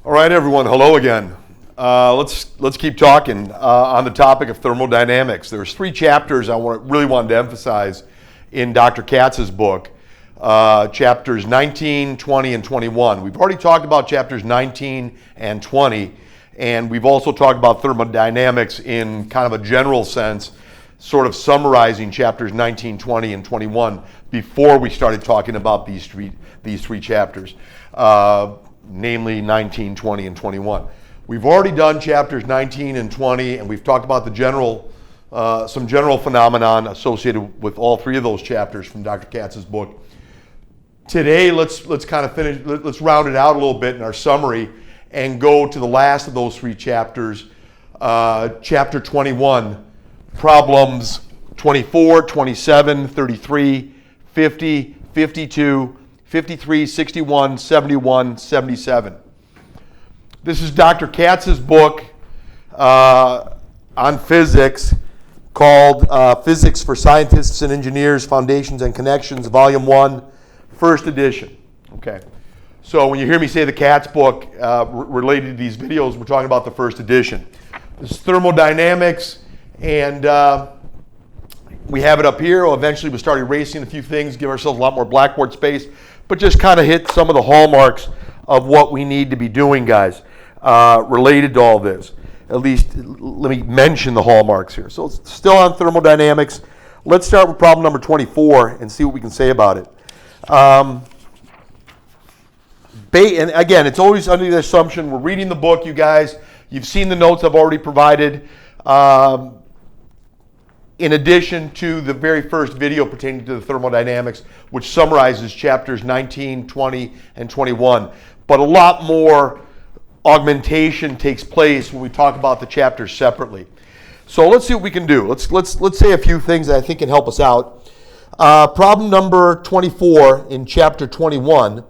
All right, everyone. Hello again. Let's keep talking on the topic of thermodynamics. There's three chapters I really wanted to emphasize in Dr. Katz's book, chapters 19, 20, and 21. We've already talked about chapters 19 and 20, and we've also talked about thermodynamics in kind of a general sense, sort of summarizing chapters 19, 20, and 21 before we started talking about these three chapters. Namely 19, 20, and 21. We've already done chapters 19 and 20, and we've talked about the some general phenomenon associated with all three of those chapters from Dr. Katz's book. Today, let's kind of finish. Let's round it out a little bit in our summary and go to the last of those three chapters, chapter 21, problems 24, 27, 33, 50, 52. 53, 61, 71, 77. This is Dr. Katz's book on physics called Physics for Scientists and Engineers, Foundations and Connections, Volume 1, First Edition. Okay. So when you hear me say the Katz book related to these videos, we're talking about the first edition. This is thermodynamics, and we have it up here. Eventually we'll start erasing a few things, give ourselves a lot more blackboard space, but just kind of hit some of the hallmarks of what we need to be doing, guys, related to all this. At least let me mention the hallmarks here. So it's still on thermodynamics. Let's start with problem number 24 and see what we can say about it. And again, it's always under the assumption we're reading the book, you guys. You've seen the notes I've already provided. In addition to the very first video pertaining to the thermodynamics, which summarizes chapters 19, 20, and 21. But a lot more augmentation takes place when we talk about the chapters separately. So let's see what we can do. Let's say a few things that I think can help us out. Problem number 24 in chapter 21.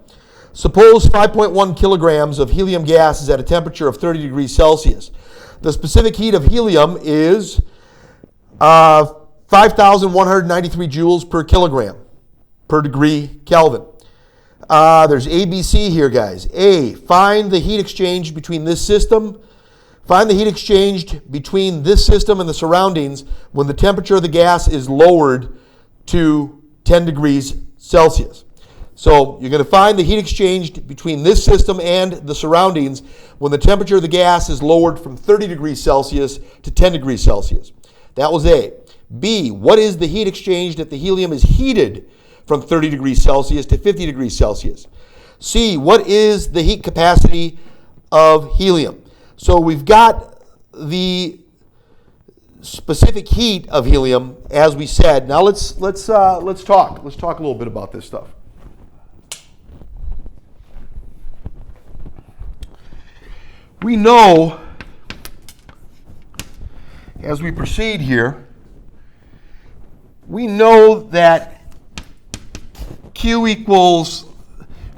Suppose 5.1 kilograms of helium gas is at a temperature of 30 degrees Celsius. The specific heat of helium is 5,193 joules per kilogram per degree Kelvin. There's ABC here, guys. A, find the heat exchange between this system. Find the heat exchanged between this system and the surroundings when the temperature of the gas is lowered to 10 degrees Celsius. So you're going to find the heat exchanged between this system and the surroundings when the temperature of the gas is lowered from 30 degrees Celsius to 10 degrees Celsius. That was A. B, what is the heat exchanged if the helium is heated from 30 degrees Celsius to 50 degrees Celsius? C, what is the heat capacity of helium? So we've got the specific heat of helium, as we said. Now let's talk. Let's talk a little bit about this stuff. We know, as we proceed here, we know that Q equals,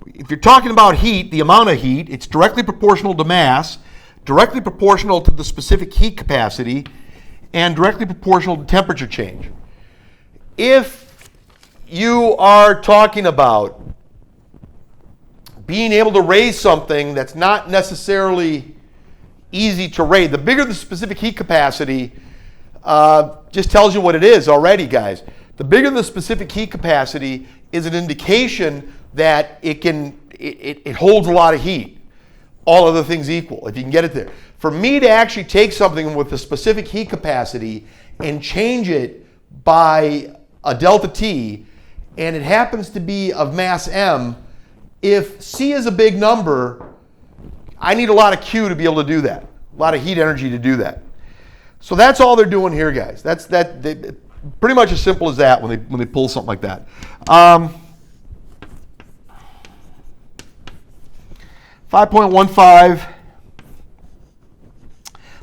if you're talking about heat, the amount of heat, it's directly proportional to mass, directly proportional to the specific heat capacity, and directly proportional to temperature change. If you are talking about being able to raise something that's not necessarily easy to raise, the bigger the specific heat capacity, just tells you what it is already, guys. The bigger the specific heat capacity is an indication that it holds a lot of heat, all other things equal, if you can get it there. For me to actually take something with a specific heat capacity and change it by a delta T, and it happens to be of mass M, if C is a big number, I need a lot of Q to be able to do that, a lot of heat energy to do that. So that's all they're doing here, guys. That's pretty much as simple as that when they pull something like that. 5.15.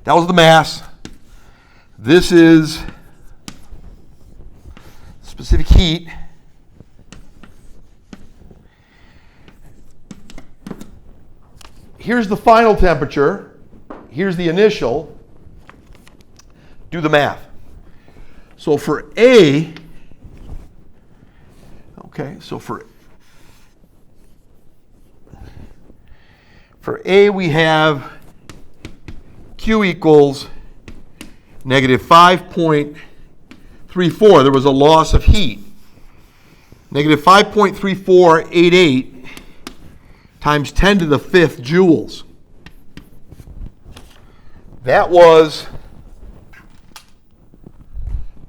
That was the mass. This is specific heat. Here's the final temperature. Here's the initial. Do the math. So for A, okay, so for For A, we have Q equals negative 5.34. There was a loss of heat. Negative 5.3488 times 10 to the 5th joules. That was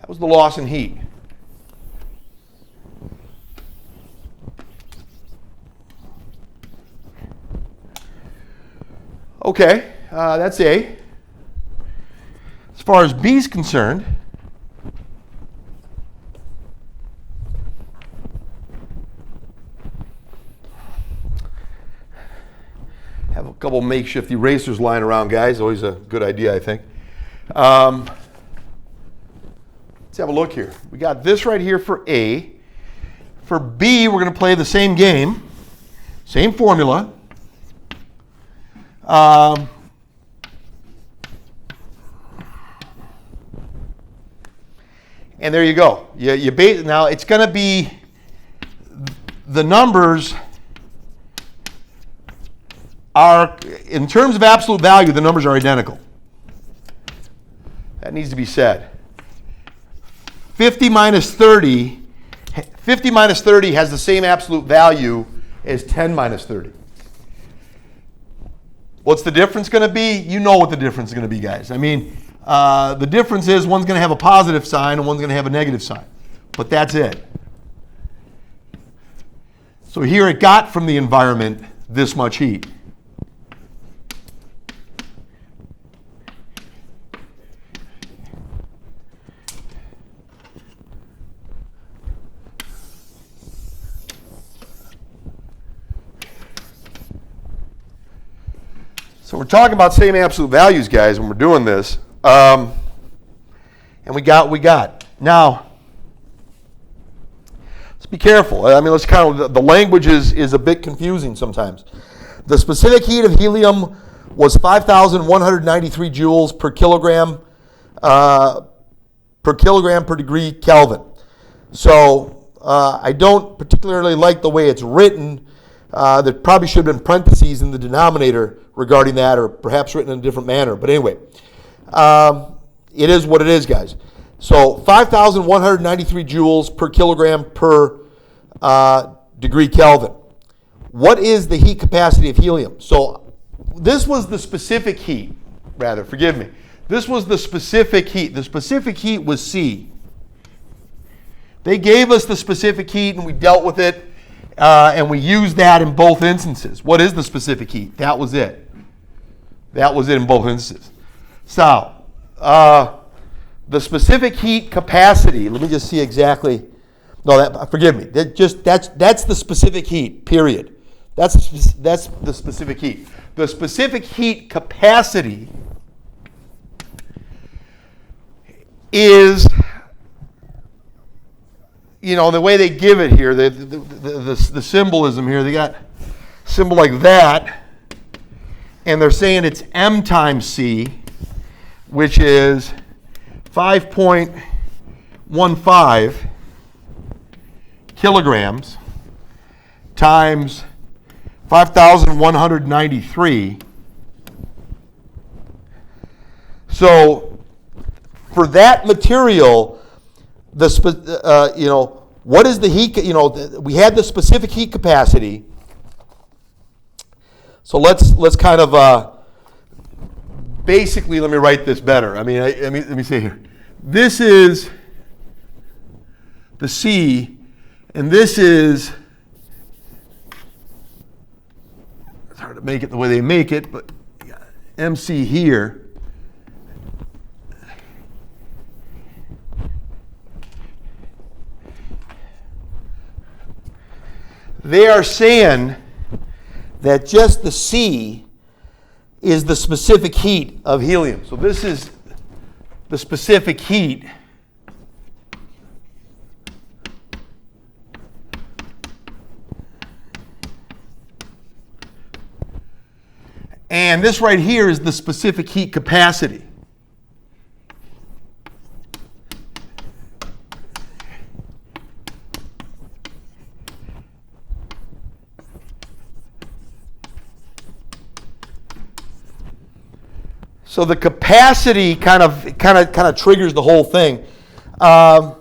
the loss in heat. Okay, that's A. As far as B is concerned, have a couple makeshift erasers lying around, guys. Always a good idea, I think. Let's have a look here. We got this right here for A. For B, we're going to play the same game, same formula. And there you go. Now it's going to be the numbers are, in terms of absolute value, the numbers are identical. That needs to be said. 50 minus 30 has the same absolute value as 10 minus 30. What's the difference going to be? You know what the difference is going to be, guys. I mean, the difference is one's going to have a positive sign and one's going to have a negative sign. But that's it. So here it got from the environment this much heat. So we're talking about same absolute values, guys, when we're doing this. And we got. Now, let's be careful. I mean, let's kind of, the language is a bit confusing sometimes. The specific heat of helium was 5,193 joules per kilogram per degree Kelvin. So I don't particularly like the way it's written. There probably should have been parentheses in the denominator regarding that, or perhaps written in a different manner. But anyway, it is what it is, guys. So 5,193 joules per kilogram per degree Kelvin. What is the heat capacity of helium? So this was the specific heat, rather, forgive me. This was the specific heat. The specific heat was C. They gave us the specific heat and we dealt with it, and we used that in both instances. What is the specific heat? That was it. That was it in both instances. So, the specific heat capacity, let me just see exactly. No, forgive me. That's the specific heat, period. That's the specific heat. The specific heat capacity is, you know, the way they give it here, the symbolism here, they got a symbol like that, and they're saying it's M times C, which is 5.15 kilograms times 5,193. So for that material, what is the heat? We had the specific heat capacity. So let's kind of basically, let me write this better. Let me say here. This is the C, and this is, it's hard to make it the way they make it, but MC here. They are saying that just the C is the specific heat of helium. So this is the specific heat and this right here is the specific heat capacity. So the capacity kind of triggers the whole thing. What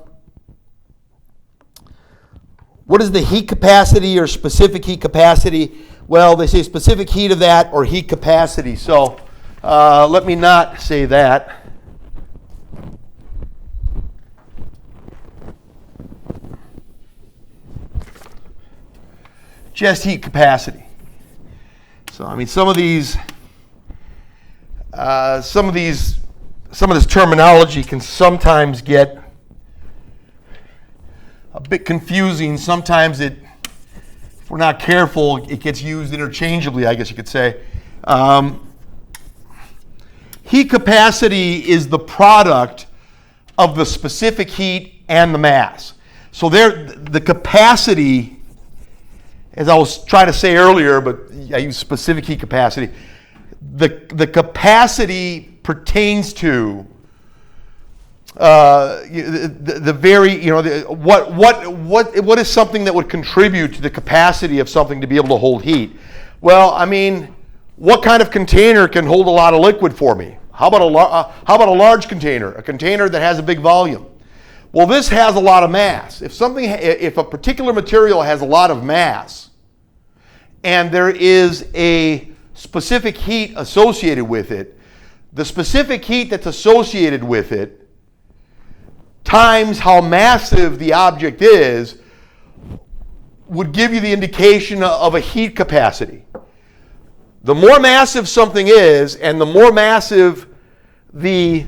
is the heat capacity or specific heat capacity? Well, they say specific heat of that or heat capacity. So let me not say that. Just heat capacity. So I mean, some of this terminology can sometimes get a bit confusing. Sometimes if we're not careful, it gets used interchangeably, I guess you could say. Heat capacity is the product of the specific heat and the mass. So the capacity, as I was trying to say earlier, but I use specific heat capacity. The capacity pertains to what is something that would contribute to the capacity of something to be able to hold heat? Well, I mean, what kind of container can hold a lot of liquid for me? How about a large container, a container that has a big volume? Well, this has a lot of mass. If a particular material has a lot of mass, and there is a specific heat associated with it, the specific heat that's associated with it times how massive the object is would give you the indication of a heat capacity. The more massive something is, and the more massive the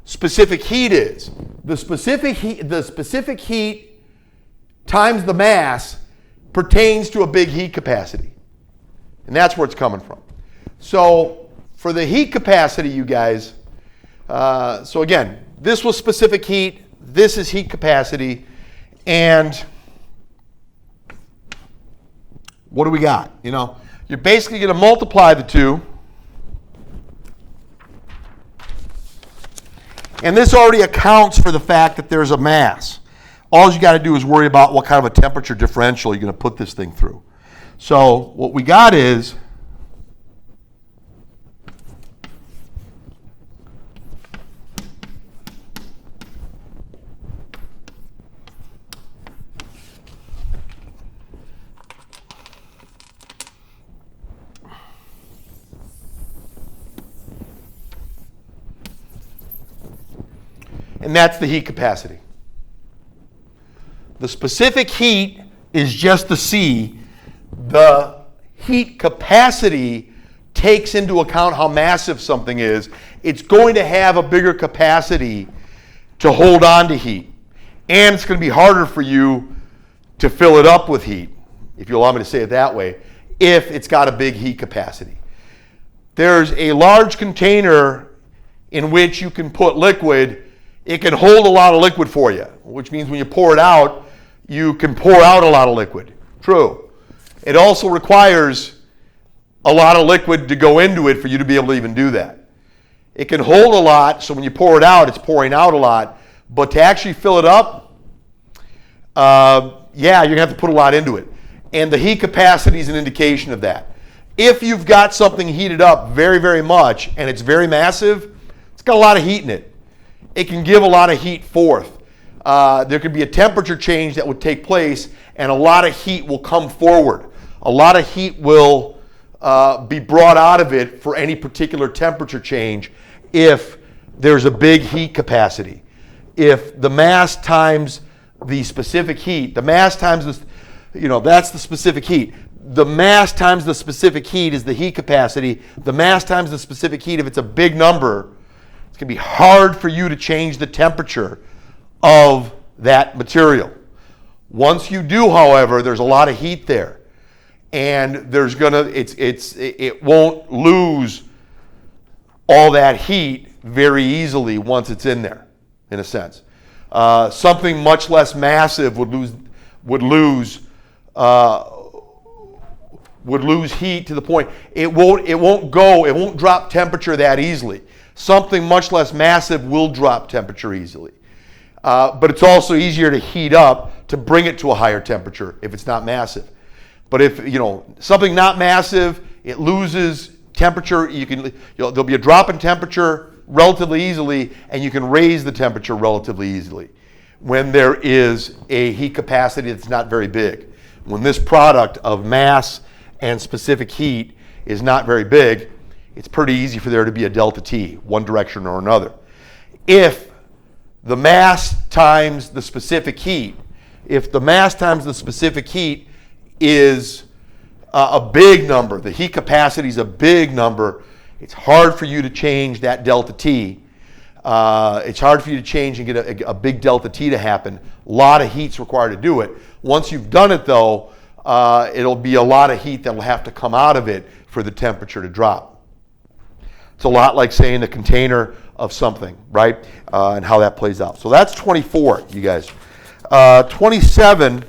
specific heat is, the specific heat times the mass pertains to a big heat capacity. And that's where it's coming from. So for the heat capacity, you guys, so again, this was specific heat, this is heat capacity, and what do we got? You know, you're basically going to multiply the two. And this already accounts for the fact that there's a mass. All you got to do is worry about what kind of a temperature differential you're going to put this thing through. So what we got is and that's the heat capacity. The specific heat is just the C. The heat capacity takes into account how massive something is. It's going to have a bigger capacity to hold on to heat. And it's going to be harder for you to fill it up with heat, if you allow me to say it that way, if it's got a big heat capacity. There's a large container in which you can put liquid. It can hold a lot of liquid for you, which means when you pour it out, you can pour out a lot of liquid. True. It also requires a lot of liquid to go into it for you to be able to even do that. It can hold a lot, so when you pour it out, it's pouring out a lot. But to actually fill it up, you're going to have to put a lot into it. And the heat capacity is an indication of that. If you've got something heated up very, very much, and it's very massive, it's got a lot of heat in it. It can give a lot of heat forth. There could be a temperature change that would take place, and a lot of heat will come forward. A lot of heat will be brought out of it for any particular temperature change if there's a big heat capacity. If the mass times the specific heat, the mass times this, that's the specific heat. The mass times the specific heat is the heat capacity. The mass times the specific heat, if it's a big number, it's going to be hard for you to change the temperature of that material. Once you do, however, there's a lot of heat there, and it won't lose all that heat very easily once it's in there, in a sense. Something much less massive would lose heat to the point it won't drop temperature that easily. Something much less massive will drop temperature easily. But it's also easier to heat up to bring it to a higher temperature if it's not massive. But if something not massive, it loses temperature, there'll be a drop in temperature relatively easily, and you can raise the temperature relatively easily when there is a heat capacity that's not very big. When this product of mass and specific heat is not very big, it's pretty easy for there to be a delta T, one direction or another. If the mass times the specific heat, is a big number, the heat capacity is a big number, it's hard for you to change that delta T. It's hard for you to change and get a big delta T to happen. A lot of heat's required to do it. Once you've done it though, it'll be a lot of heat that will have to come out of it for the temperature to drop. It's a lot like saying a container of something, right? And how that plays out. So that's 24, you guys. 27.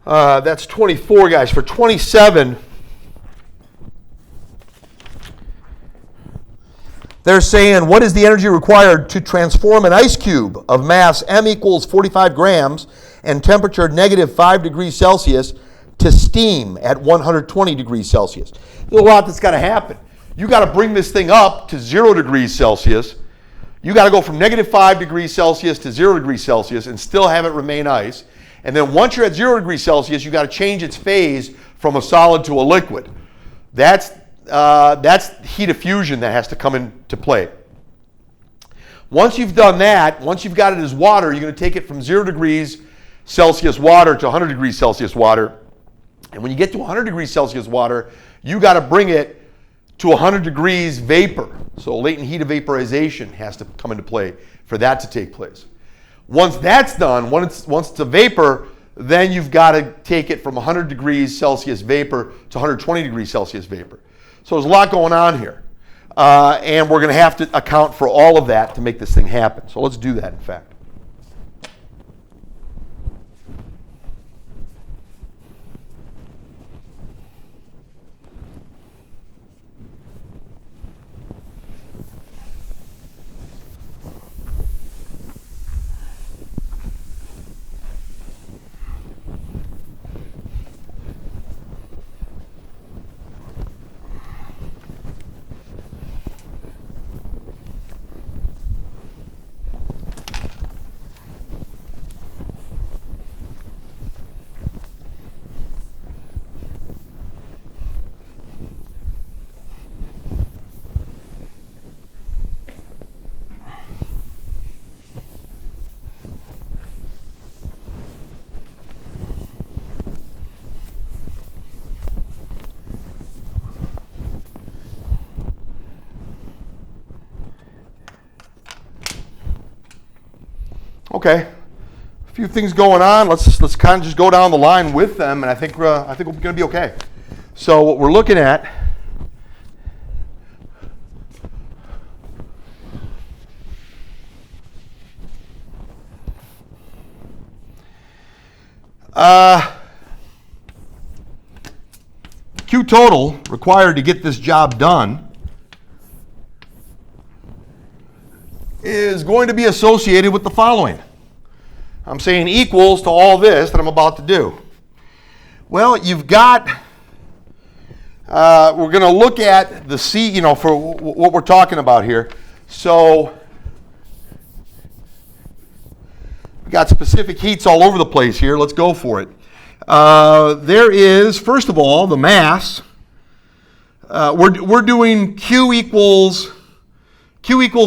That's 24, guys. For 27, they're saying, what is the energy required to transform an ice cube of mass m equals 45 grams and temperature negative 5 degrees Celsius to steam at 120 degrees Celsius? There's a lot that's got to happen. You got to bring this thing up to 0 degrees Celsius. You got to go from negative 5 degrees Celsius to 0 degrees Celsius and still have it remain ice. And then once you're at 0 degrees Celsius, you got to change its phase from a solid to a liquid. That's heat of fusion that has to come into play. Once you've done that, once you've got it as water, you're going to take it from 0 degrees Celsius water to 100 degrees Celsius water. And when you get to 100 degrees Celsius water, you got to bring it to 100 degrees vapor. So latent heat of vaporization has to come into play for that to take place. Once that's done, once it's a vapor, then you've got to take it from 100 degrees Celsius vapor to 120 degrees Celsius vapor. So there's a lot going on here. And we're going to have to account for all of that to make this thing happen. So let's do that, in fact. Okay, a few things going on. Let's kind of just go down the line with them, and I think we're going to be okay. So what we're looking at Q total required to get this job done is going to be associated with the following. I'm saying equals to all this that I'm about to do. Well, you've got, we're going to look at the C, for what we're talking about here. So we got specific heats all over the place here. Let's go for it. There is, first of all, the mass. We're doing Q equals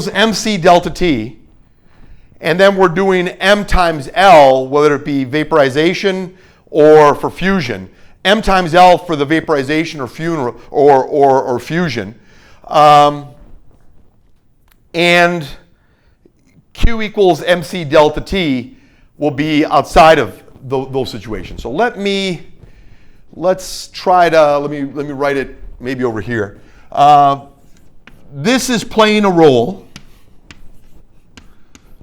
MC delta T, and then we're doing M times L, whether it be vaporization or for fusion. M times L for the vaporization or fusion. And Q equals MC delta T will be outside of those situations. So let's try to, let me write it maybe over here. This is playing a role.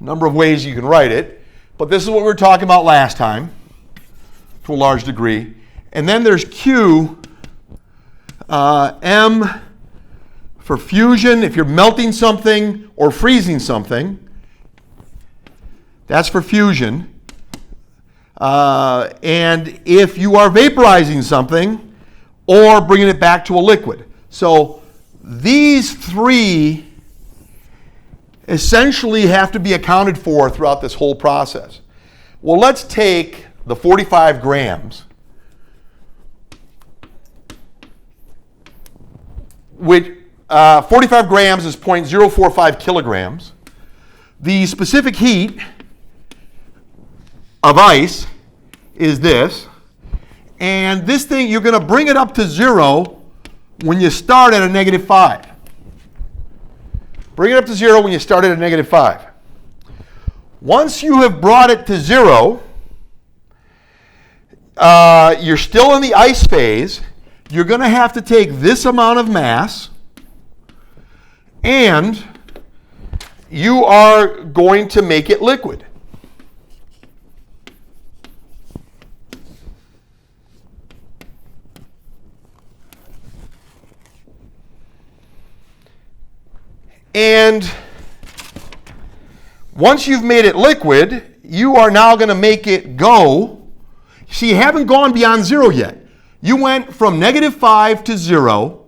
Number of ways you can write it, but this is what we were talking about last time to a large degree. And then there's Q, M for fusion, if you're melting something or freezing something, that's for fusion. And if you are vaporizing something or bringing it back to a liquid. So these three essentially have to be accounted for throughout this whole process. Well, let's take the 45 grams, which 45 grams is 0.045 kilograms. The specific heat of ice is this, and this thing, you're going to bring it up to 0 when you start at a -5. Bring it up to 0 when you start at a -5. Once you have brought it to 0, you're still in the ice phase. You're going to have to take this amount of mass, and you are going to make it liquid. And once you've made it liquid, you are now going to make it go. See, you haven't gone beyond 0 yet. You went from -5 to 0,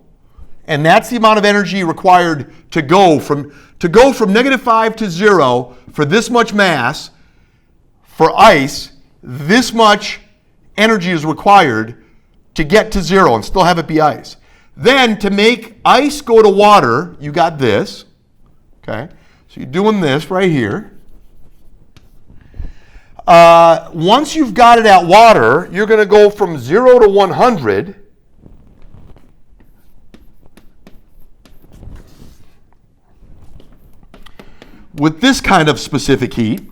and that's the amount of energy required to go from -5 to 0 for this much mass. For ice, this much energy is required to get to 0 and still have it be ice. Then to make ice go to water, you got this. Okay, so you're doing this right here. Once you've got it at water, you're going to go from 0 to 100. With this kind of specific heat.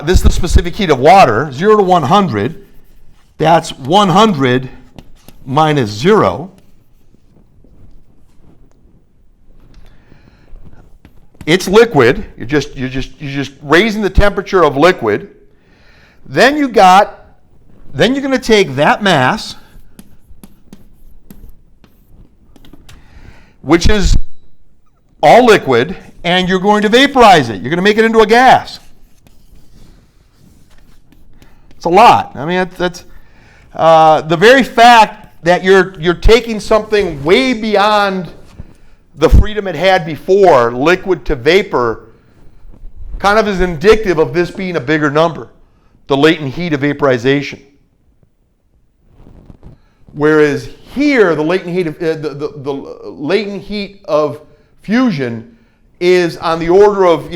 This is the specific heat of water, 0 to 100. That's 100 minus 0. It's liquid. You're just raising the temperature of liquid. Then you're going to take that mass, which is all liquid, and you're going to vaporize it. You're going to make it into a gas. It's a lot. I mean, that's the very fact that you're taking something way beyond the freedom it had before, liquid to vapor, kind of is indicative of this being a bigger number, the latent heat of vaporization. Whereas here, the latent heat of the latent heat of fusion is on the order of,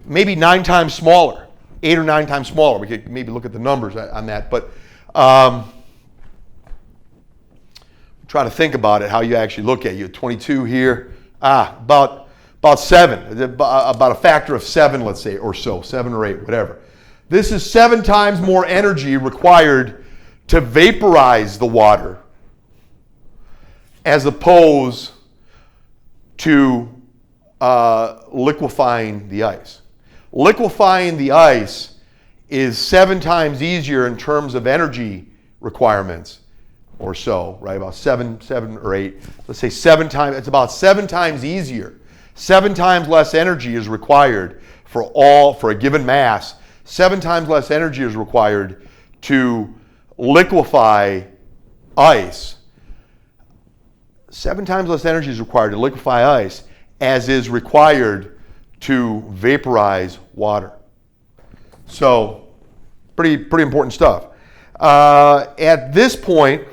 maybe 9 times smaller, 8 or 9 times smaller. We could maybe look at the numbers on that, but try to think about it, how you actually look at it. You have 22 here, about 7, about a factor of 7, let's say, or so, 7 or 8, whatever. This is 7 times more energy required to vaporize the water as opposed to liquefying the ice. Liquefying the ice is 7 times easier in terms of energy requirements, or so, right? About 7 or 8. Let's say 7 times. It's about 7 times easier. 7 times less energy is required for a given mass. 7 times less energy is required to liquefy ice. 7 times less energy is required to liquefy ice as is required to vaporize water. So, pretty important stuff. At this point,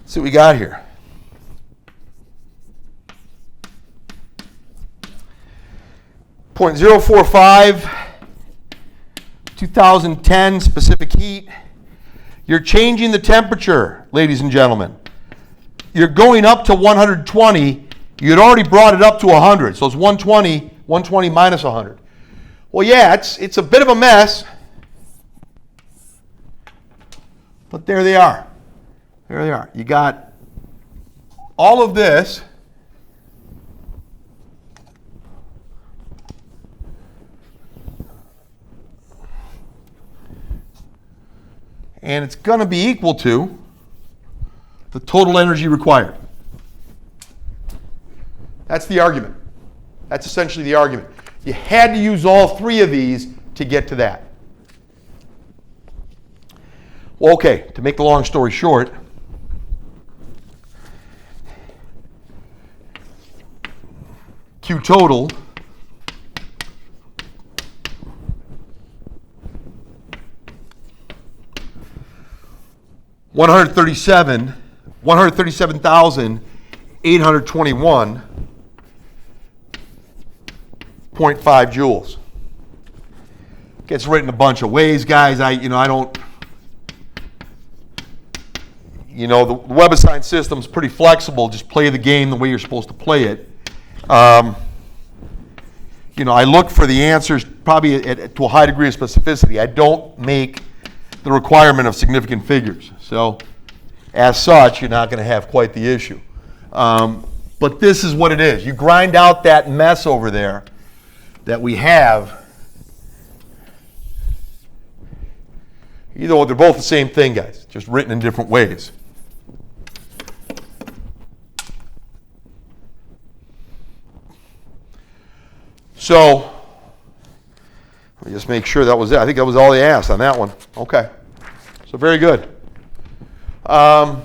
let's see what we got here. .045, 2010 specific heat. You're changing the temperature, ladies and gentlemen. You're going up to 120. You'd already brought it up to 100, so it's 120 minus 100. Well, yeah, it's a bit of a mess, but there they are. There they are. You got all of this. and it's going to be equal to the total energy required. That's the argument. That's essentially the argument. You had to use all three of these to get to that. Well, okay, to make the long story short, Q total $137,821.5 joules. Gets written a bunch of ways, guys. I don't. The web-assigned system's pretty flexible. Just play the game the way you're supposed to play it. I look for the answers probably to a high degree of specificity. I don't make the requirement of significant figures. So, as such, you're not going to have quite the issue. But this is what it is. You grind out that mess over there that we have. Either way, they're both the same thing, guys, just written in different ways. So, let me just make sure that was it. I think that was all they asked on that one. Okay. So, very good. Done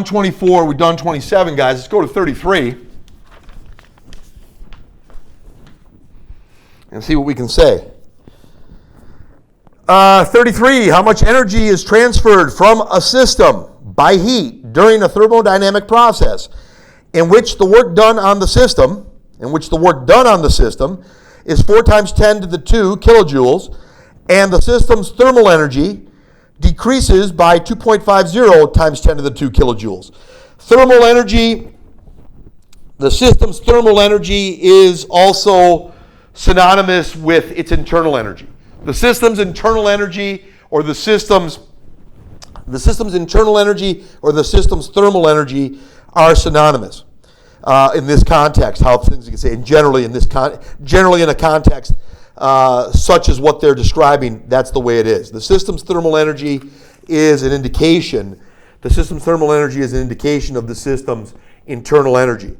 24, we've done 27, guys. Let's go to 33 and see what we can say. 33, how much energy is transferred from a system by heat during a thermodynamic process in which the work done on the system is 4 times 10 to the 2 kilojoules, and the system's thermal energy decreases by 2.50 times 10 to the 2 kilojoules. Thermal energy, the system's thermal energy is also synonymous with its internal energy. The system's internal energy or the system's internal energy or the system's thermal energy are synonymous in this context. How things you can say, and generally in a context such as what they're describing, that's the way it is. The system's thermal energy is an indication. The system's thermal energy is an indication of the system's internal energy.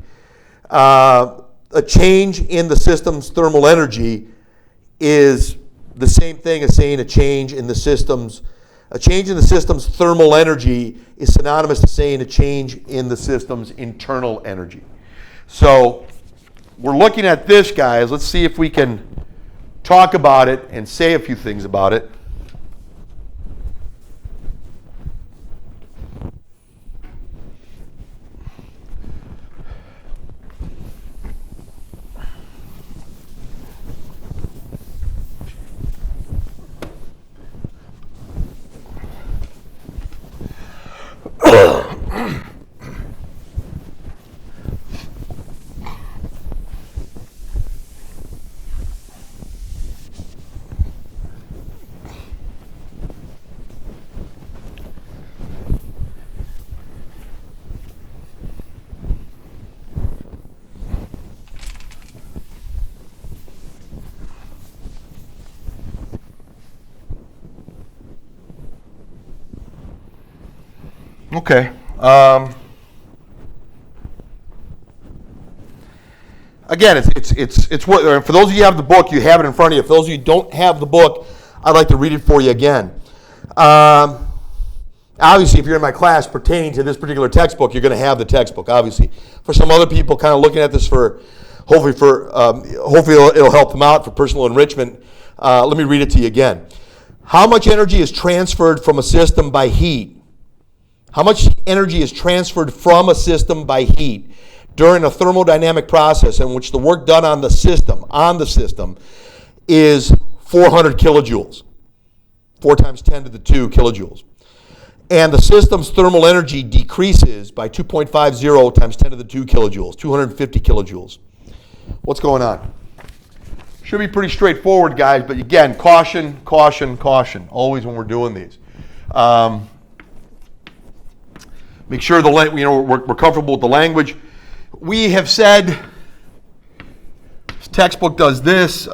A change in the system's thermal energy is the same thing as saying a change in the system's thermal energy is synonymous to saying a change in the system's internal energy. So we're looking at this, guys. Let's see if we can talk about it and say a few things about it. Okay. Again, it's what, for those of you who have the book, you have it in front of you. For those of you who don't have the book, I'd like to read it for you again. Obviously, if you're in my class pertaining to this particular textbook, you're going to have the textbook, obviously. For some other people kind of looking at this hopefully it'll help them out for personal enrichment, let me read it to you again. How much energy is transferred from a system by heat? How much energy is transferred from a system by heat during a thermodynamic process in which the work done on the system is 400 kilojoules, 4 times 10 to the 2 kilojoules. And the system's thermal energy decreases by 2.50 times 10 to the 2 kilojoules, 250 kilojoules. What's going on? Should be pretty straightforward, guys, but again, caution, caution, caution, always when we're doing these. Make sure we're comfortable with the language. We have said this textbook does this.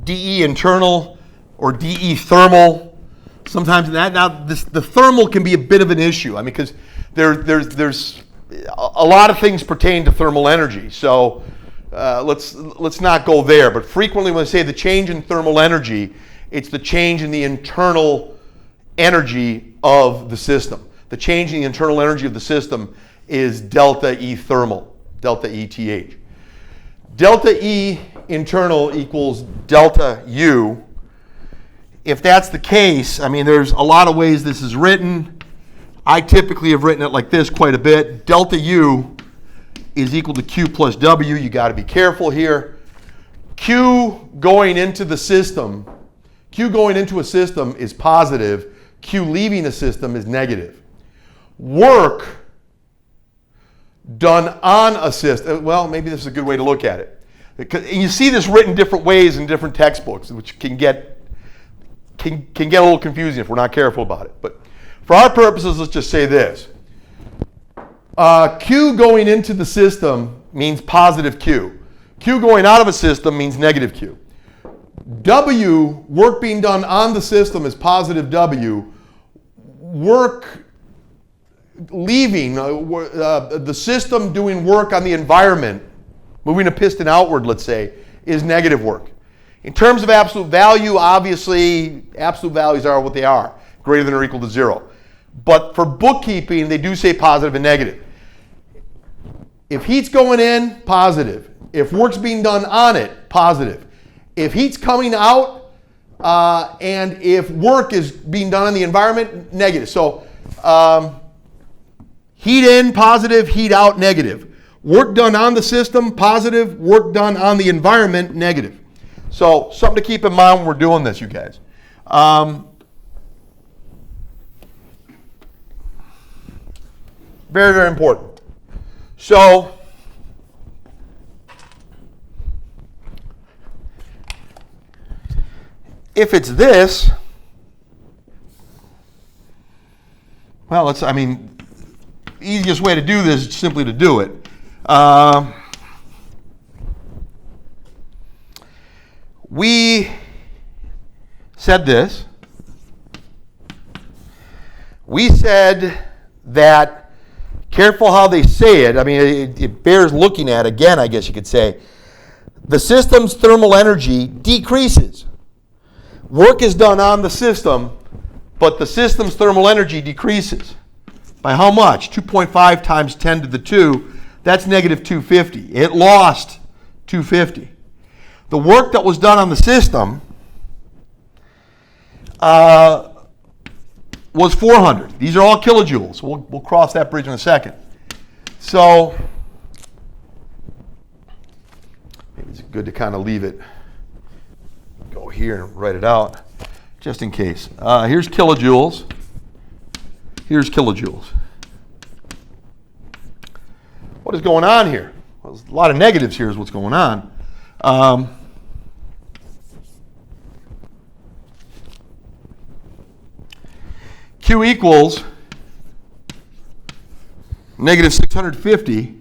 dE internal or dE thermal. Sometimes the thermal can be a bit of an issue. I mean, because there's a lot of things pertain to thermal energy. So let's not go there. But frequently when I say the change in thermal energy, it's the change in the internal energy of the system. The change in the internal energy of the system is delta E thermal, delta ETH. Delta E internal equals delta U. If that's the case, I mean, there's a lot of ways this is written. I typically have written it like this quite a bit. Delta U is equal to Q plus W. You got to be careful here. Q going into the system, Q going into a system is positive. Q leaving a system is negative. Work done on a system, well, maybe this is a good way to look at it. And you see this written different ways in different textbooks, which can get a little confusing if we're not careful about it. But for our purposes, let's just say this. Q going into the system means positive Q. Q going out of a system means negative Q. W, work being done on the system, is positive W. Work leaving, the system doing work on the environment, moving a piston outward, let's say, is negative work. In terms of absolute value, obviously, absolute values are what they are, greater than or equal to 0. But for bookkeeping, they do say positive and negative. If heat's going in, positive. If work's being done on it, positive. If heat's coming out, and if work is being done on the environment, negative. So, heat in, positive. Heat out, negative. Work done on the system, positive. Work done on the environment, negative. So something to keep in mind when we're doing this, you guys. Very, very important. So if it's this, well, easiest way to do this is simply to do it. We said this. We said that, careful how they say it, I mean, it bears looking at again, I guess you could say. The system's thermal energy decreases. Work is done on the system, but the system's thermal energy decreases. By how much? 2.5 times 10 to the 2. That's negative 250. It lost 250. The work that was done on the system was 400. These are all kilojoules. We'll cross that bridge in a second. So maybe it's good to kind of leave it, go here and write it out, just in case. Here's kilojoules. Here's kilojoules. What is going on here? Well, there's a lot of negatives here is what's going on. Q equals negative 650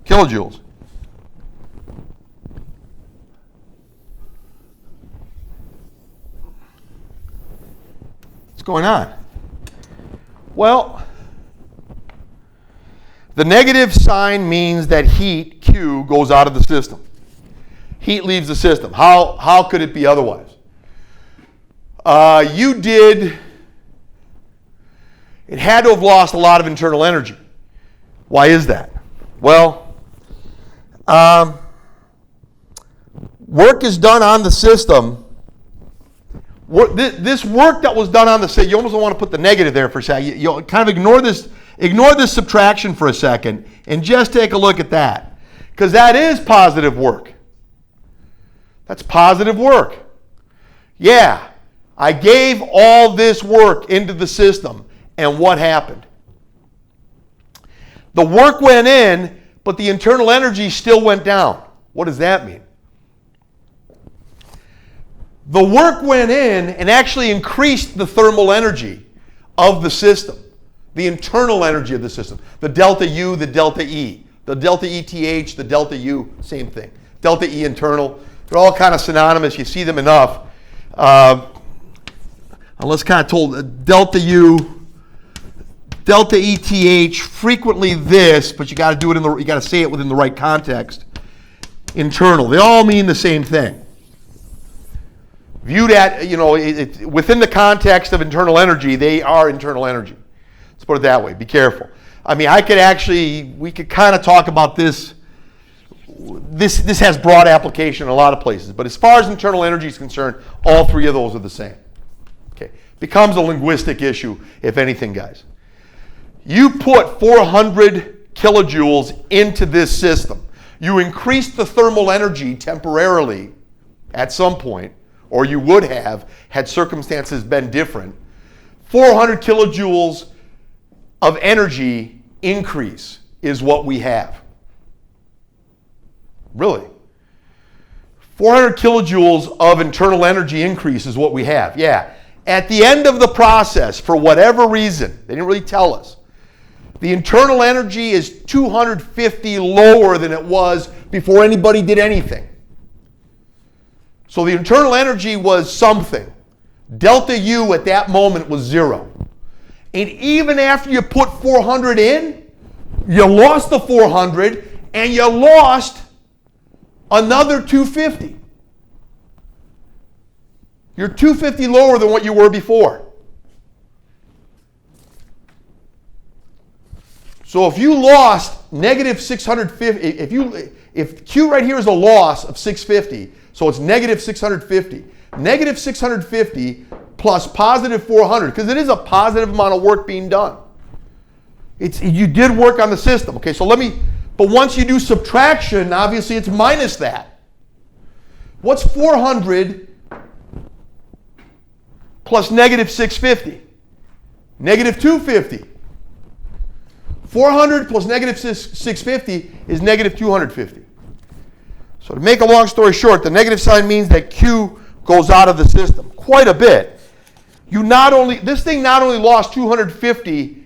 kilojoules. What's going on? Well, the negative sign means that heat, Q, goes out of the system. Heat leaves the system. How could it be otherwise? It had to have lost a lot of internal energy. Why is that? Well, work is done on the system. This work that was done on the system, you almost don't want to put the negative there for a second. You kind of ignore this subtraction for a second and just take a look at that. Because that is positive work. That's positive work. Yeah, I gave all this work into the system, and what happened? The work went in, but the internal energy still went down. What does that mean? The work went in and actually increased the thermal energy of the system, the internal energy of the system, the delta U, the delta E, The delta ETH, the delta U, same thing. Delta E internal, they're all kind of synonymous. You see them enough. Unless kind of told delta U, delta ETH, frequently this, but you got to do it you got to say it within the right context. Internal, they all mean the same thing. Viewed at, within the context of internal energy, they are internal energy. Let's put it that way. Be careful. I mean, we could kind of talk about this. This has broad application in a lot of places, but as far as internal energy is concerned, all three of those are the same. Okay, becomes a linguistic issue, if anything, guys. You put 400 kilojoules into this system. You increase the thermal energy temporarily at some point, or you would have had circumstances been different. 400 kilojoules of energy increase is what we have. Really. 400 kilojoules of internal energy increase is what we have. Yeah. At the end of the process, for whatever reason, they didn't really tell us, the internal energy is 250 lower than it was before anybody did anything. So the internal energy was something. Delta U at that moment was 0. And even after you put 400 in, you lost the 400 and you lost another 250. You're 250 lower than what you were before. So if you lost negative 650, if Q right here is a loss of 650, so it's negative 650. Negative 650 plus positive 400, because it is a positive amount of work being done. You did work on the system. Okay, so but once you do subtraction, obviously it's minus that. What's 400 plus negative 650? Negative 250. 400 plus negative 650 is negative 250. So to make a long story short, the negative sign means that Q goes out of the system quite a bit. This thing not only lost 250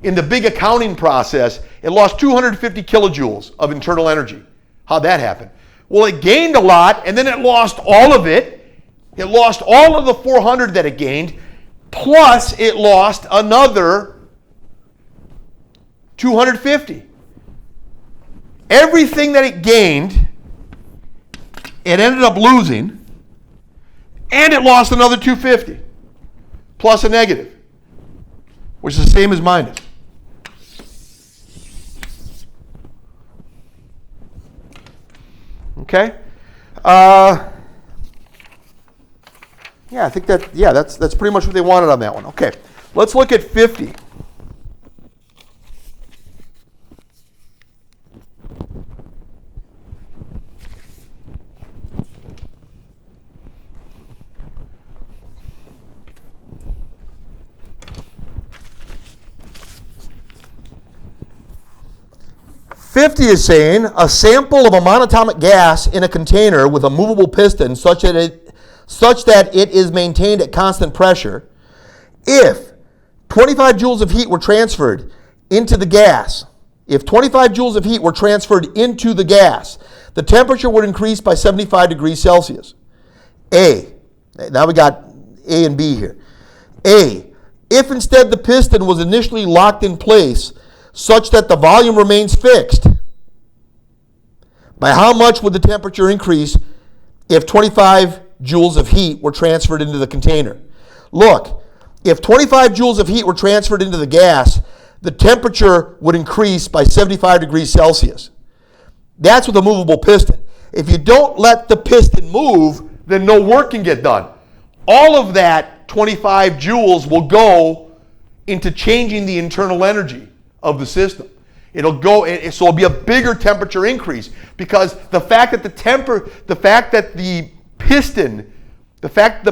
in the big accounting process, it lost 250 kilojoules of internal energy. How'd that happen? Well, it gained a lot, and then it lost all of it. It lost all of the 400 that it gained, plus it lost another 250. Everything that it gained, it ended up losing, and it lost another 250, plus a negative, which is the same as minus. Okay? Yeah, I think that's pretty much what they wanted on that one. Okay, let's look at 50. '50 is saying a sample of a monatomic gas in a container with a movable piston such that it is maintained at constant pressure. If 25 joules of heat were transferred into the gas, the temperature would increase by 75 degrees Celsius. A, now we got A and B here. A, if instead the piston was initially locked in place such that the volume remains fixed, by how much would the temperature increase if 25 joules of heat were transferred into the container? Look, if 25 joules of heat were transferred into the gas, the temperature would increase by 75 degrees Celsius. That's with a movable piston. If you don't let the piston move, then no work can get done. All of that 25 joules will go into changing the internal energy of the system. So it'll be a bigger temperature increase because the fact that the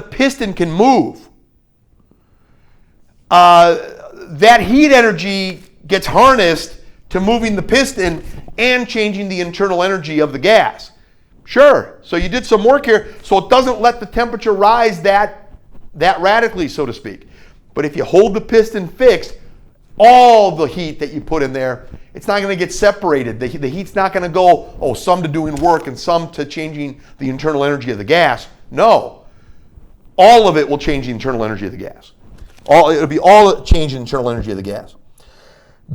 piston can move, that heat energy gets harnessed to moving the piston and changing the internal energy of the gas. Sure, so you did some work here, so it doesn't let the temperature rise that radically, so to speak. But if you hold the piston fixed, all the heat that you put in there It's not going to get separated. The heat's not going to go, oh, some to doing work and some to changing the internal energy of the gas. No. All of it will change the internal energy of the gas. It'll be all change in internal energy of the gas.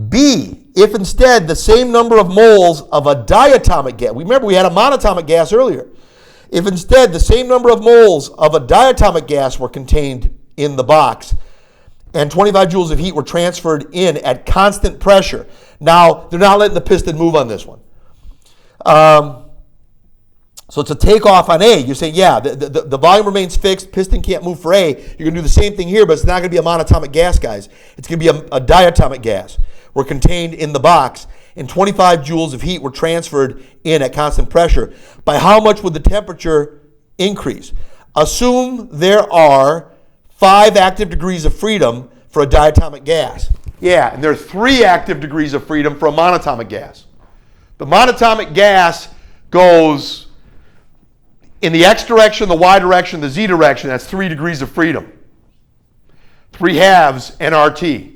B, if instead the same number of moles of a diatomic gas, remember we had a monatomic gas earlier. If instead the same number of moles of a diatomic gas were contained in the box and 25 joules of heat were transferred in at constant pressure. Now, they're not letting the piston move on this one. So it's a takeoff on A. You say, yeah, the volume remains fixed, piston can't move for A. You're going to do the same thing here, but it's not going to be a monatomic gas, guys. It's going to be a diatomic gas. Were contained in the box, and 25 joules of heat were transferred in at constant pressure. By how much would the temperature increase? Assume there are 5 active degrees of freedom for a diatomic gas. Yeah, and there are 3 active degrees of freedom for a monatomic gas. The monatomic gas goes in the x direction, the y direction, the z direction. That's 3 degrees of freedom. 3/2 nRT.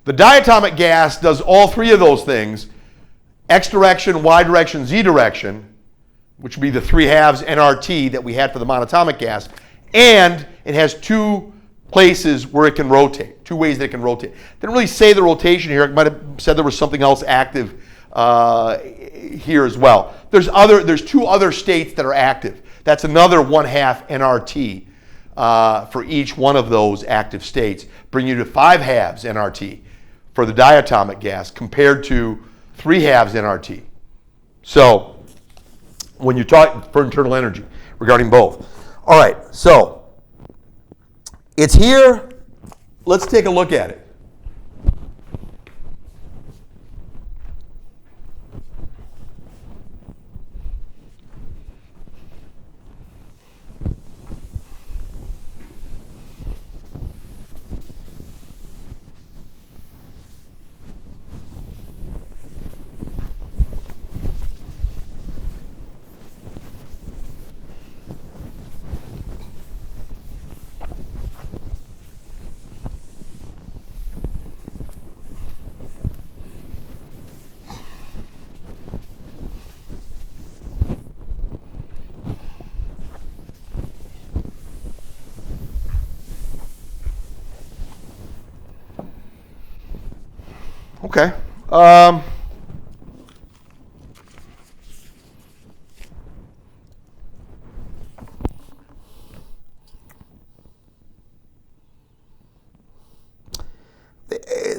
The diatomic gas does all 3 of those things, x direction, y direction, z direction, which would be the 3/2 nRT that we had for the monatomic gas, and it has 2 places where it can rotate, 2 ways that it can rotate. Didn't really say the rotation here. It might have said there was something else active here as well. There's 2 other states that are active. That's another 1/2 nRT for each one of those active states, bring you to 5/2 nRT for the diatomic gas compared to 3/2 nRT. So when you talk for internal energy regarding both. All right, so it's here. Let's take a look at it. Okay.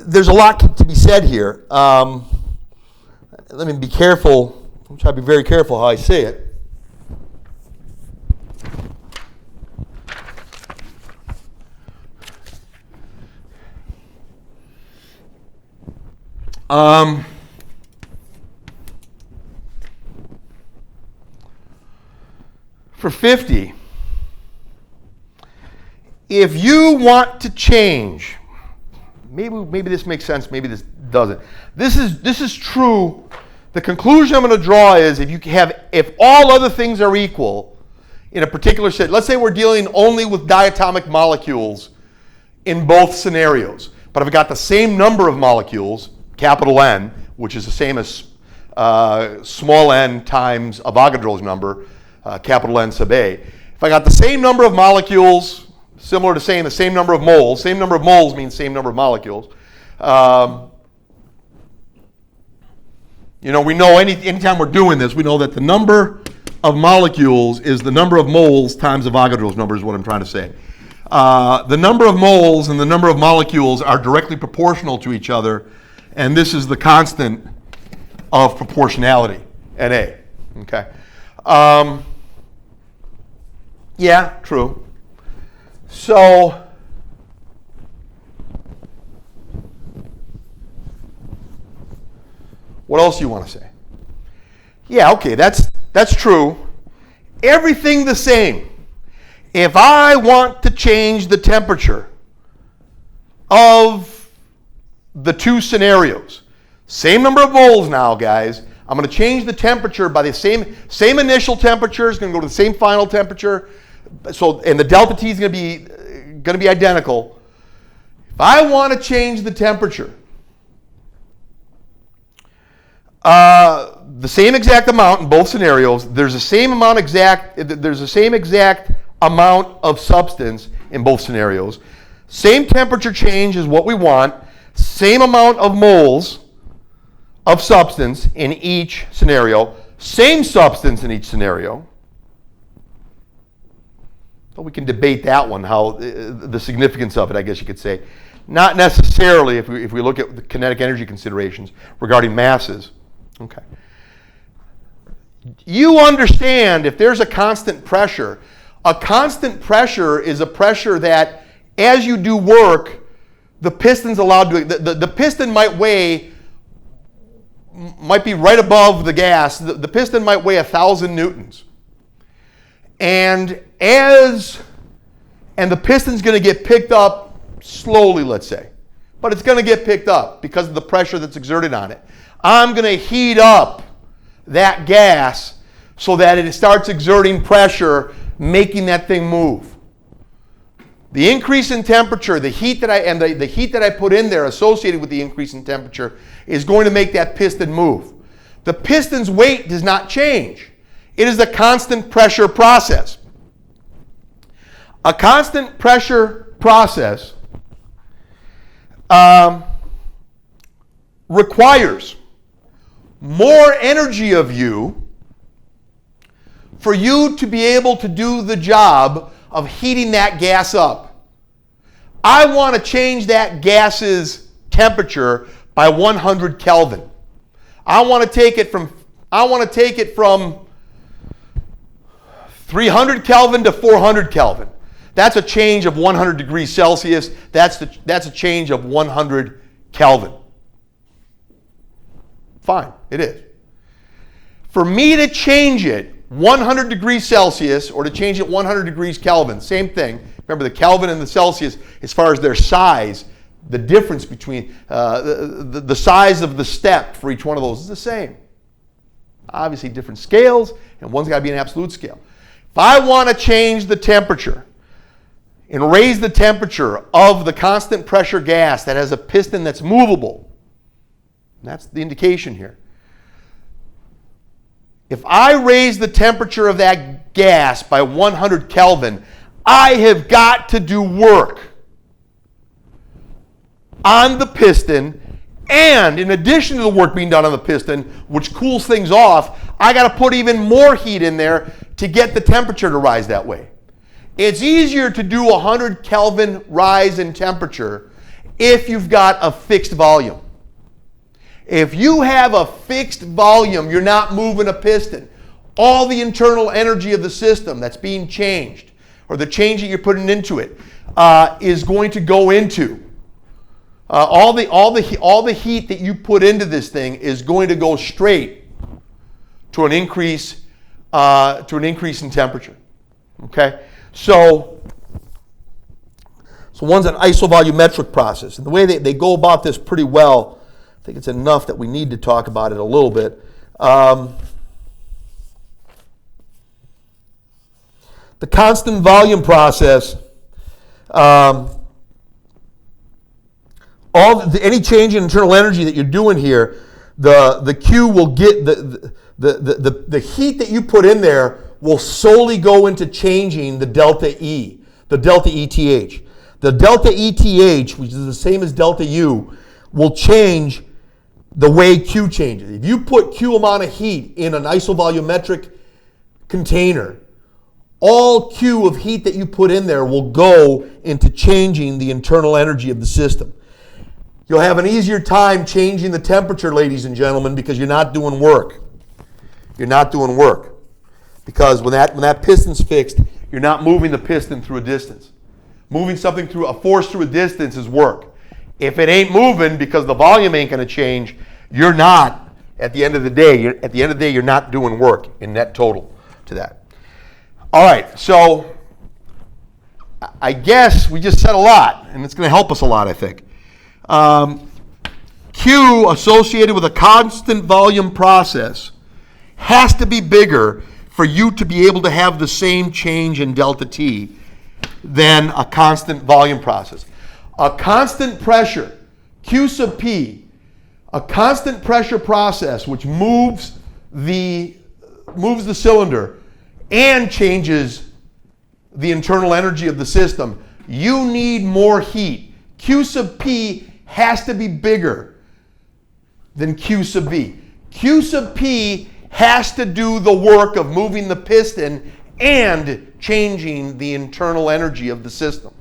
There's a lot to be said here. Let me be careful. I'm trying to be very careful how I say it. For 50, if you want to change, maybe this makes sense, maybe this doesn't. This is true. The conclusion I'm going to draw is if all other things are equal in a particular set, let's say we're dealing only with diatomic molecules in both scenarios, but I've got the same number of molecules, capital N, which is the same as small n times Avogadro's number, capital N sub A. If I got the same number of molecules, similar to saying the same number of moles means same number of molecules. We know anytime we're doing this, we know that the number of molecules is the number of moles times Avogadro's number is what I'm trying to say. The number of moles and the number of molecules are directly proportional to each other, and this is the constant of proportionality, Na. Okay. Yeah, true. So what else do you want to say? Yeah, okay, that's true. Everything the same. If I want to change the temperature of the 2 scenarios, same number of moles now, guys. I'm going to change the temperature by the same initial temperature. It's going to go to the same final temperature. So, and the delta T is going to be identical. If I want to change the temperature The same exact amount in both scenarios. There's the same exact amount of substance in both scenarios. Same temperature change is what we want. Same amount of moles of substance in each scenario. Same substance in each scenario. Well, we can debate that one, how the significance of it, I guess you could say. Not necessarily if we look at the kinetic energy considerations regarding masses. Okay. You understand if there's a constant pressure is a pressure that as you do work, the piston's allowed to, the piston might be right above the gas. The piston might weigh 1,000 newtons. And the piston's going to get picked up slowly, let's say. But it's going to get picked up because of the pressure that's exerted on it. I'm going to heat up that gas so that it starts exerting pressure, making that thing move. The increase in temperature, the heat that I put in there associated with the increase in temperature is going to make that piston move. The piston's weight does not change. It is a constant pressure process. A constant pressure process requires more energy of you for you to be able to do the job of heating that gas up. I want to change that gas's temperature by 100 Kelvin. I want to take it from 300 Kelvin to 400 Kelvin. That's a change of 100 degrees Celsius. That's a change of 100 Kelvin. Fine, it is. For me to change it 100 degrees Celsius or to change it 100 degrees Kelvin, same thing. Remember the Kelvin and the Celsius, as far as their size, the difference between the size of the step for each one of those is the same. Obviously different scales, and one's got to be an absolute scale. If I want to change the temperature and raise the temperature of the constant pressure gas that has a piston that's movable, that's the indication here. If I raise the temperature of that gas by 100 Kelvin, I have got to do work on the piston, and in addition to the work being done on the piston, which cools things off, I got to put even more heat in there to get the temperature to rise that way. It's easier to do 100 Kelvin rise in temperature if you've got a fixed volume. If you have a fixed volume, you're not moving a piston. All the internal energy of the system that's being changed, or the change that you're putting into it, is going to go into. All the heat that you put into this thing is going to go straight to an increase in temperature. Okay, so one's an isovolumetric process, and the way they go about this pretty well. I think it's enough that we need to talk about it a little bit. The constant volume process, any change in internal energy that you're doing here, the Q will get the heat that you put in there will solely go into changing the delta E, the delta ETH. The delta ETH, which is the same as delta U, will change the way Q changes. If you put Q amount of heat in an isovolumetric container, all Q of heat that you put in there will go into changing the internal energy of the system. You'll have an easier time changing the temperature, ladies and gentlemen, because you're not doing work. You're not doing work. Because when that piston's fixed, you're not moving the piston through a distance. Moving something through a force through a distance is work. If it ain't moving because the volume ain't going to change, you're not, at the end of the day, you're not doing work in net total to that. All right, so I guess we just said a lot, and it's going to help us a lot, I think. Q associated with a constant volume process has to be bigger for you to be able to have the same change in delta T than a constant volume process. A constant pressure, Q sub P, A constant pressure process which moves the cylinder and changes the internal energy of the system, you need more heat. Q sub P has to be bigger than Q sub V. Q sub P has to do the work of moving the piston and changing the internal energy of the system.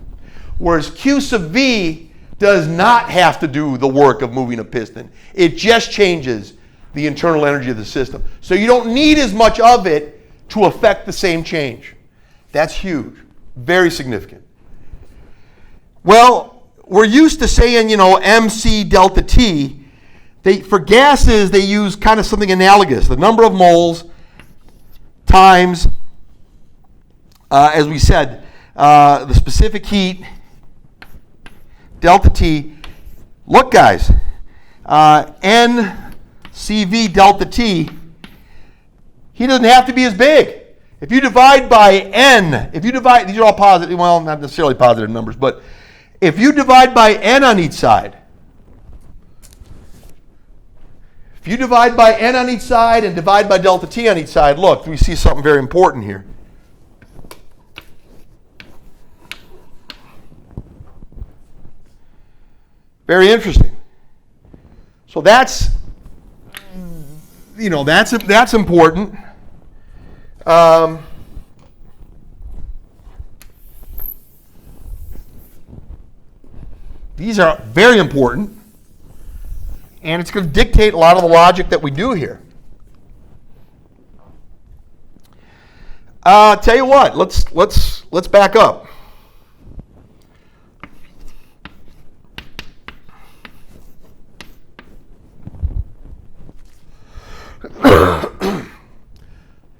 Whereas Q sub V does not have to do the work of moving a piston. It just changes the internal energy of the system. So you don't need as much of it to affect the same change. That's huge. Very significant. Well, we're used to saying, MC delta T. For gases, they use kind of something analogous. The number of moles times, as we said, the specific heat, delta T. Look, guys, NCV delta T, he doesn't have to be as big. If you divide by N, these are all positive, well, not necessarily positive numbers, but if you divide by N on each side, and divide by delta T on each side, look, we see something very important here. Very interesting. So that's important. These are very important, and it's going to dictate a lot of the logic that we do here. Tell you what, let's back up.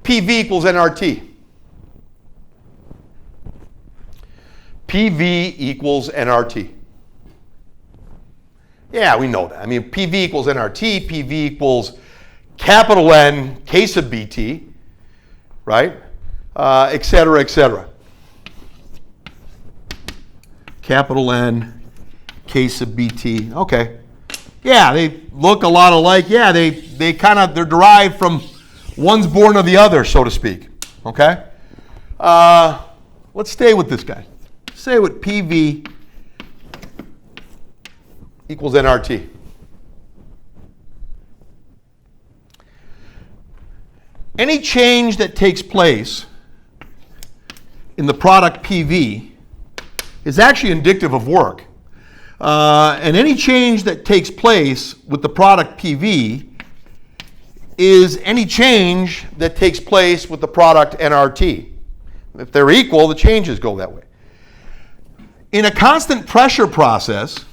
PV equals nRT. PV equals nRT. Yeah, we know that. I mean, PV equals nRT, PV equals capital N K sub BT, right? Et cetera, et cetera. Capital N K sub BT. Okay. Yeah, they look a lot alike. Yeah, they're derived from one's born of the other, so to speak. Okay? Let's stay with this guy. Stay with PV equals nRT. Any change that takes place in the product PV is actually indicative of work. And any change that takes place with the product PV is any change that takes place with the product nRT. If they're equal, the changes go that way. In a constant pressure process,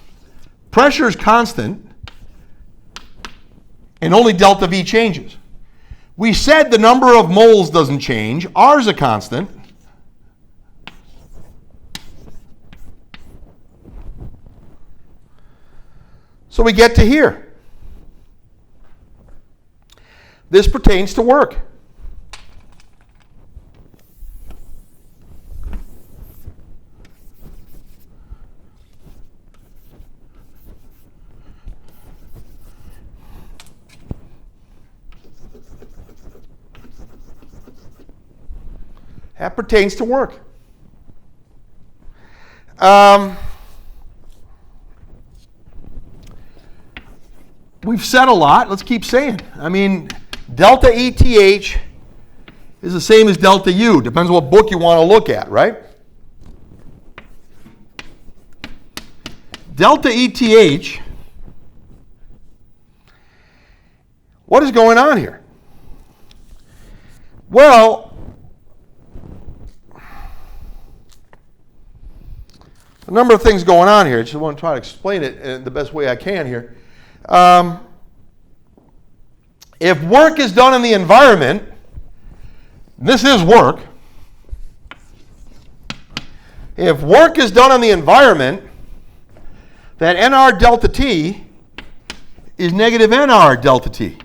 pressure is constant and only delta V changes. We said the number of moles doesn't change. R is a constant. So we get to here. This pertains to work. That pertains to work. We've said a lot. Let's keep saying. I mean, delta ETH is the same as delta U. Depends on what book you want to look at, right? Delta ETH, what is going on here? Well, a number of things going on here. I just want to try to explain it in the best way I can here. If work is done in the environment, this is work. If work is done in the environment, that nR delta T is negative nR delta T.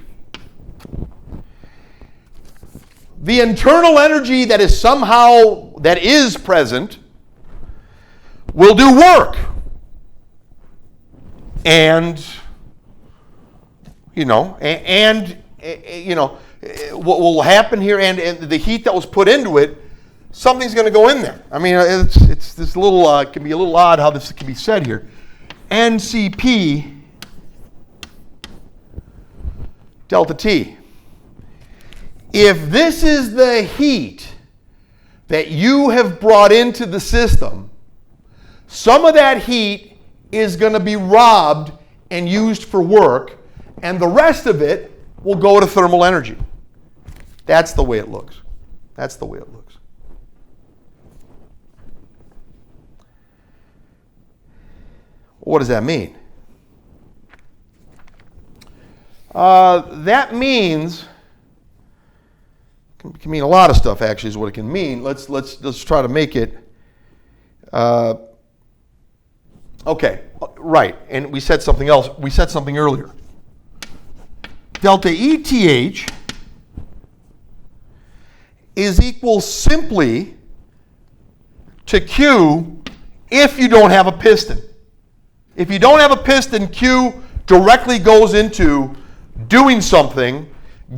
The internal energy that is present will do work. And you know, and you know, what will happen here, and the heat that was put into it, something's going to go in there. I mean, it's this little, it can be a little odd how this can be said here. NCP delta T. If this is the heat that you have brought into the system, some of that heat is going to be robbed and used for work, and the rest of it will go to thermal energy. That's the way it looks. That's the way it looks. What does that mean? That means, it can mean a lot of stuff actually is what it can mean. Let's try to make it, okay, right, and we said something else, we said something earlier. Delta ETH is equal simply to Q if you don't have a piston. If you don't have a piston, Q directly goes into doing something,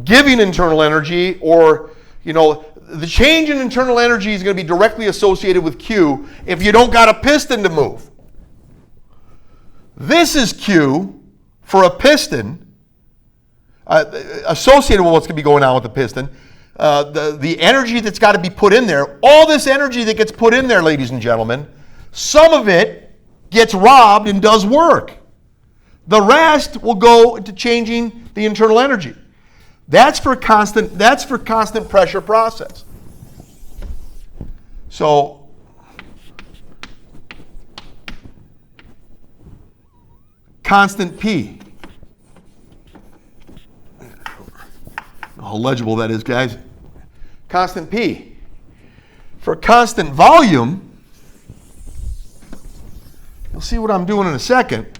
giving internal energy, or, you know, the change in internal energy is going to be directly associated with Q if you don't got a piston to move. This is Q for a piston associated with what's going to be going on with the piston. The energy that's got to be put in there, all this energy that gets put in there, ladies and gentlemen, some of it gets robbed and does work. The rest will go into changing the internal energy. That's for constant pressure process. So constant P. How legible that is, guys. Constant P. For constant volume, you'll see what I'm doing in a second.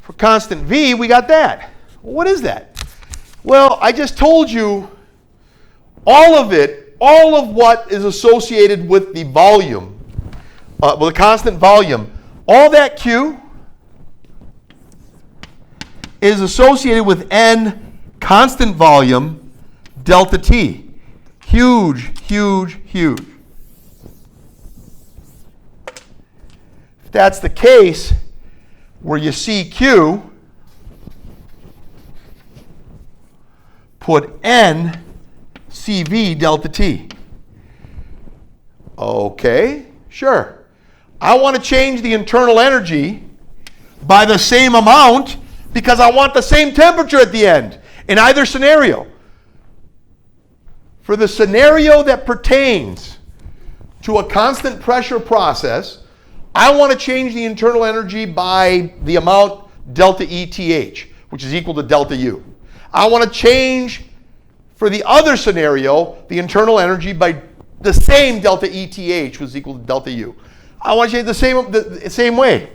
For constant V, we got that. Well, what is that? Well, I just told you all of it, all of what is associated with the volume, with the constant volume, all that Q is associated with N constant volume delta T. Huge, huge, huge. If that's the case, where you see Q, put N CV delta T. Okay, sure. I want to change the internal energy by the same amount because I want the same temperature at the end in either scenario. For the scenario that pertains to a constant pressure process, I want to change the internal energy by the amount delta ETH, which is equal to delta U. I want to change, for the other scenario, the internal energy by the same delta ETH, which is equal to delta U. I want to change the same way.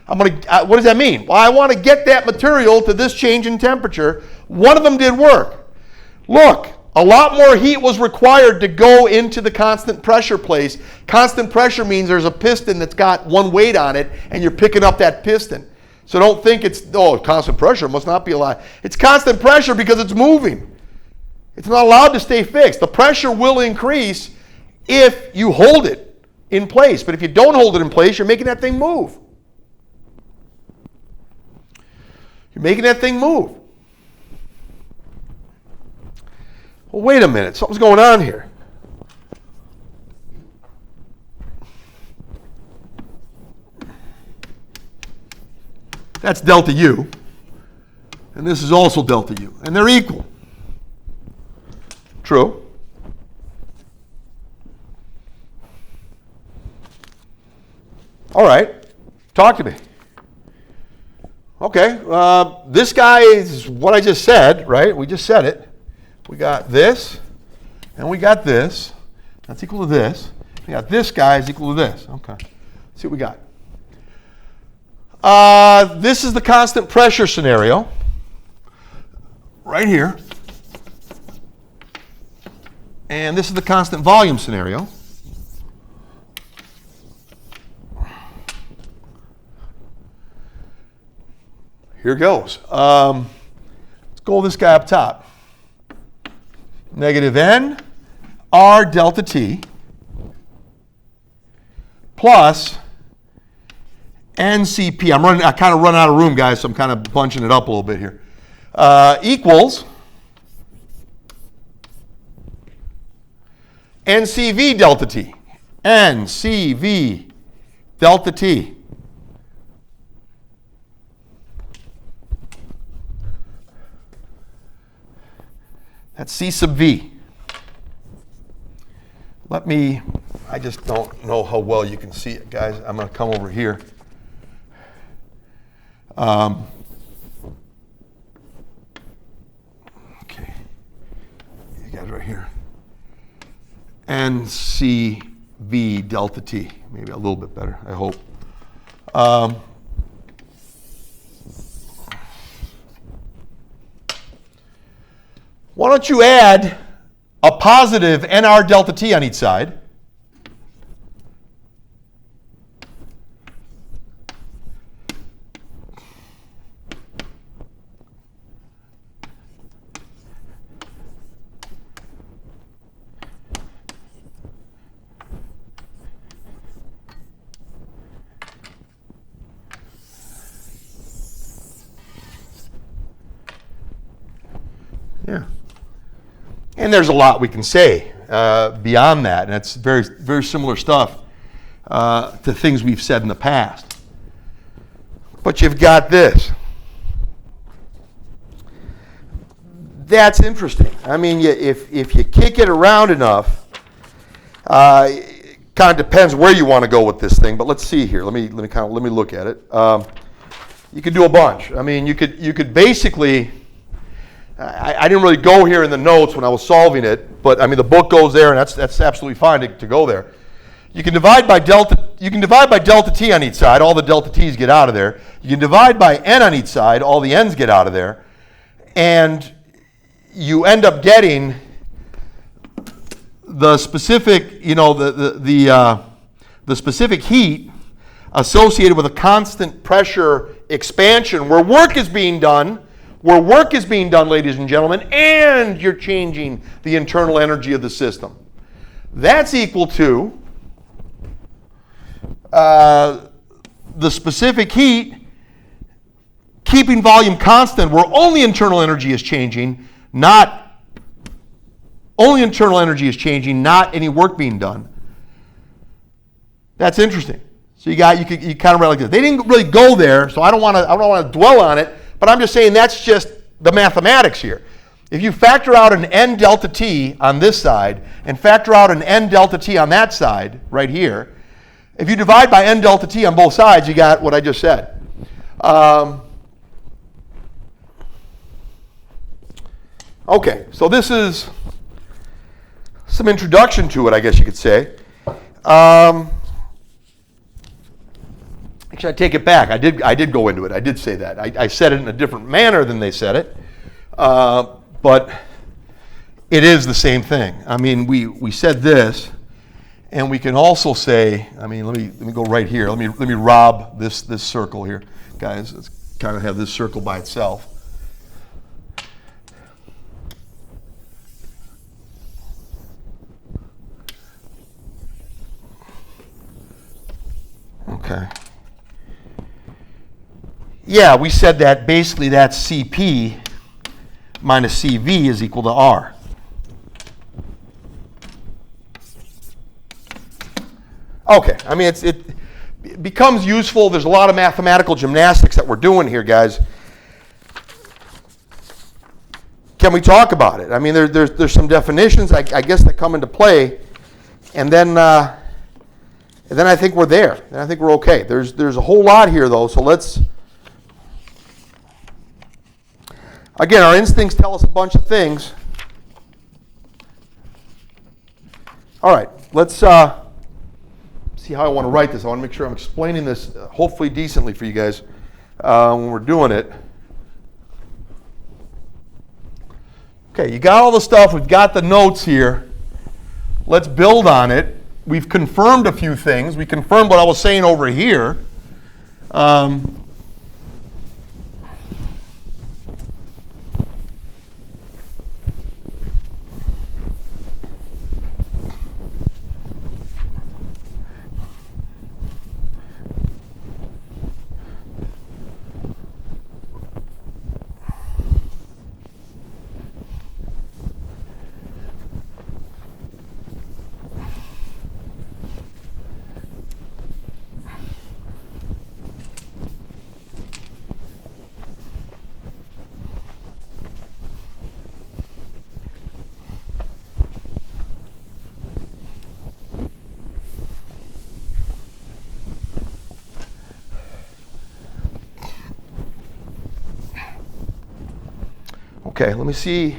What does that mean? Well, I want to get that material to this change in temperature. One of them did work. Look, a lot more heat was required to go into the constant pressure place. Constant pressure means there's a piston that's got one weight on it, and you're picking up that piston. So don't think it's, oh, constant pressure must not be a lot. It's constant pressure because it's moving. It's not allowed to stay fixed. The pressure will increase if you hold it in place. But if you don't hold it in place, you're making that thing move. You're making that thing move. Well, wait a minute. Something's going on here. That's delta U. And this is also delta U. And they're equal. True. All right. Talk to me. Okay. This guy is what I just said, right? We just said it. We got this, and we got this. That's equal to this. We got this guy is equal to this. Okay. Let's see what we got. This is the constant pressure scenario. Right here. And this is the constant volume scenario. here goes. Let's go with this guy up top. Negative N R delta T plus NCP. I kind of run out of room, guys, so I'm kind of bunching it up a little bit here. Equals NCV delta T. NCV delta T. That's C sub V. I just don't know how well you can see it, guys. I'm going to come over here. Okay. You guys right here. NCV delta T. Maybe a little bit better, I hope. Why don't you add a positive NR delta T on each side? Yeah. And there's a lot we can say beyond that, and it's very, very similar stuff to things we've said in the past. But you've got this. That's interesting. I mean, if you kick it around enough, it kind of depends where you want to go with this thing. But let's see here. Let me look at it. You could do a bunch. I mean, you could basically. I didn't really go here in the notes when I was solving it, but I mean the book goes there, and that's absolutely fine to go there. You can divide by delta. You can divide by delta T on each side. All the delta T's get out of there. You can divide by N on each side. All the N's get out of there, and you end up getting the specific, the specific heat associated with a constant pressure expansion where work is being done. Ladies and gentlemen, and you're changing the internal energy of the system. That's equal to the specific heat keeping volume constant where only internal energy is changing, not any work being done. That's interesting. So you kind of read like this. They didn't really go there, so I don't want to dwell on it. But I'm just saying that's just the mathematics here. If you factor out an N delta T on this side and factor out an N delta T on that side, right here, if you divide by N delta T on both sides, you got what I just said. Okay, so this is some introduction to it, I guess you could say. Actually, I take it back. I did go into it. I did say that. I said it in a different manner than they said it, but it is the same thing. I mean, we said this, and we can also say. I mean, let me go right here. Let me rob this circle here, guys. Let's kind of have this circle by itself. Okay. Yeah, we said that basically that's CP minus CV is equal to R. Okay, I mean it becomes useful. There's a lot of mathematical gymnastics that we're doing here, guys. Can we talk about it? I mean, there's some definitions I guess that come into play, and then I think we're there. And I think we're okay. There's a whole lot here though, so let's. Again, our instincts tell us a bunch of things. All right, let's see how I want to write this. I want to make sure I'm explaining this hopefully decently for you guys when we're doing it. Okay, you got all the stuff. We've got the notes here. Let's build on it. We've confirmed a few things. We confirmed what I was saying over here. Okay, let me see.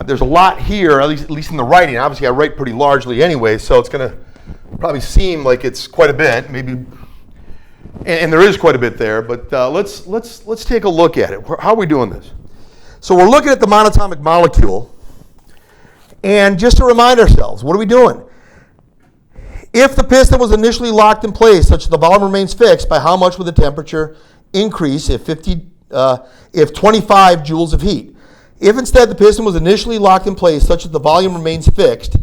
There's a lot here, at least in the writing. Obviously, I write pretty largely anyway, so it's going to probably seem like it's quite a bit, maybe, and there is quite a bit there. But let's take a look at it. How are we doing this? So we're looking at the monatomic molecule, and just to remind ourselves, what are we doing? If the piston was initially locked in place such that the volume remains fixed, by how much would the temperature increase if 25 joules of heat? If instead the piston was initially locked in place such that the volume remains fixed,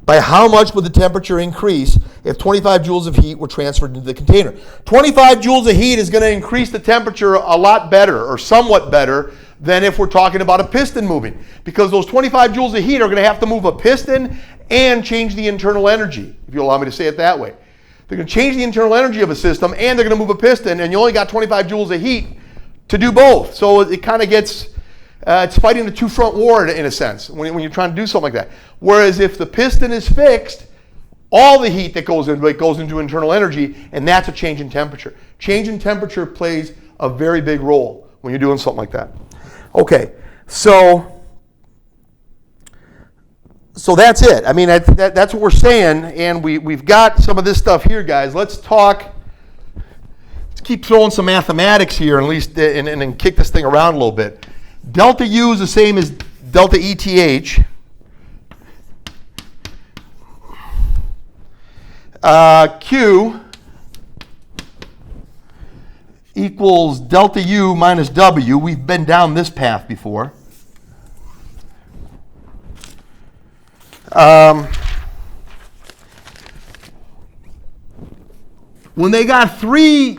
by how much would the temperature increase if 25 joules of heat were transferred into the container? 25 joules of heat is going to increase the temperature a lot better, or somewhat better, than if we're talking about a piston moving. Because those 25 joules of heat are going to have to move a piston and change the internal energy, if you allow me to say it that way. They're going to change the internal energy of a system, and they're going to move a piston, and you only got 25 joules of heat to do both. So it kind of gets... it's fighting a two-front war in a sense when you're trying to do something like that. Whereas if the piston is fixed, all the heat that goes into it goes into internal energy, and that's a change in temperature. Change in temperature plays a very big role when you're doing something like that. Okay, so that's it. I mean, that's what we're saying, and we've got some of this stuff here, guys. Let's keep throwing some mathematics here, at least, and kick this thing around a little bit. Delta U is the same as delta ETH. Q equals delta U minus W. We've been down this path before. When they got three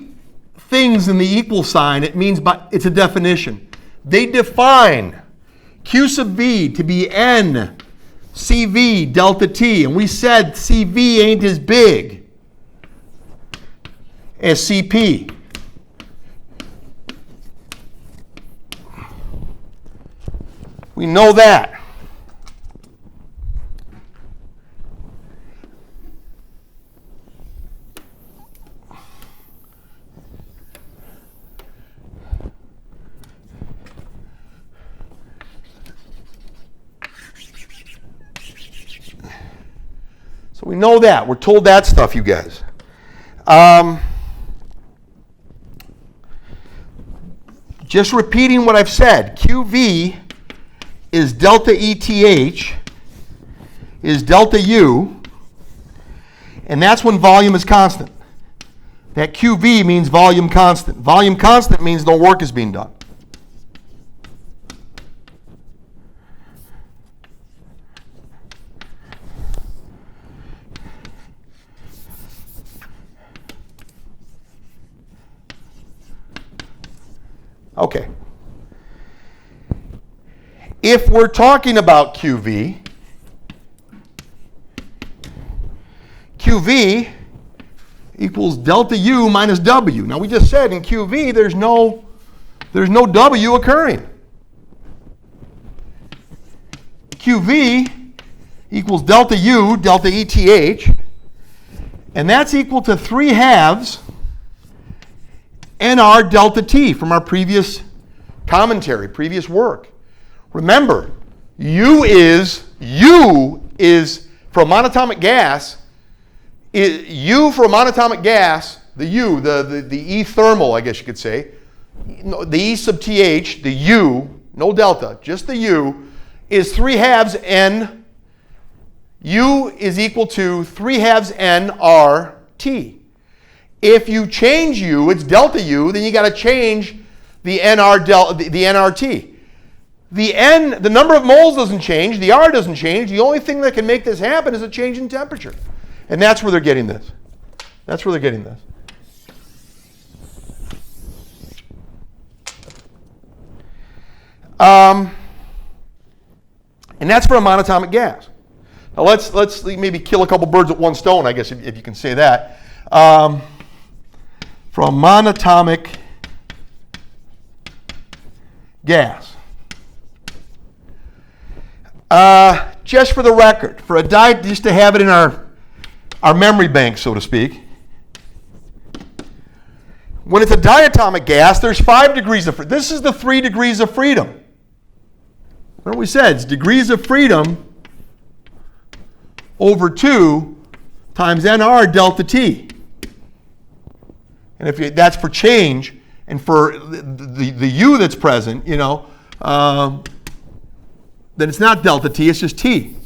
things in the equal sign, it means it's a definition. They define Q sub V to be N CV delta T, and we said CV ain't as big as CP. We know that. So we know that. We're told that stuff, you guys. Just repeating what I've said. QV is delta ETH, is delta U, and that's when volume is constant. That QV means volume constant. Volume constant means no work is being done. Okay. If we're talking about QV, QV equals delta U minus W. Now we just said in QV there's no W occurring. QV equals delta U, delta ETH, and that's equal to 3/2 NR delta T from our previous commentary, previous work. Remember, U is for a monatomic gas. U for a monatomic gas, the U, the E thermal, I guess you could say, the E sub TH, the U, no delta, just the U, is 3/2 N. U is equal to 3/2 NR T. If you change U, it's delta U, then you got to change the NRT. The number of moles doesn't change, the R doesn't change. The only thing that can make this happen is a change in temperature. And that's where they're getting this. That's where they're getting this. And that's for a monatomic gas. Now let's maybe kill a couple birds with one stone, I guess, if you can say that. For a monatomic gas. Just for the record, for a just to have it in our memory bank, so to speak. When it's a diatomic gas, there's 5 degrees of freedom. This is the 3 degrees of freedom. Remember we said it's degrees of freedom over 2 times nr delta T. And if that's for change, and for the U that's present, you know, then it's not delta T, it's just T.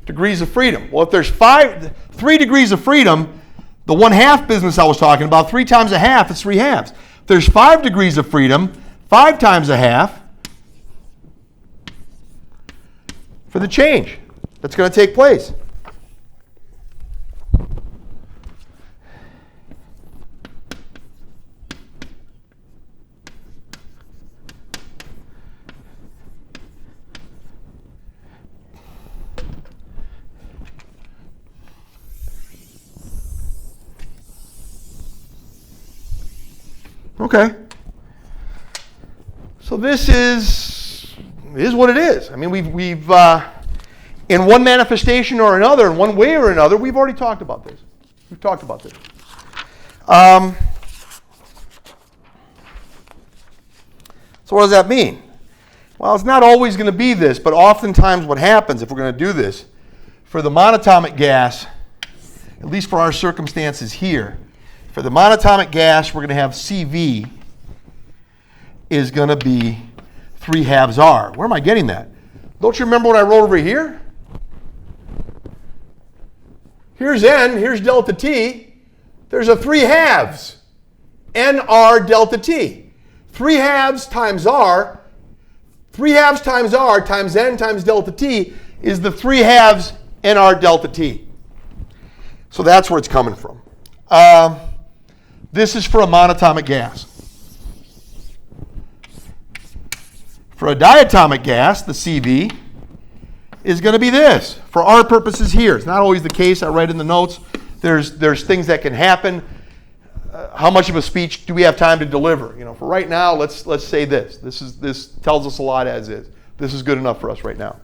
Degrees of freedom. Well, if there's 3 degrees of freedom, the 1/2 business I was talking about, 3 times 1/2 is 3 halves. If there's 5 degrees of freedom, 5 times 1/2 for the change that's going to take place. Okay. So this is what it is. I mean, we've in one manifestation or another, in one way or another, we've already talked about this. We've talked about this. So what does that mean? Well, it's not always going to be this, but oftentimes what happens if we're going to do this, for the monatomic gas, at least for our circumstances here, for the monatomic gas, we're going to have CV is going to be 3/2 R. Where am I getting that? Don't you remember what I wrote over here? Here's N, here's delta T. There's a 3/2 NR delta T. 3/2 times R, 3/2 times R times N times delta T is the 3/2 NR delta T. So that's where it's coming from. This is for a monatomic gas. For a diatomic gas, the CV is going to be this. For our purposes here, it's not always the case. I write in the notes. There's things that can happen. How much of a speech do we have time to deliver? You know, for right now, let's say this. This tells us a lot as is. This is good enough for us right now.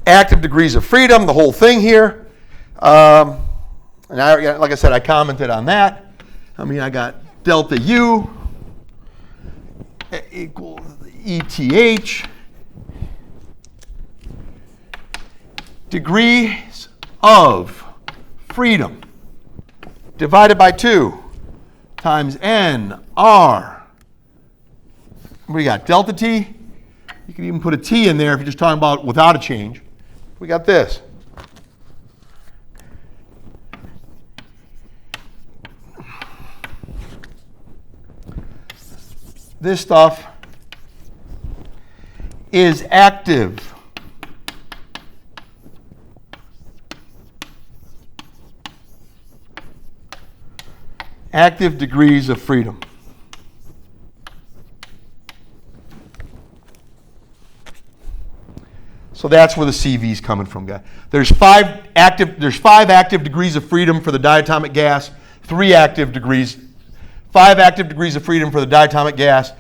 Active degrees of freedom, the whole thing here. And like I said, I commented on that. I mean, I got delta U equals ETH degrees of freedom divided by 2 times N R. We got delta T. You can even put a T in there if you're just talking about without a change. We got this. This stuff is active. Active degrees of freedom. So that's where the CV is coming from, guys. There's 5 active degrees of freedom for the diatomic gas, 5 active degrees of freedom for the diatomic gas,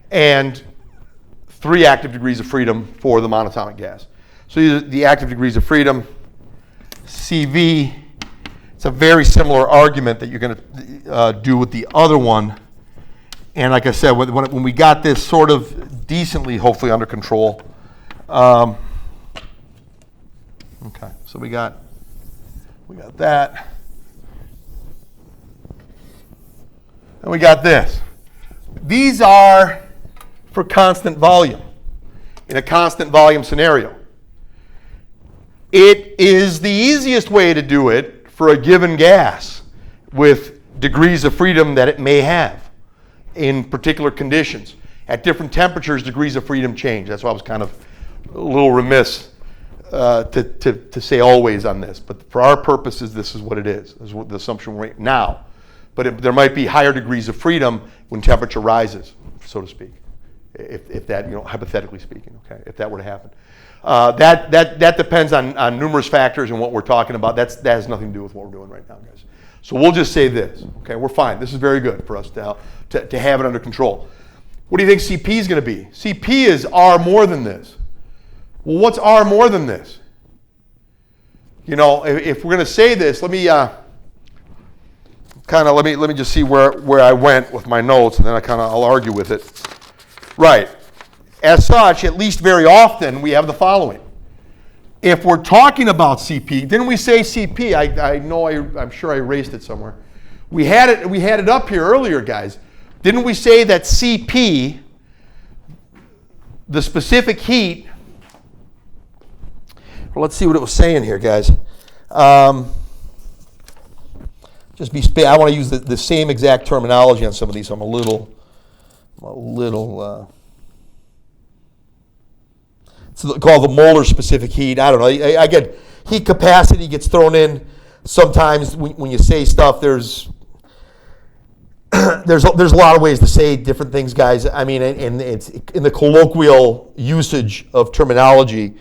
and 3 active degrees of freedom for the monatomic gas. So the active degrees of freedom, CV, it's a very similar argument that you're going to do with the other one. And like I said, when we got this sort of decently, hopefully under control, okay, so we got that. And we got this. These are for constant volume, in a constant volume scenario. It is the easiest way to do it for a given gas with degrees of freedom that it may have in particular conditions. At different temperatures, degrees of freedom change. That's why I was kind of a little remiss to say always on this. But for our purposes, this is what it is. This is what the assumption right now. But there might be higher degrees of freedom when temperature rises, so to speak. If that, hypothetically speaking, okay, if that were to happen. That depends on numerous factors and what we're talking about. That has nothing to do with what we're doing right now, guys. So we'll just say this, okay, we're fine. This is very good for us to have it under control. What do you think CP is going to be? CP is R more than this. Well, what's R more than this? If we're going to say this, let me kind of, let me just see where I went with my notes, and then I'll argue with it. Right. As such, at least very often, we have the following. If we're talking about CP, didn't we say CP? I'm sure I erased it somewhere. We had it up here earlier, guys. Didn't we say that CP, the specific heat, well, let's see what it was saying here, guys. I want to use the same exact terminology on some of these. I'm a little it's called the molar specific heat. I don't know. I get heat capacity gets thrown in sometimes when you say stuff. There's a lot of ways to say different things, guys. I mean, and it's in the colloquial usage of terminology.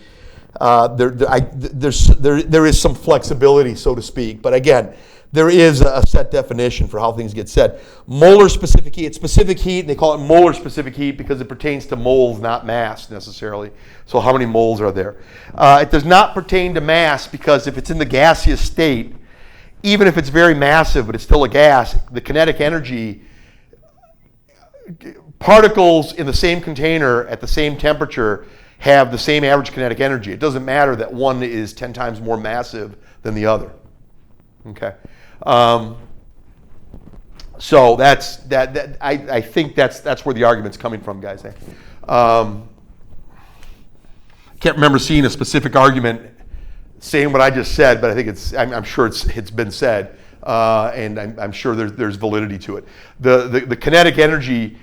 There is some flexibility, so to speak. But again, there is a set definition for how things get said. Molar specific heat, it's specific heat, and they call it molar specific heat because it pertains to moles, not mass necessarily. So how many moles are there? It does not pertain to mass because if it's in the gaseous state, even if it's very massive, but it's still a gas, the kinetic energy, particles in the same container at the same temperature have the same average kinetic energy. It doesn't matter that one is 10 times more massive than the other. Okay. So that's that. I think that's where the argument's coming from, guys. Can't remember seeing a specific argument saying what I just said, but I think I'm sure it's been said, and I'm sure there's validity to it. The kinetic energy.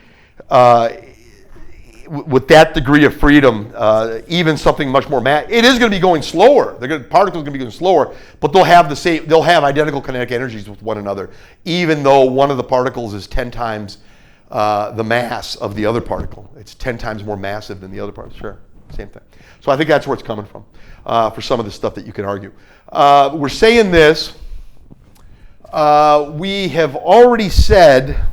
With that degree of freedom, even something much more it is going to be going slower. Particles are going to be going slower, but they'll have identical kinetic energies with one another, even though one of the particles is 10 times the mass of the other particle. It's 10 times more massive than the other particle. Sure, same thing. So I think that's where it's coming from for some of the stuff that you can argue. We're saying this. We have already said.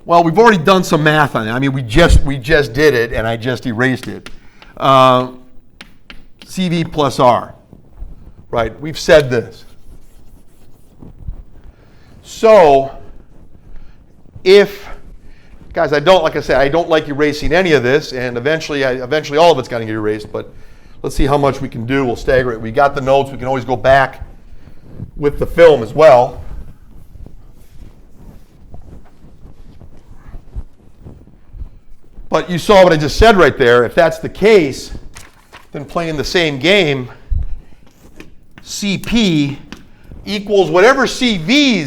Well, we've already done some math on it. I mean, we just did it, and I just erased it. CV plus R, right? We've said this. So, guys, I don't like erasing any of this, and eventually all of it's got to get erased. But let's see how much we can do. We'll stagger it. We got the notes. We can always go back with the film as well. But you saw what I just said right there. If that's the case, then playing the same game, CP equals whatever CV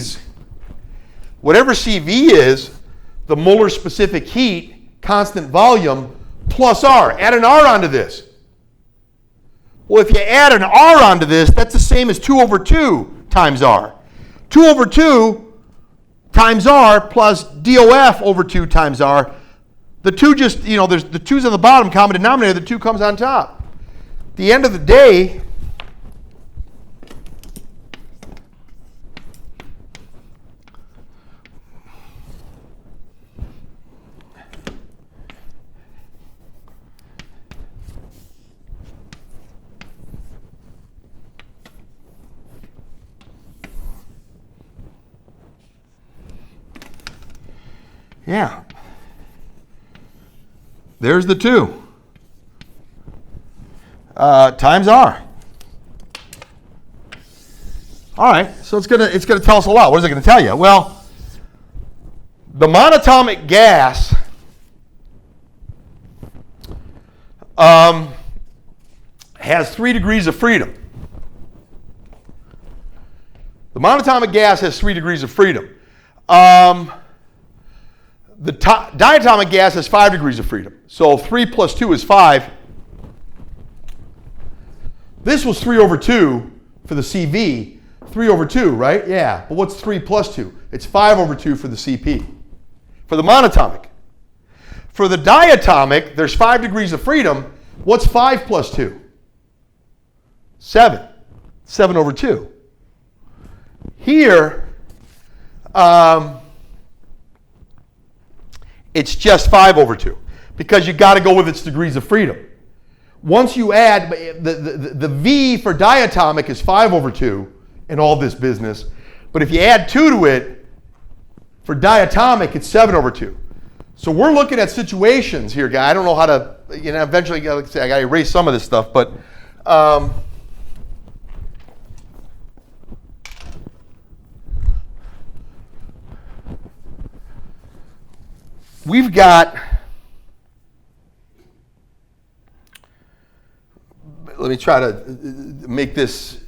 is, the molar specific heat, constant volume, plus R. Add an R onto this. Well, if you add an R onto this, that's the same as 2 over 2 times R. 2 over 2 times R plus DOF over 2 times R. The two just, there's the 2's on the bottom, common denominator, the 2 comes on top. At the end of the day, yeah. There's the 2 times R. All right, so it's gonna tell us a lot. What is it gonna tell you? Well, the monatomic gas has 3 degrees of freedom. The monatomic gas has 3 degrees of freedom. The diatomic gas has 5 degrees of freedom. So 3 plus 2 is 5. This was 3 over 2 for the CV. 3 over 2, right? Yeah. But what's 3 plus 2? It's 5 over 2 for the CP. For the monatomic. For the diatomic, there's 5 degrees of freedom. What's 5 plus 2? 7. 7 over 2. Here, it's just 5 over 2 because you got to go with its degrees of freedom. Once you add, the V for diatomic is 5 over 2 and all this business. But if you add 2 to it, for diatomic, it's 7 over 2. So we're looking at situations here, guy. I don't know how to, eventually, like I say, I got to erase some of this stuff, but we've got, let me try to make this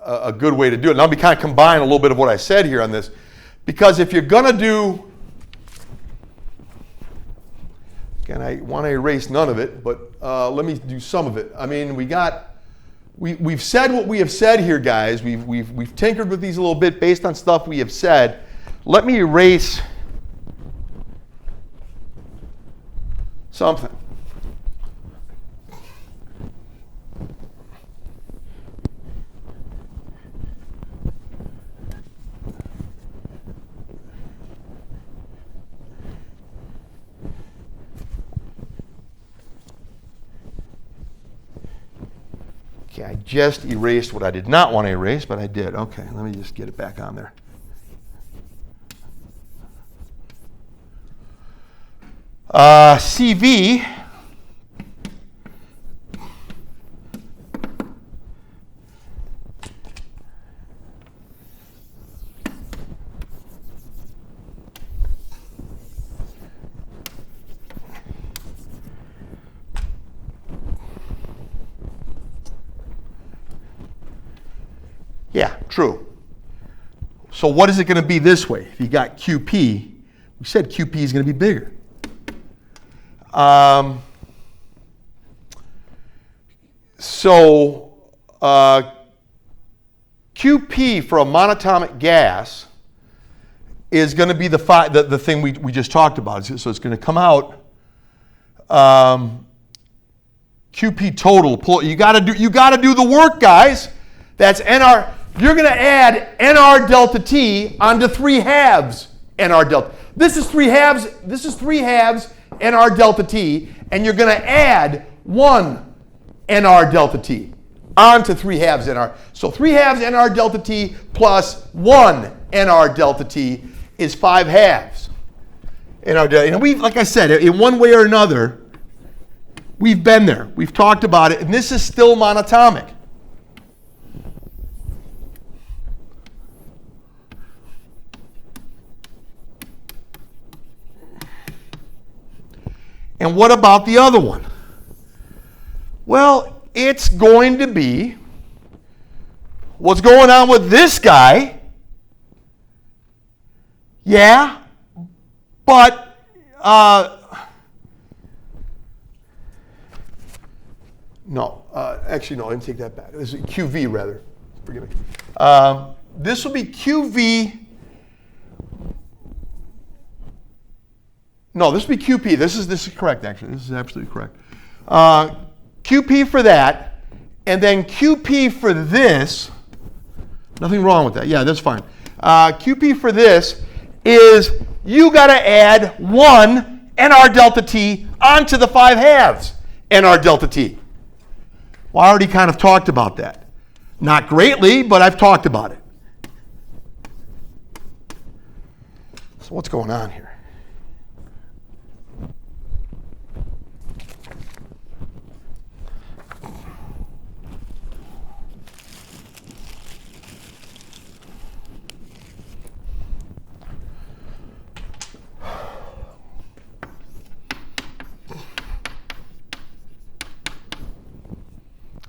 a good way to do it. And I'll be kind of combine a little bit of what I said here on this. Because if you're going to do, again, I want to erase none of it, but let me do some of it. I mean, we've said what we have said here, guys. We've tinkered with these a little bit based on stuff we have said. Let me erase something. Okay, I just erased what I did not want to erase, but I did. Okay, let me just get it back on there. CV yeah, true. So what is it going to be this way? If you got QP, we said QP is going to be bigger. QP for a monatomic gas is going to be the thing we just talked about. So it's going to come out QP total. You got to do the work, guys. That's NR. You're going to add NR delta T onto 3/2 NR delta. This is 3/2. This is 3/2 NR delta T, and you're going to add 1 NR delta T onto 3/2 NR. So 3/2 NR delta T plus 1 NR delta T is 5/2 NR delta. And we, like I said, in one way or another, we've been there. We've talked about it, and this is still monatomic. And what about the other one? Well, it's going to be what's going on with this guy. Yeah, but no, actually no, I didn't take that back. This is QV rather. Forgive me. This will be QV. No, this would be QP. This is correct, actually. This is absolutely correct. QP for that, and then QP for this. Nothing wrong with that. Yeah, that's fine. QP for this is you got to add 1 NR delta T onto the 5/2 NR delta T. Well, I already kind of talked about that. Not greatly, but I've talked about it. So what's going on here?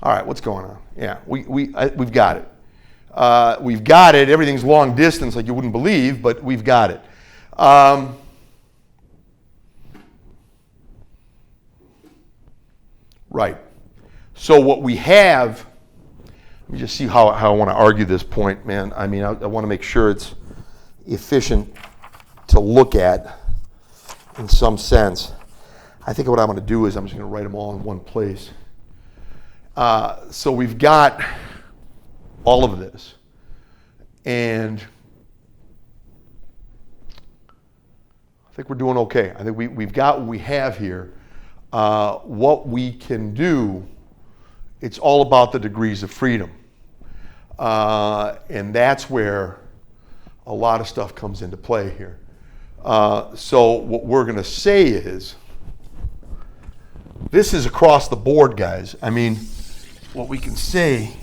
All right, what's going on? Yeah, we've got it. We've got it. Everything's long distance like you wouldn't believe, but we've got it. Right. So what we have, let me just see how I want to argue this point, man. I mean, I want to make sure it's efficient to look at in some sense. I think what I'm going to do is I'm just going to write them all in one place. So we've got all of this, and I think we're doing okay. I think we've got what we have here. What we can do, it's all about the degrees of freedom. And that's where a lot of stuff comes into play here. So what we're going to say is, this is across the board, guys. I mean, what we can say,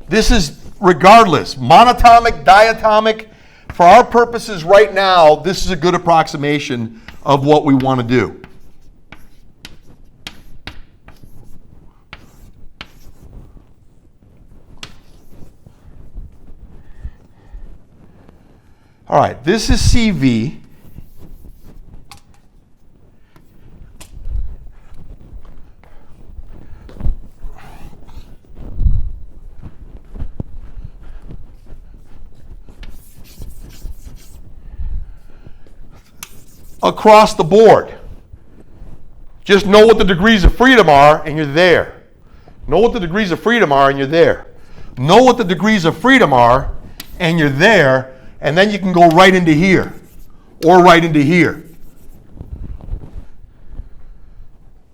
this is regardless, monatomic, diatomic. For our purposes right now, this is a good approximation of what we want to do. All right, this is CV. Across the board. Just know what the degrees of freedom are and you're there. Know what the degrees of freedom are and you're there. Know what the degrees of freedom are and you're there. And then you can go right into here or right into here.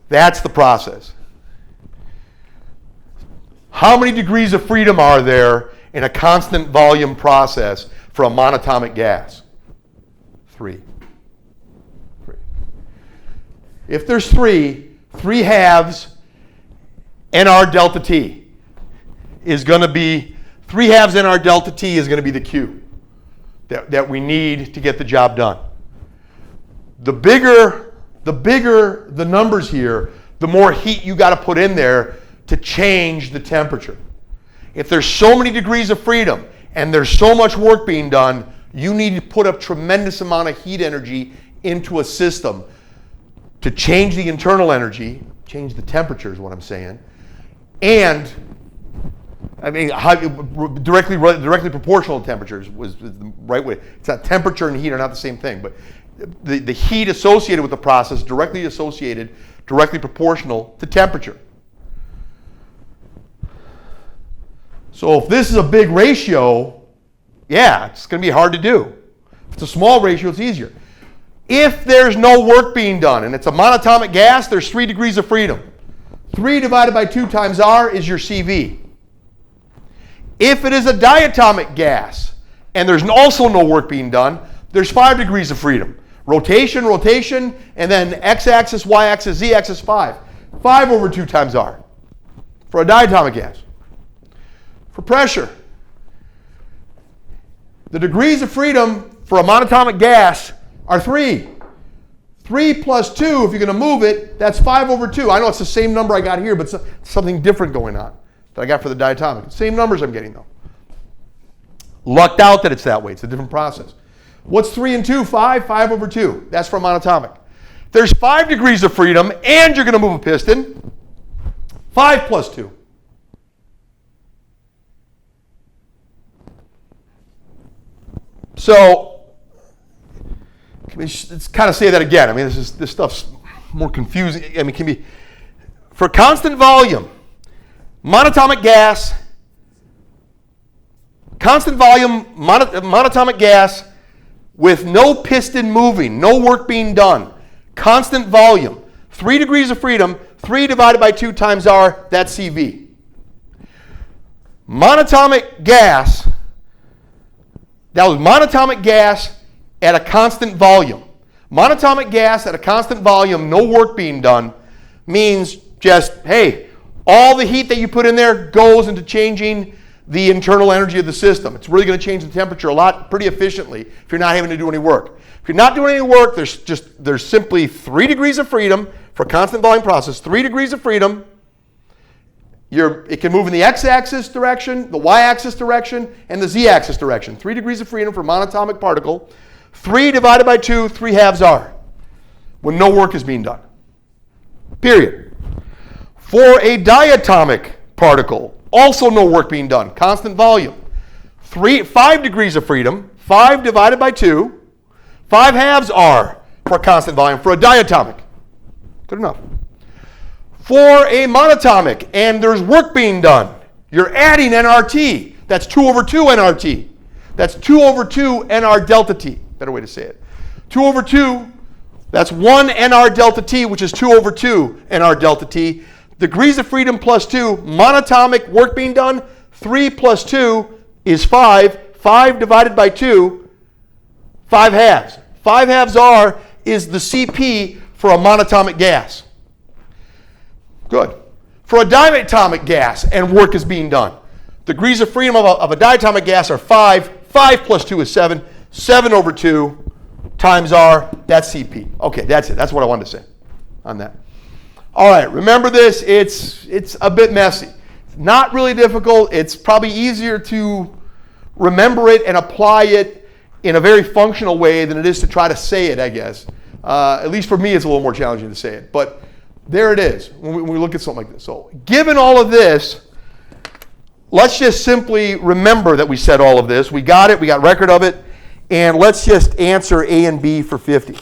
That's the process. How many degrees of freedom are there in a constant volume process for a monatomic gas? 3. If there's 3 halves nR delta T is going to be, 3 halves nR delta T is going to be the Q that we need to get the job done. The bigger the numbers here, the more heat you got to put in there to change the temperature. If there's so many degrees of freedom and there's so much work being done, you need to put a tremendous amount of heat energy into a system to change the internal energy, change the temperature is what I'm saying, and I mean, directly proportional to temperatures was the right way. It's not, temperature and heat are not the same thing, but the heat associated with the process directly proportional to temperature. So if this is a big ratio, yeah, it's going to be hard to do. If it's a small ratio, it's easier. If there's no work being done and it's a monatomic gas, there's 3 degrees of freedom. 3 divided by 2 times R is your CV. If it is a diatomic gas and there's also no work being done, there's 5 degrees of freedom. Rotation, rotation, and then x-axis, y-axis, z-axis, 5. 5 over 2 times R for a diatomic gas. For pressure, the degrees of freedom for a monatomic gas are 3. 3 plus 2, if you're going to move it, that's 5 over 2. I know it's the same number I got here, but something different going on that I got for the diatomic. Same numbers I'm getting, though. Lucked out that it's that way. It's a different process. What's 3 and 2? 5. 5 over 2. That's for monatomic. There's 5 degrees of freedom, and you're going to move a piston. 5 plus 2. So, let's kind of say that again. I mean, this stuff's more confusing. I mean, it can be, for constant volume, monatomic gas, constant volume, monatomic gas with no piston moving, no work being done, constant volume, 3 degrees of freedom, 3 divided by 2 times R, that's CV. Monatomic gas, that was monatomic gas at a constant volume. Monatomic gas at a constant volume, no work being done, means just, hey, all the heat that you put in there goes into changing the internal energy of the system. It's really going to change the temperature a lot, pretty efficiently, if you're not having to do any work. If you're not doing any work, there's simply 3 degrees of freedom for a constant volume process. 3 degrees of freedom. It can move in the x-axis direction, the y-axis direction, and the z-axis direction. 3 degrees of freedom for monatomic particle. 3 divided by 2, 3 halves R, when no work is being done. Period. For a diatomic particle, also no work being done, constant volume. 5 degrees of freedom, 5 divided by 2, 5 halves R for a constant volume for a diatomic. Good enough. For a monatomic, and there's work being done, you're adding nRT. That's 2 over 2 nRT. That's 2 over 2 nR delta T. Better way to say it. 2 over 2, that's 1 nR delta T, which is 2 over 2 nR delta T. Degrees of freedom plus 2, monatomic work being done, 3 plus 2 is 5. 5 divided by 2, 5 halves. 5 halves R is the CP for a monatomic gas. Good. For a diatomic gas and work is being done, degrees of freedom of a diatomic gas are 5. 5 plus 2 is 7. 7 over 2 times R, that's CP. Okay, that's it. That's what I wanted to say on that. All right, remember this. It's a bit messy. It's not really difficult. It's probably easier to remember it and apply it in a very functional way than it is to try to say it, I guess. At least for me, it's a little more challenging to say it. But there it is when we look at something like this. So given all of this, let's just simply remember that we said all of this. We got it. We got record of it. And let's just answer A and B for 50.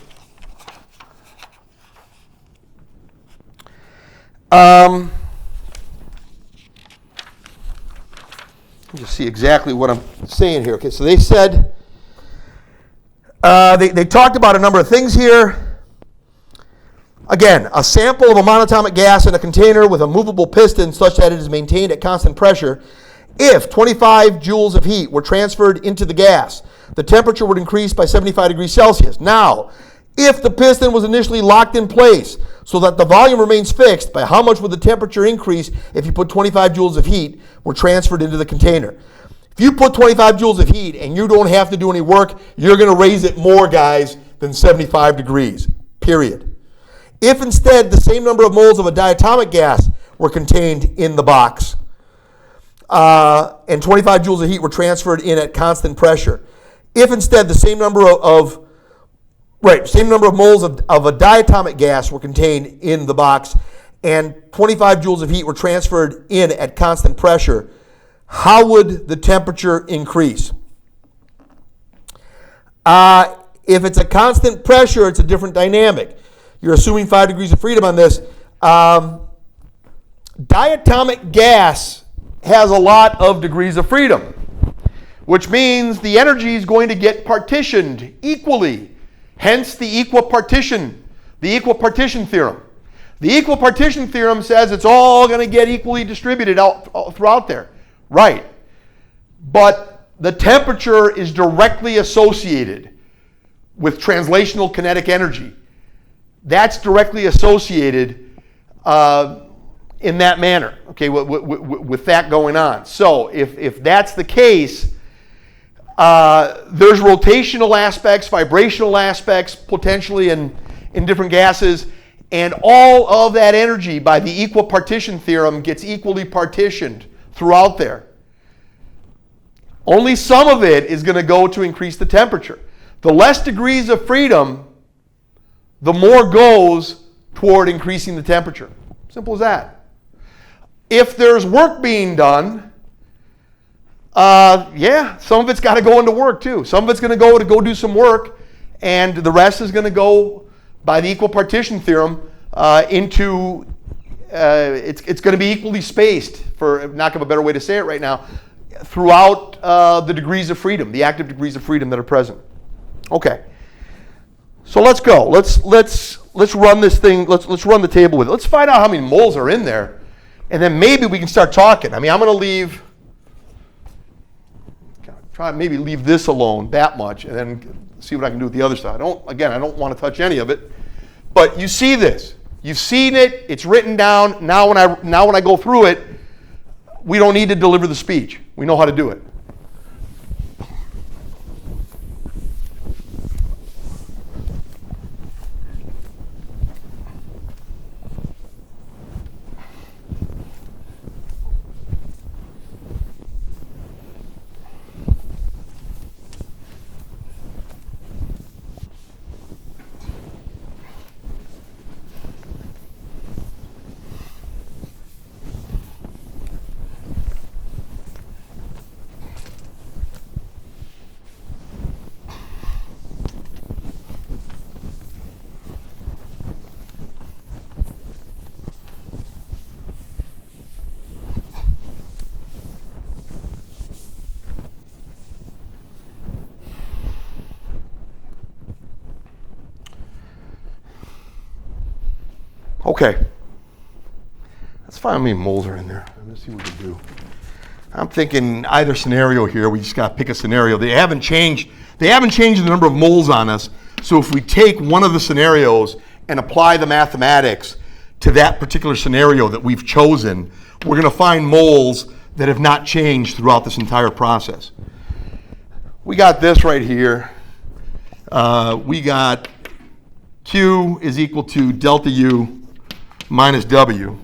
Just see exactly what I'm saying here. Okay, so they said, they talked about a number of things here. Again, a sample of a monatomic gas in a container with a movable piston such that it is maintained at constant pressure. If 25 joules of heat were transferred into the gas, the temperature would increase by 75 degrees Celsius. Now, if the piston was initially locked in place so that the volume remains fixed, by how much would the temperature increase if you put 25 joules of heat were transferred into the container? If you put 25 joules of heat and you don't have to do any work, you're going to raise it more, guys, than 75 degrees, period. If instead the same number of moles of a diatomic gas were contained in the box, and 25 joules of heat were transferred in at constant pressure, if instead the same number of moles of a diatomic gas were contained in the box and 25 joules of heat were transferred in at constant pressure, how would the temperature increase? If it's a constant pressure, it's a different dynamic. You're assuming 5 degrees of freedom on this. Diatomic gas has a lot of degrees of freedom, which means the energy is going to get partitioned equally. Hence the equipartition theorem. The equipartition theorem says it's all going to get equally distributed out throughout there. Right. But the temperature is directly associated with translational kinetic energy. That's directly associated in that manner, okay, with that going on. So if that's the case, there's rotational aspects, vibrational aspects, potentially in different gases, and all of that energy by the equipartition theorem gets equally partitioned throughout there. Only some of it is going to go to increase the temperature. The less degrees of freedom, the more goes toward increasing the temperature. Simple as that. If there's work being done, yeah, some of it's got to go into work too. Some of it's going to go do some work, and the rest is going to go by the equipartition theorem into, it's going to be equally spaced, for lack of a better way to say it right now, throughout the degrees of freedom, the active degrees of freedom that are present. Okay, so let's go. Let's run this thing. Let's run the table with it. Let's find out how many moles are in there, and then maybe we can start talking. I mean, I'm going to leave. Maybe leave this alone that much, and then see what I can do with the other side. I don't want to touch any of it, but you see this. You've seen it. It's written down. Now when I go through it, we don't need to deliver the speech. We know how to do it. Okay. find how many moles are in there. Let's see what we can do. I'm thinking either scenario here. We just got to pick a scenario. They haven't changed the number of moles on us. So if we take one of the scenarios and apply the mathematics to that particular scenario that we've chosen, we're going to find moles that have not changed throughout this entire process. We got this right here. We got Q is equal to delta U minus W.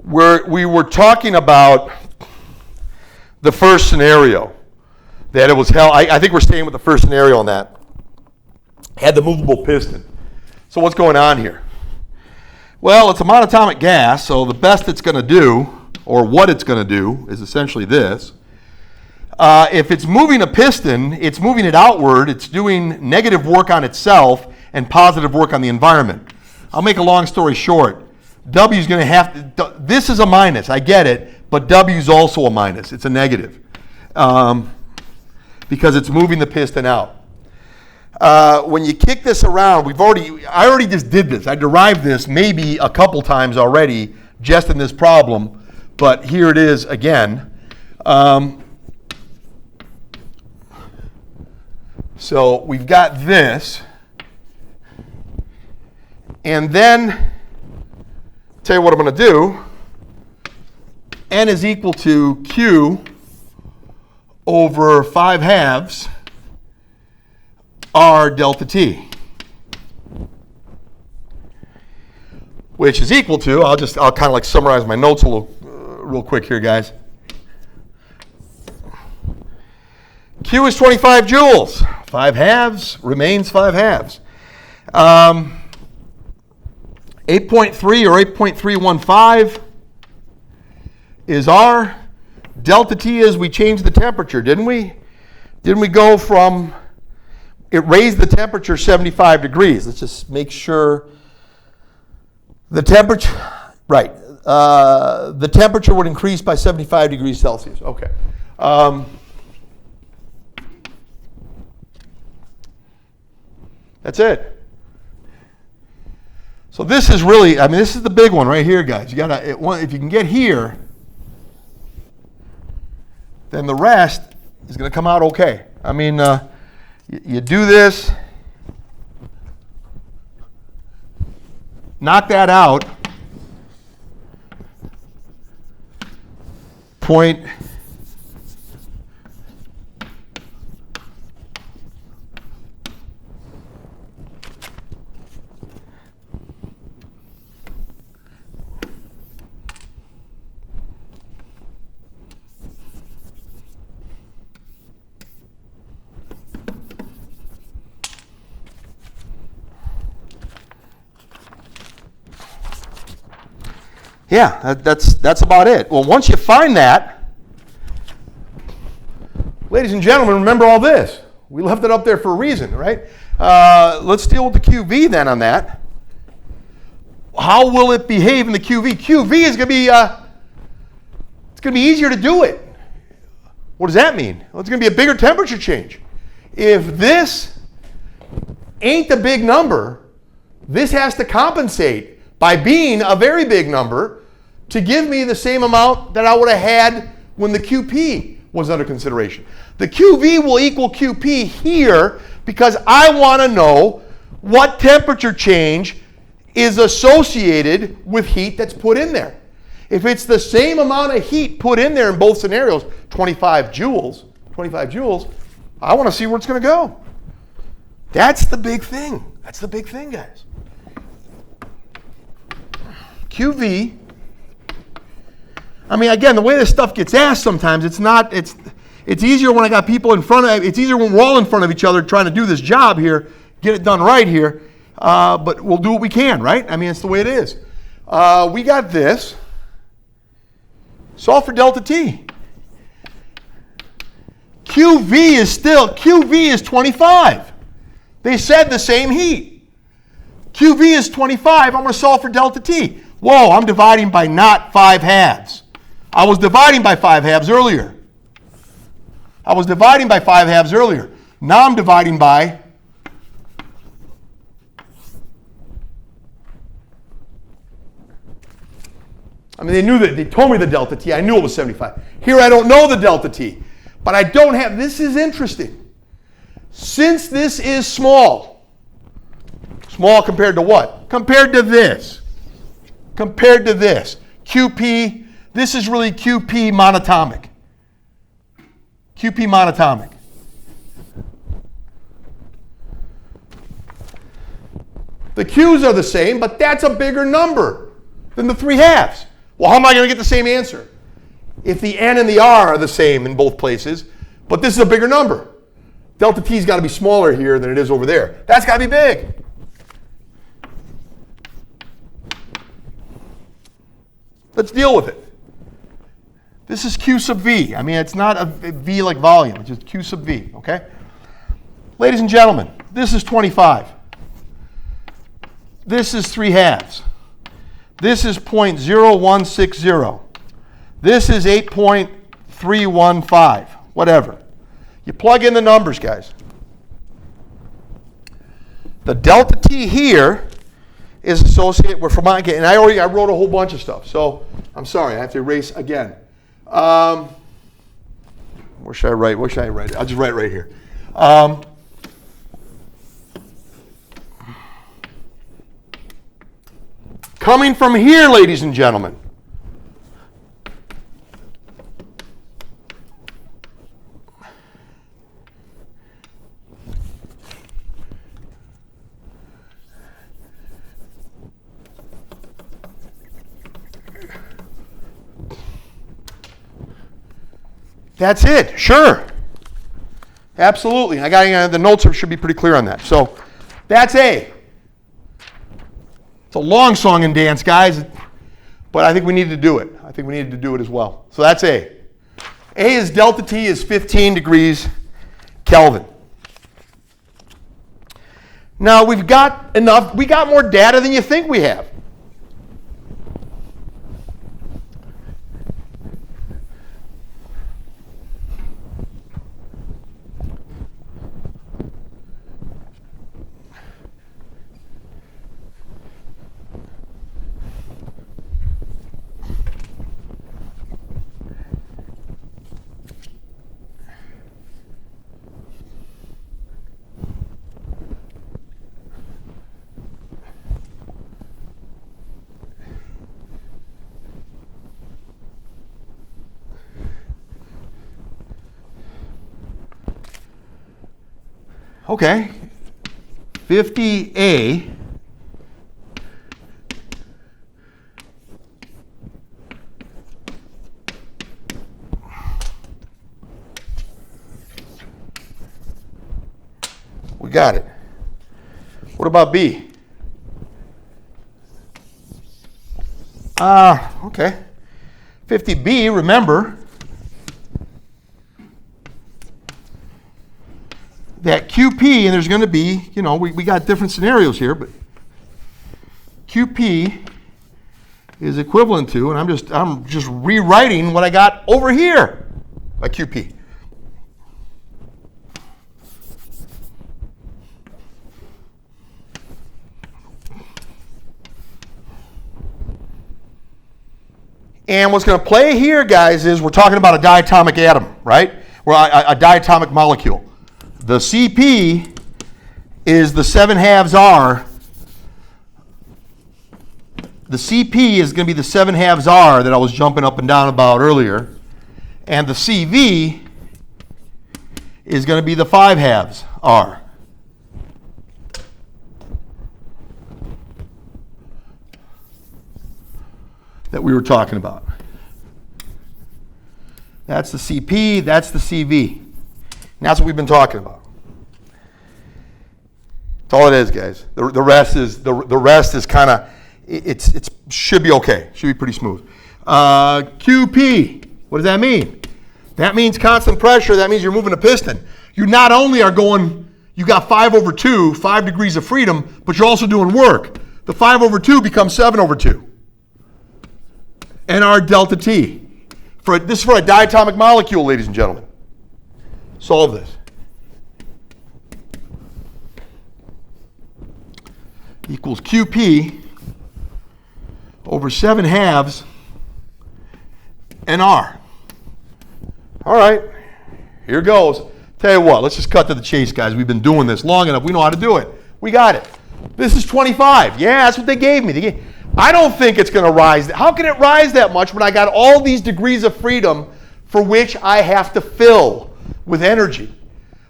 We were talking about the first scenario, that it was held. I think we're staying with the first scenario on that. Had the movable piston. So what's going on here? Well, it's a monatomic gas, so the best it's going to do, or what it's going to do, is essentially this. If it's moving a piston, it's moving it outward, it's doing negative work on itself and positive work on the environment. I'll make a long story short. W is going to have to, this is a minus, I get it, but W is also a minus, it's a negative. Because it's moving the piston out. When you kick this around, I already just did this. I derived this maybe a couple times already just in this problem, but here it is again. So we've got this, and then, tell you what I'm going to do. N is equal to Q over 5/2 R delta T, which is equal to, I'll kind of like summarize my notes a little real quick here, guys. Q is 25 joules. 5/2 remains 5/2. 8.3 or 8.315 is R. Delta T is we changed the temperature, didn't we? Didn't we go from, it raised the temperature 75 degrees. Let's just make sure the temperature, right. The temperature would increase by 75 degrees Celsius. Okay. That's it. So this is really, I mean, this is the big one right here, guys. You gotta, if you can get here, then the rest is going to come out okay. I mean, you do this, knock that out, point. Yeah, that's about it. Well, once you find that, ladies and gentlemen, remember all this. We left it up there for a reason, right? Let's deal with the QV then on that. How will it behave in the QV? QV is going to be, it's going to be easier to do it. What does that mean? Well, it's going to be a bigger temperature change. If this ain't a big number, this has to compensate by being a very big number to give me the same amount that I would have had when the QP was under consideration. The QV will equal QP here because I want to know what temperature change is associated with heat that's put in there. If it's the same amount of heat put in there in both scenarios, 25 joules, I want to see where it's going to go. That's the big thing. That's the big thing, guys. QV, I mean, again, the way this stuff gets asked sometimes, it's easier when I got people in front of, it's easier when we're all in front of each other trying to do this job here, get it done right here, but we'll do what we can, right? I mean, it's the way it is. We got this. Solve for delta T. QV is 25. They said the same heat. QV is 25, I'm going to solve for delta T. Whoa, I'm dividing by not 5/2. I was dividing by 5/2 earlier. Now I'm dividing by I mean, they told me the delta T. I knew it was 75. Here I don't know the delta T. But I don't have, this is interesting. Since this is small compared to what? Compared to this. Compared to this. QP, this is really QP monatomic. QP monatomic. The Q's are the same, but that's a bigger number than the 3/2. Well, how am I going to get the same answer? If the N and the R are the same in both places, but this is a bigger number. Delta T's got to be smaller here than it is over there. That's got to be big. Let's deal with it. This is Q sub V. I mean, it's not a V like volume. It's just Q sub V, okay? Ladies and gentlemen, this is 25. This is 3/2. This is 0.0160. This is 8.315, whatever. You plug in the numbers, guys. The delta T here is associated with Fermat, and I wrote a whole bunch of stuff, so I'm sorry, I have to erase again. Where should I write? Where should I write? I'll just write right here. Coming from here, ladies and gentlemen, that's it. Sure. Absolutely. I got the notes should be pretty clear on that. So that's A. It's a long song and dance, guys, but I think we needed to do it. I think we needed to do it as well. So that's A. A is delta T is 15 degrees Kelvin. Now we've got enough, we got more data than you think we have. Okay, 50A we got it. What about B? Okay. 50B, remember, that QP, and there's going to be, you know, we got different scenarios here, but QP is equivalent to, and I'm just rewriting what I got over here by QP. And what's going to play here, guys, is we're talking about a diatomic atom, right? Or a diatomic molecule. The CP is the 7/2 R. The CP is going to be the 7/2 R that I was jumping up and down about earlier. And the CV is going to be the 5/2 R. That we were talking about. That's the CP, that's the CV. And that's what we've been talking about. That's all it is, guys. The rest is kind of, it should be okay. Should be pretty smooth. QP, what does that mean? That means constant pressure. That means you're moving a piston. You not only are going, you got 5/2, 5 degrees of freedom, but you're also doing work. The 5/2 becomes 7/2. And our delta T. This is for a diatomic molecule, ladies and gentlemen. Solve this. Equals QP over 7/2 NR. All right, here goes. Tell you what, let's just cut to the chase, guys. We've been doing this long enough. We know how to do it. We got it. This is 25. Yeah, that's what they gave me. I don't think it's going to rise. How can it rise that much when I got all these degrees of freedom for which I have to fill with energy?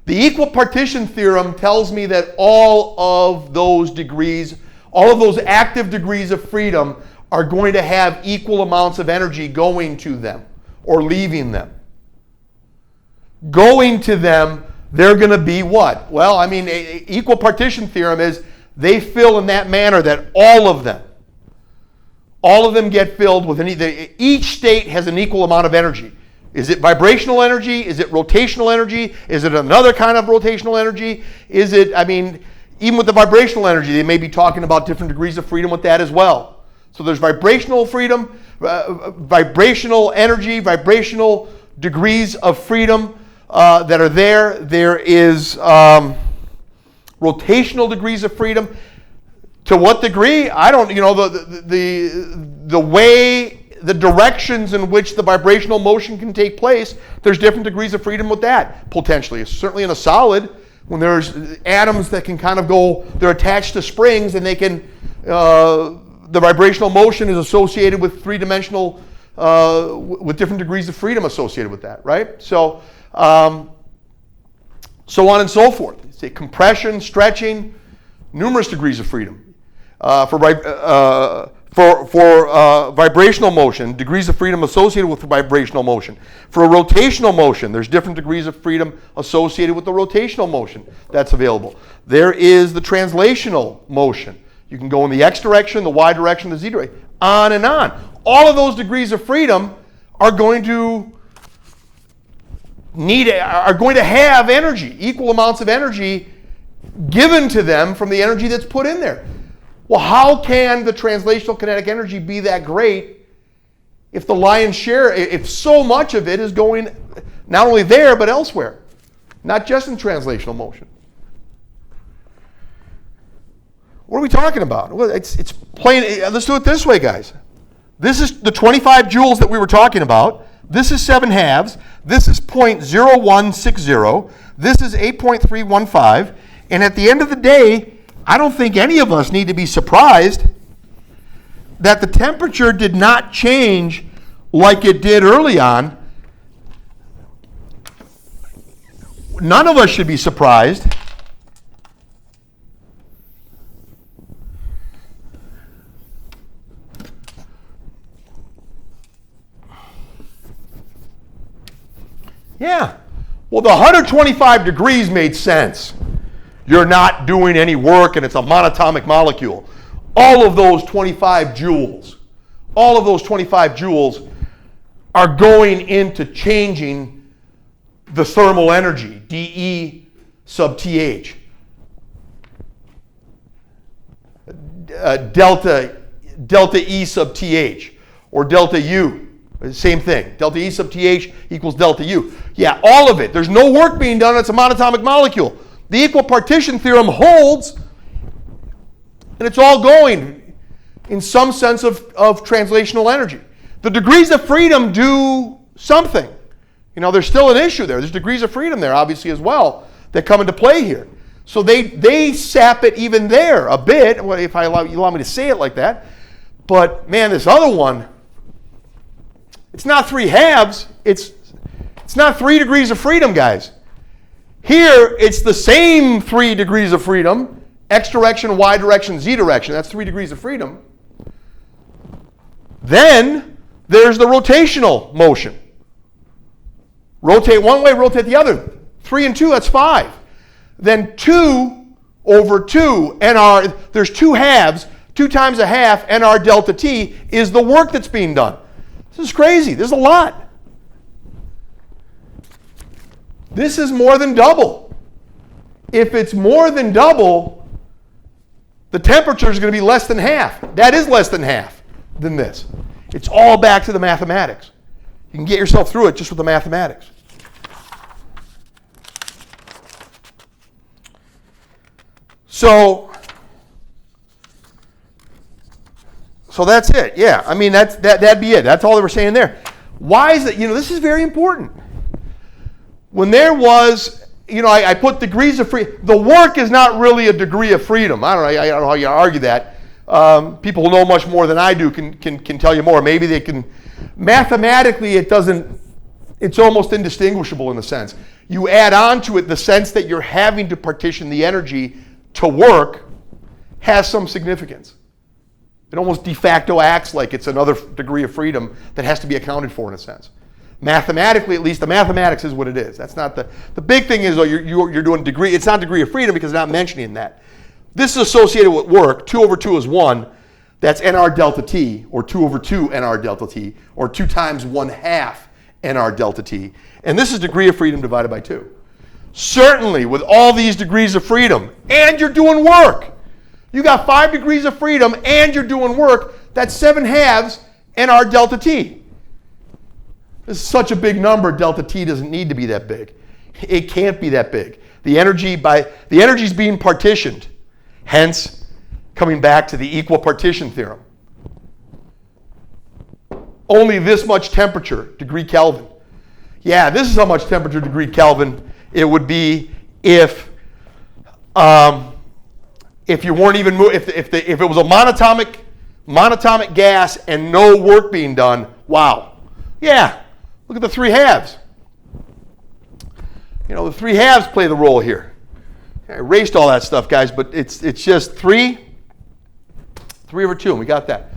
The equal partition theorem tells me that all of those degrees, all of those active degrees of freedom are going to have equal amounts of energy going to them or leaving them. Going to them, they're going to be what? Well, I mean, equal partition theorem is they fill in that manner that all of them get filled with each state has an equal amount of energy. Is it vibrational energy? Is it rotational energy? Is it another kind of rotational energy? Is it, I mean, even with the vibrational energy, they may be talking about different degrees of freedom with that as well. So there's vibrational freedom, vibrational energy, vibrational degrees of freedom that are there. There is rotational degrees of freedom. To what degree? I don't, the way, the directions in which the vibrational motion can take place, there's different degrees of freedom with that, potentially. Certainly in a solid, when there's atoms that can kind of go, they're attached to springs and they can, the vibrational motion is associated with three-dimensional, with different degrees of freedom associated with that, right? So, so on and so forth. Say compression, stretching, numerous degrees of freedom. For vibrational motion, degrees of freedom associated with vibrational motion. For a rotational motion, there's different degrees of freedom associated with the rotational motion that's available. There is the translational motion. You can go in the X direction, the Y direction, the Z direction, on and on. All of those degrees of freedom are going to have energy, equal amounts of energy given to them from the energy that's put in there. Well, how can the translational kinetic energy be that great if the lion's share, if so much of it is going not only there but elsewhere, not just in translational motion? What are we talking about? Well, it's plain. Let's do it this way, guys. This is the 25 joules that we were talking about. This is 7 halves. This is 0.0160. This is 8.315. And at the end of the day, I don't think any of us need to be surprised that the temperature did not change like it did early on. None of us should be surprised Yeah. Well, the 125 degrees made sense. You're not doing any work and it's a monatomic molecule. All of those 25 joules are going into changing the thermal energy, dE sub TH. Delta E sub TH, or delta U. Same thing. Delta E sub TH equals delta U. Yeah, all of it. There's no work being done. It's a monatomic molecule. The equal partition theorem holds, and it's all going in some sense of translational energy. The degrees of freedom do something. You know, there's still an issue there. There's degrees of freedom there, obviously, as well, that come into play here. So they sap it even there a bit, if you allow me to say it like that. But, man, this other one, it's not 3 halves. It's not 3 degrees of freedom, guys. Here, it's the same 3 degrees of freedom, X direction, Y direction, Z direction. That's 3 degrees of freedom. Then there's the rotational motion. Rotate one way, rotate the other. 3 and 2, that's 5. Then 2 over 2, NR, there's 2 halves, 2 times a half, NR delta T is the work that's being done. This is crazy. This is a lot. This is more than double. If it's more than double, the temperature is going to be less than half. That is less than half than this. It's all back to the mathematics. You can get yourself through it just with the mathematics. So that's it. Yeah, I mean that'd be it. That's all they were saying there. Why is it, this is very important. When there was, I put degrees of freedom. The work is not really a degree of freedom. I don't know how you argue that. People who know much more than I do can tell you more. Maybe they can. Mathematically, it's almost indistinguishable in the sense. You add on to it the sense that you're having to partition the energy to work has some significance. It almost de facto acts like it's another degree of freedom that has to be accounted for in a sense. Mathematically, at least, the mathematics is what it is. That's not the big thing is, you're doing degree. It's not degree of freedom because it's not mentioning that. This is associated with work. 2 over 2 is 1. That's nr delta t, or 2 over 2 nr delta t, or 2 times 1/2 nr delta t. And this is degree of freedom divided by 2. Certainly, with all these degrees of freedom, and you're doing work. You got 5 degrees of freedom, and you're doing work. That's 7/2 nr delta t. This is such a big number, delta t doesn't need to be that big. It can't be that big. The energy is being partitioned. Hence, coming back to the equal partition theorem. Only this much temperature, degree Kelvin. Yeah, this is how much temperature, degree Kelvin, it would be if you weren't even if it was a monatomic gas and no work being done. Wow. Yeah. Look at the 3/2. The 3/2 play the role here. I erased all that stuff, guys, but it's just 3 over 2, and we got that.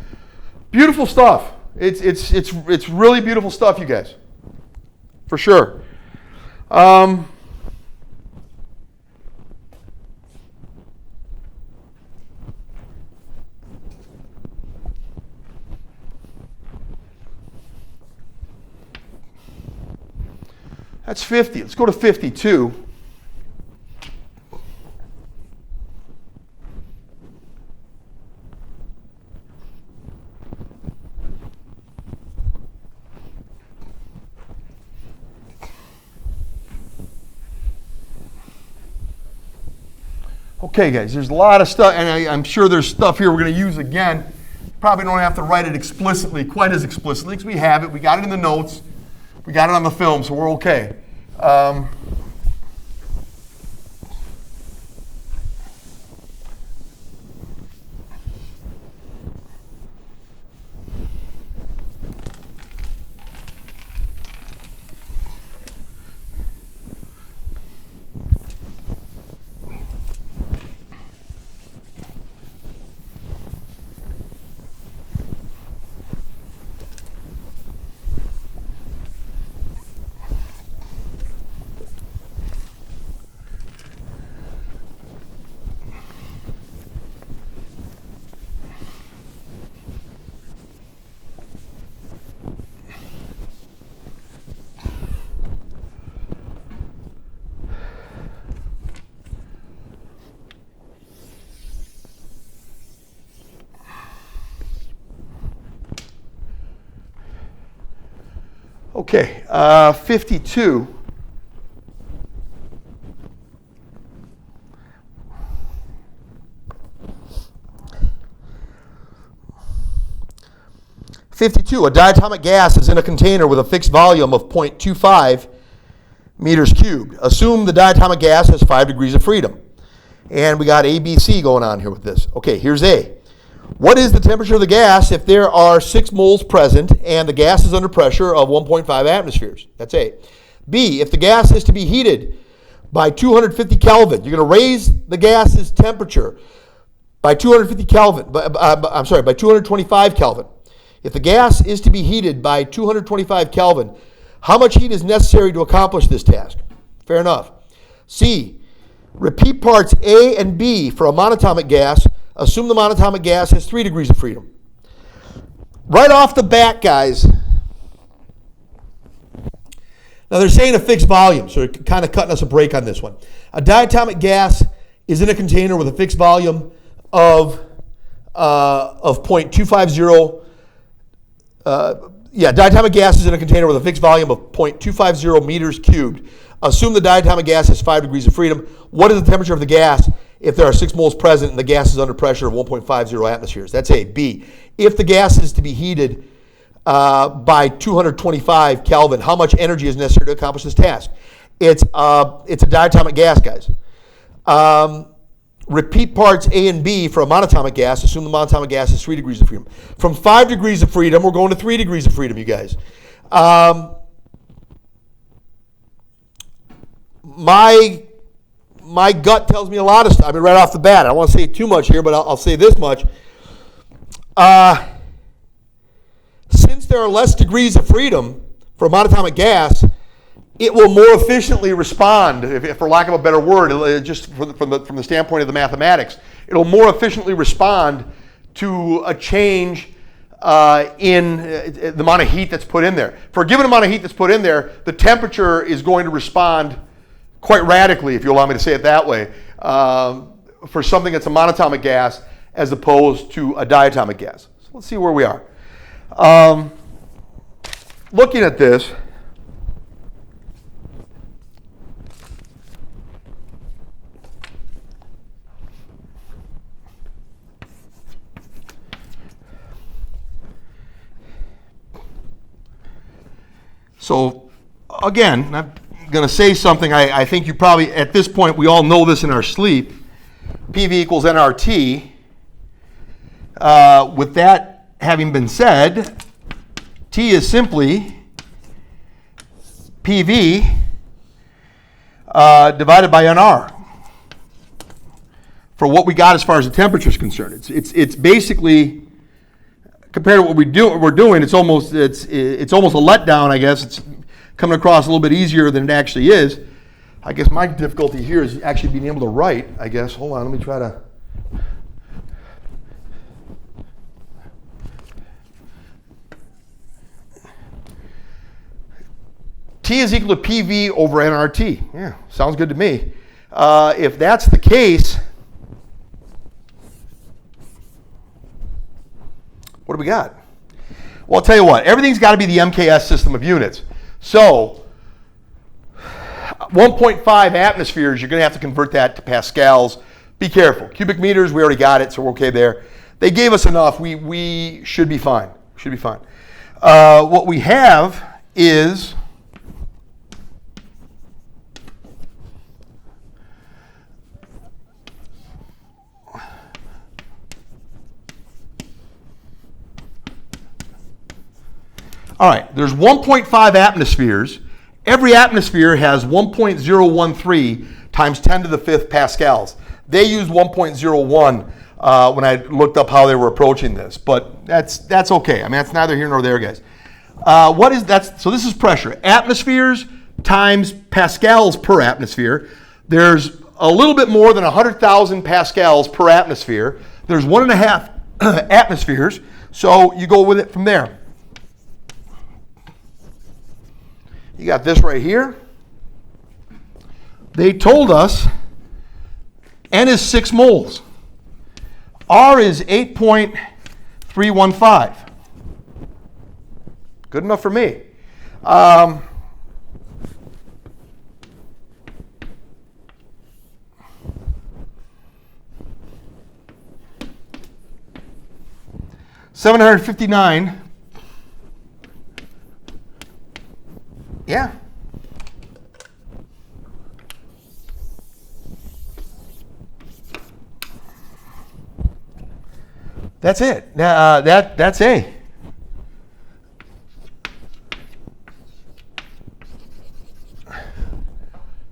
Beautiful stuff. It's really beautiful stuff, you guys, for sure. That's 50. Let's go to 52. Okay, guys, there's a lot of stuff, and I'm sure there's stuff here we're going to use again. Probably don't have to write it explicitly, quite as explicitly, because we have it. We got it in the notes. We got it on the film, so we're okay. Okay, 52. A diatomic gas is in a container with a fixed volume of 0.25 meters cubed. Assume the diatomic gas has 5 degrees of freedom. And we got A, B, C going on here with this. Okay, here's A. What is the temperature of the gas if there are 6 moles present and the gas is under pressure of 1.5 atmospheres? That's A. B, if the gas is to be heated by 250 Kelvin, you're going to raise the gas's temperature by 250 Kelvin, by 225 Kelvin. If the gas is to be heated by 225 Kelvin, how much heat is necessary to accomplish this task? Fair enough. C, repeat parts A and B for a monatomic gas. Assume the monatomic gas has 3 degrees of freedom. Right off the bat, guys, now they're saying a fixed volume, so they're kind of cutting us a break on this one. A diatomic gas is in a container with a fixed volume of 0.250. Diatomic gas is in a container with a fixed volume of 0.250 meters cubed. Assume the diatomic gas has 5 degrees of freedom. What is the temperature of the gas if there are 6 moles present and the gas is under pressure of 1.50 atmospheres? That's A. B, if the gas is to be heated by 225 Kelvin. How much energy is necessary to accomplish this task? It's a diatomic gas, guys. Repeat parts A and B for a monatomic gas. Assume the monatomic gas is 3 degrees of freedom. From 5 degrees of freedom, we're going to 3 degrees of freedom, you guys. My gut tells me a lot of stuff. I mean, right off the bat, I don't want to say too much here, but I'll say this much. Since there are less degrees of freedom for a monatomic gas, it will more efficiently respond, if for lack of a better word, just from the standpoint of the mathematics, it'll more efficiently respond to a change in the amount of heat that's put in there. For a given amount of heat that's put in there, the temperature is going to respond quite radically, if you allow me to say it that way, for something that's a monatomic gas as opposed to a diatomic gas. So let's see where we are. Looking at this, so again, I'm going to say something I think you probably, at this point, we all know this in our sleep. PV equals nRT. With that having been said, T is simply PV divided by NR for what we got as far as the temperature is concerned. It's basically, compared to what we're doing, it's almost a letdown, I guess. It's coming across a little bit easier than it actually is. I guess my difficulty here is actually being able to write, I guess. Hold on, let me try to. T is equal to PV over nRT. Yeah, sounds good to me. If that's the case, what do we got? Well, I'll tell you what, everything's got to be the MKS system of units. So 1.5 atmospheres, you're going to have to convert that to pascals. Be careful. Cubic meters, we already got it, so we're okay there. They gave us enough. We should be fine. Should be fine. What we have is all right, there's 1.5 atmospheres. Every atmosphere has 1.013 times 10 to the 5th pascals. They used 1.01 when I looked up how they were approaching this, but that's okay. I mean, that's neither here nor there, guys. What is that? So this is pressure. Atmospheres times pascals per atmosphere. There's a little bit more than 100,000 pascals per atmosphere. There's 1.5 atmospheres, so you go with it from there. You got this right here. They told us N is 6 moles. R is 8.315. Good enough for me. Um, 759. Yeah. That's it. That's A.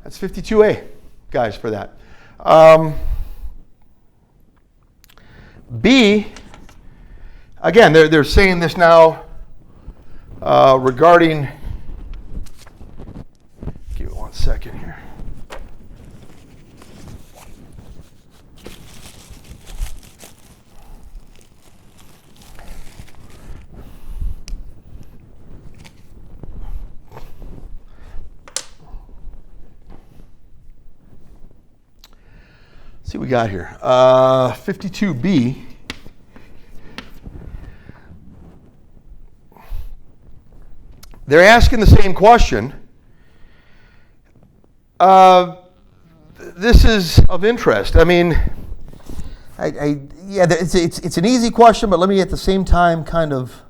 That's 52A, guys, for that. B, again, they're saying this now regarding. Give me 1 second here. See what we got here. 52B. They're asking the same question. This is of interest. I mean, yeah, it's an easy question, but let me at the same time kind of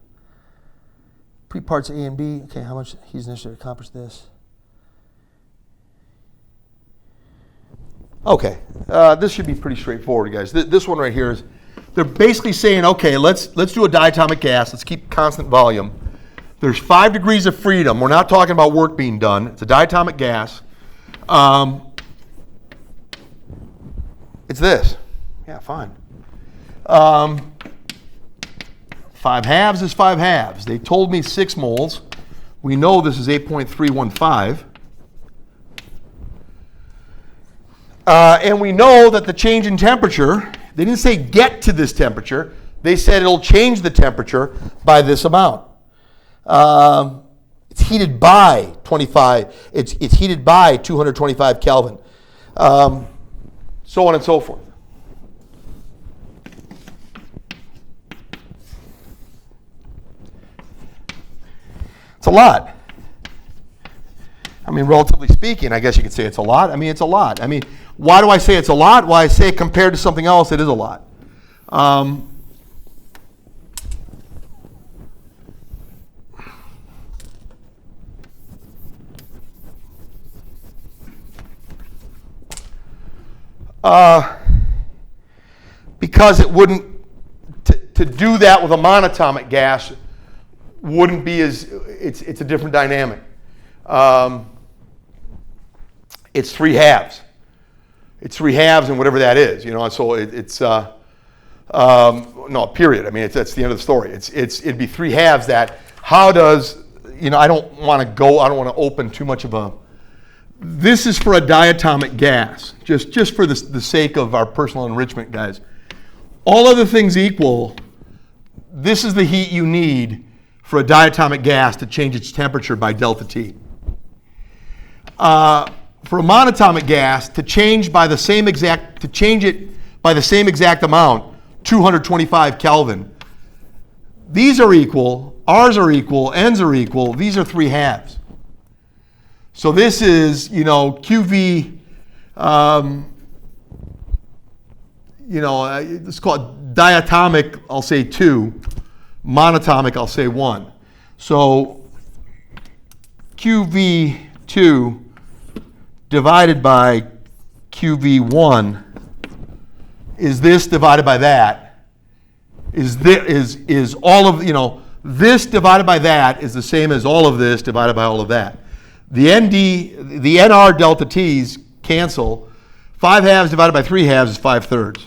Pre-parts A and B. Okay, how much heat is necessary to accomplish this? Okay, this should be pretty straightforward, guys. This one right here is, they're basically saying, okay, let's do a diatomic gas. Let's keep constant volume. There's 5 degrees of freedom. We're not talking about work being done. It's a diatomic gas. It's this. Yeah, fine. 5 halves is 5 halves. They told me 6 moles. We know this is 8.315. And we know that the change in temperature, they didn't say get to this temperature. They said it'll change the temperature by this amount. It's heated by 25. It's heated by 225 Kelvin. So on and so forth. It's a lot. I mean, relatively speaking, I guess you could say it's a lot. I mean, it's a lot. I mean, why do I say it's a lot? Well, I say compared to something else, it is a lot. Because it wouldn't, to do that with a monatomic gas wouldn't be as, it's a different dynamic. It's 3 halves. It's 3 halves and whatever that is, you know, so no, period. I mean, that's the end of the story. It'd be 3 halves that, how does, you know, I don't want to open too much of a, this is for a diatomic gas, just for the sake of our personal enrichment, guys. All other things equal, this is the heat you need for a diatomic gas to change its temperature by delta T. For a monatomic gas to change it by the same exact amount, 225 Kelvin. These are equal, R's are equal, N's are equal. These are 3 halves. So this is, you know, QV, you know, let's call it diatomic, I'll say 2. Monatomic, I'll say 1. So QV2 divided by QV1 is this divided by that. Is all of, you know, this divided by that is the same as all of this divided by all of that. The NR delta T's cancel. 5 halves divided by 3 halves is 5/3.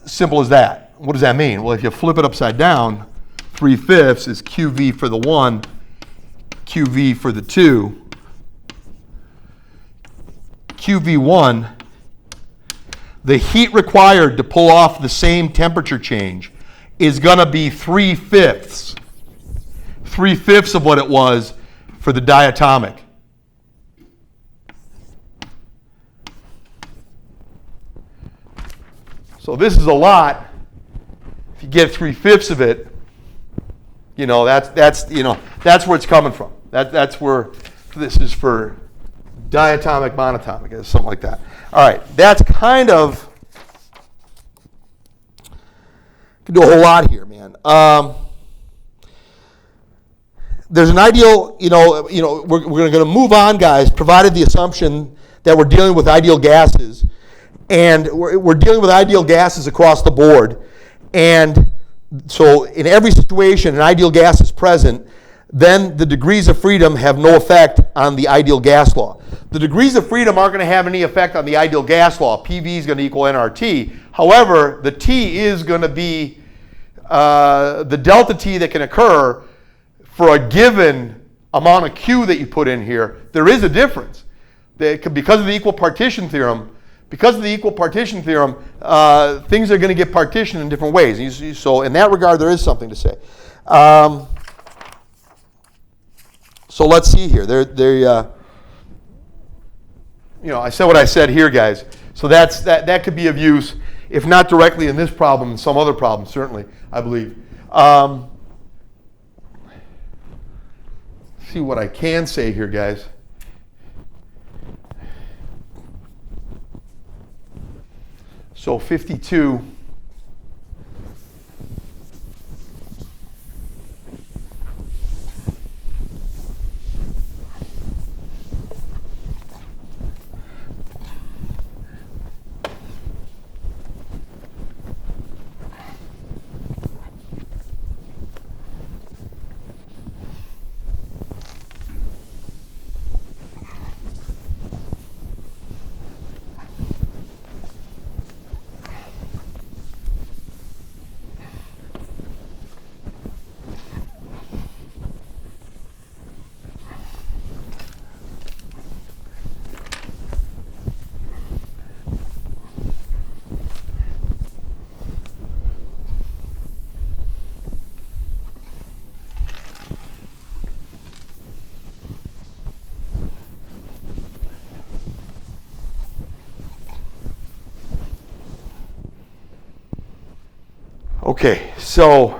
Simple as that. What does that mean? Well, if you flip it upside down, 3/5 is QV for the 1, QV for the 2. QV1, the heat required to pull off the same temperature change is going to be 3/5. 3/5 of what it was for the diatomic. So this is a lot. If you get 3/5 of it, you know, that's where it's coming from. That's where this is for diatomic, monatomic, something like that. All right, that's kind of, can do a whole lot here, man. There's an ideal, we're going to move on, guys, provided the assumption that we're dealing with ideal gases. And we're dealing with ideal gases across the board. And so in every situation, an ideal gas is present, then the degrees of freedom have no effect on the ideal gas law. The degrees of freedom aren't going to have any effect on the ideal gas law. PV is going to equal nRT. However, the T is going to be the delta T that can occur for a given amount of Q that you put in here. There is a difference. Because of the equal partition theorem, things are going to get partitioned in different ways. So in that regard, there is something to say. So let's see here. I said what I said here, guys. So that could be of use, if not directly in this problem, in some other problem, certainly, I believe. See what I can say here, guys. So 52 Okay, so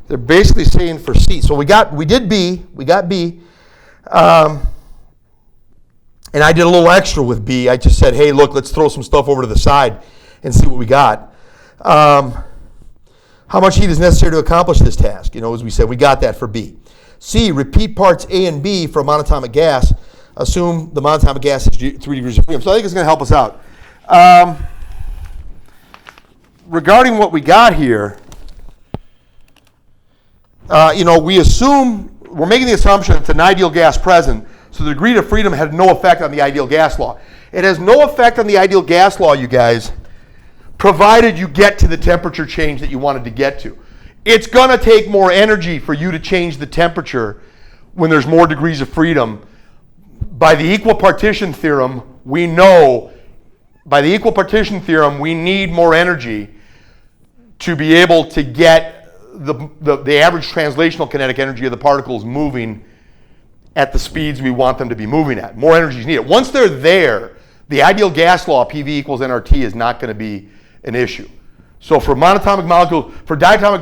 they're basically saying for C. So we did B, and I did a little extra with B. I just said, hey, look, let's throw some stuff over to the side and see what we got. How much heat is necessary to accomplish this task? As we said, we got that for B. C, repeat parts A and B for a monatomic gas. Assume the monatomic gas is 3 degrees of freedom. So I think it's going to help us out. Regarding what we got here, we're making the assumption it's an ideal gas present, so the degree of freedom had no effect on the ideal gas law. It has no effect on the ideal gas law, you guys, provided you get to the temperature change that you wanted to get to. It's going to take more energy for you to change the temperature when there's more degrees of freedom. By the equal partition theorem, we know, we need more energy to be able to get the average translational kinetic energy of the particles moving at the speeds we want them to be moving at. More energy is needed. Once they're there, the ideal gas law, PV equals nRT, is not going to be an issue. So for diatomic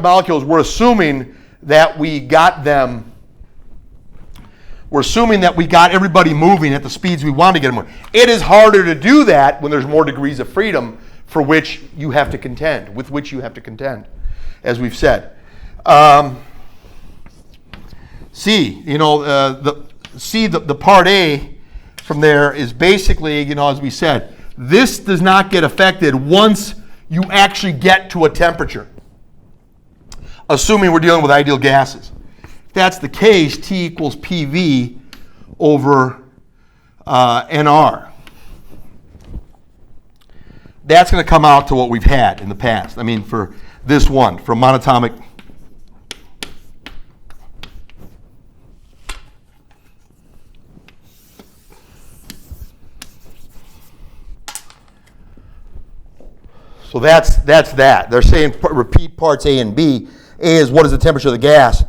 molecules, we're assuming that we got everybody moving at the speeds we want to get them moving. It is harder to do that when there's more degrees of freedom with which you have to contend, as we've said. The part A from there is basically, as we said, this does not get affected once you actually get to a temperature, assuming we're dealing with ideal gases. If that's the case, T equals PV over NR. That's going to come out to what we've had in the past. For this one, for monatomic. So that's that. They're saying repeat parts A and B. A is what is the temperature of the gas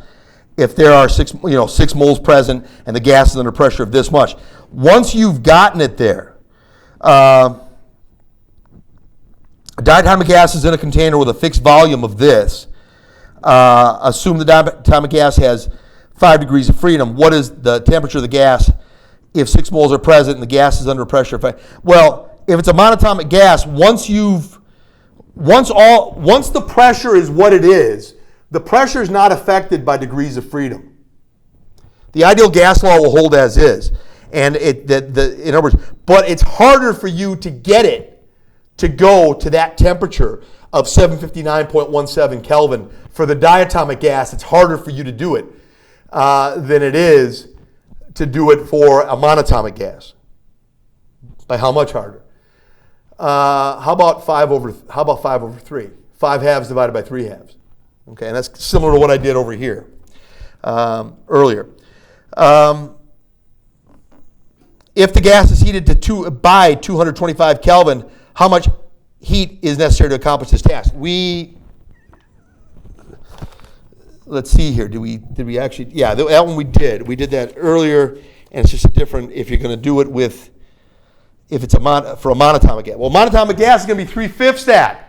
if there are 6 moles present and the gas is under pressure of this much. Once you've gotten it there, a diatomic gas is in a container with a fixed volume of this. Assume the diatomic gas has 5 degrees of freedom. What is the temperature of the gas if 6 moles are present and the gas is under pressure of 5? Well, if it's a monatomic gas, once the pressure is what it is, the pressure is not affected by degrees of freedom. The ideal gas law will hold as is, and in other words, but it's harder for you to get it to go to that temperature of 759.17 Kelvin for the diatomic gas. It's harder for you to do it than it is to do it for a monatomic gas. By how much harder? How about 5 over 3? 5 halves divided by 3 halves. Okay, and that's similar to what I did over here earlier. If the gas is heated by 225 Kelvin, how much heat is necessary to accomplish this task? Let's see here. Did we actually? Yeah, that one we did. We did that earlier, and it's just a different. If you're going to do it with, if it's for a monatomic gas. Well, monatomic gas is going to be 3/5 that.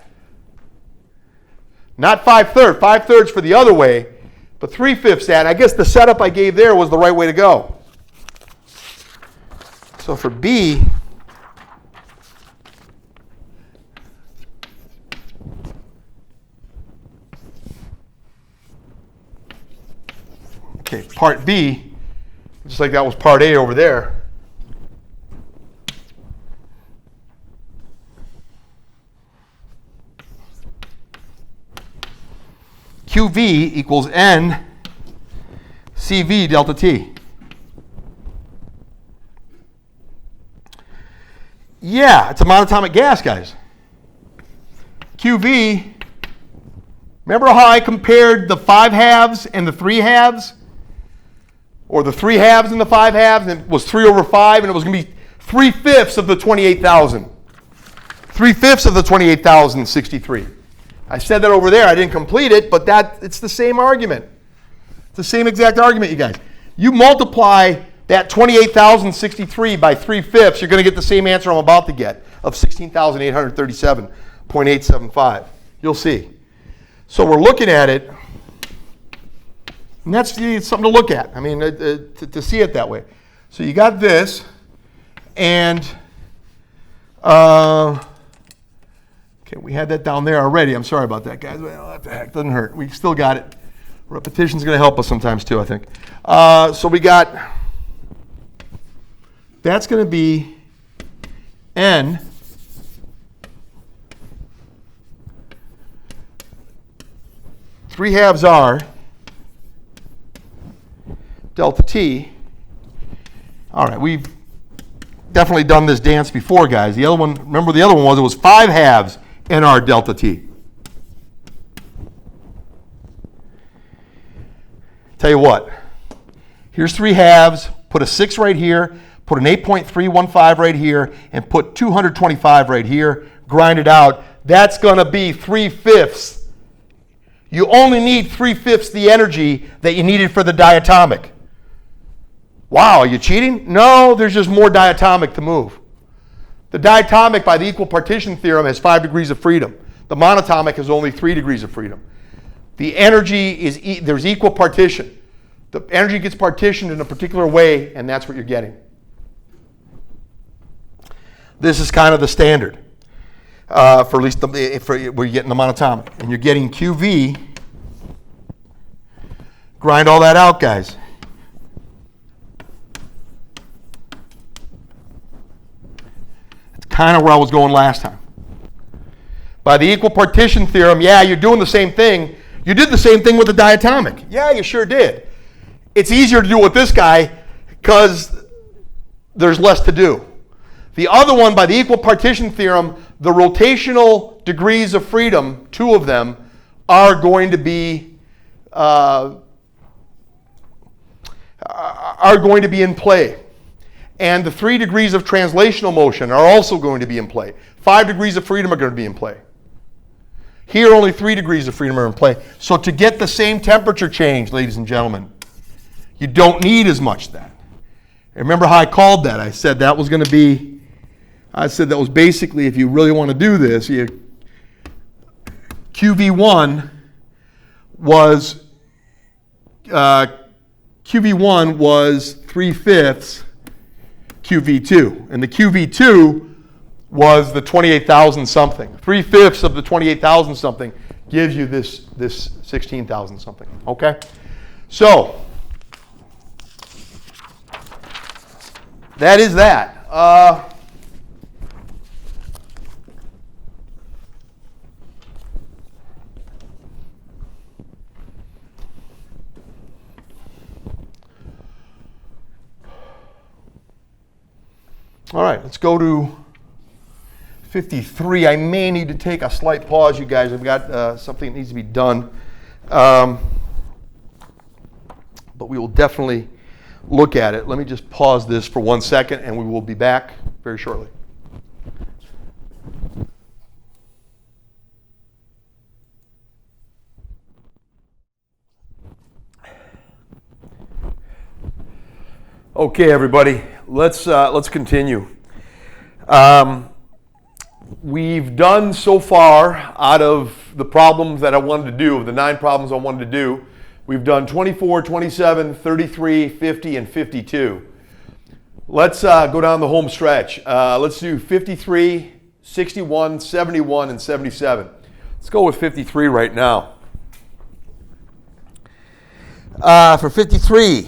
Not 5/3. 5/3 for the other way, but 3/5 that. I guess the setup I gave there was the right way to go. So for B, okay, part B, just like that was part A over there. QV equals N CV delta T. Yeah, it's a monatomic gas, guys. QV, remember how I compared the 5 halves and the 3 halves? Or the 3 halves and the 5 halves, and it was 3 over 5, and it was going to be 3/5 of the 28,000. 3/5 of the 28,063. I said that over there. I didn't complete it, but it's the same argument. It's the same exact argument, you guys. You multiply that 28,063 by 3/5, you're going to get the same answer I'm about to get of 16,837.875. You'll see. So we're looking at it, and that's something to look at. I mean, to see it that way. So you got this, and okay, we had that down there already. I'm sorry about that, guys. Well, what the heck, doesn't hurt. We still got it. Repetition's going to help us sometimes too, I think. So we got, that's going to be N three halves R delta T. All right, we've definitely done this dance before, guys. The other one, remember the other one was, it was 5 halves NR delta T. Tell you what, here's 3 halves, put a 6 right here, put an 8.315 right here, and put 225 right here, grind it out. That's going to be 3/5. You only need 3/5 the energy that you needed for the diatomic. Wow, are you cheating? No, there's just more diatomic to move. The diatomic, by the equal partition theorem, has 5 degrees of freedom. The monatomic has only 3 degrees of freedom. The energy is, there's equal partition. The energy gets partitioned in a particular way, and that's what you're getting. This is kind of the standard for at least where you're getting the monatomic. And you're getting QV. Grind all that out, guys. Kind of where I was going last time. By the equal partition theorem, yeah, you're doing the same thing. You did the same thing with the diatomic. Yeah, you sure did. It's easier to do with this guy because there's less to do. The other one, by the equal partition theorem, the rotational degrees of freedom, 2 of them, are going to be in play. And the 3 degrees of translational motion are also going to be in play. 5 degrees of freedom are going to be in play. Here, only 3 degrees of freedom are in play. So to get the same temperature change, ladies and gentlemen, you don't need as much of that. Remember how I called that? I said that was going to be, I said that was basically, if you really want to do this, QV1 was 3/5 QV2, and the QV2 was the 28,000 something. 3/5 of the 28,000 something gives you this 16,000 something. Okay, so that is that. All right, let's go to 53. I may need to take a slight pause, you guys. I've got something that needs to be done. But we will definitely look at it. Let me just pause this for 1 second, and we will be back very shortly. Okay, everybody, let's continue. We've done so far, out of the problems that I wanted to do, of the 9 problems I wanted to do, we've done 24, 27, 33, 50, and 52. Let's go down the home stretch. Let's do 53, 61, 71, and 77. Let's go with 53 right now. For 53,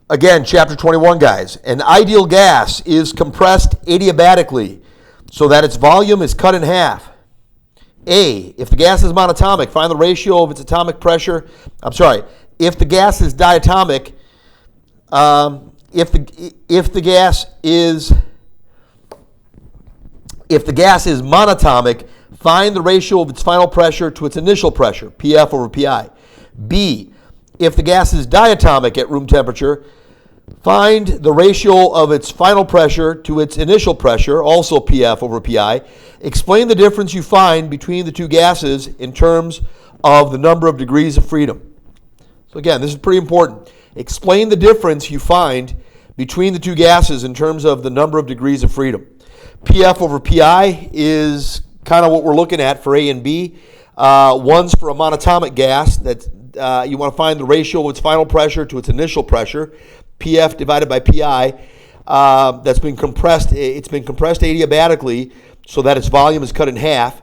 again, chapter 21, guys. An ideal gas is compressed adiabatically so that its volume is cut in half. A, if the gas is monatomic, find the ratio of its atomic pressure. If the gas is diatomic, if the gas is monatomic, find the ratio of its final pressure to its initial pressure, PF over PI. B, if the gas is diatomic at room temperature, find the ratio of its final pressure to its initial pressure, also PF over PI. Explain the difference you find between the 2 gases in terms of the number of degrees of freedom. So again, this is pretty important. Explain the difference you find between the 2 gases in terms of the number of degrees of freedom. PF over PI is kind of what we're looking at for A and B. One's for a monatomic gas that you want to find the ratio of its final pressure to its initial pressure, PF divided by PI. That's been compressed. It's been compressed adiabatically so that its volume is cut in half.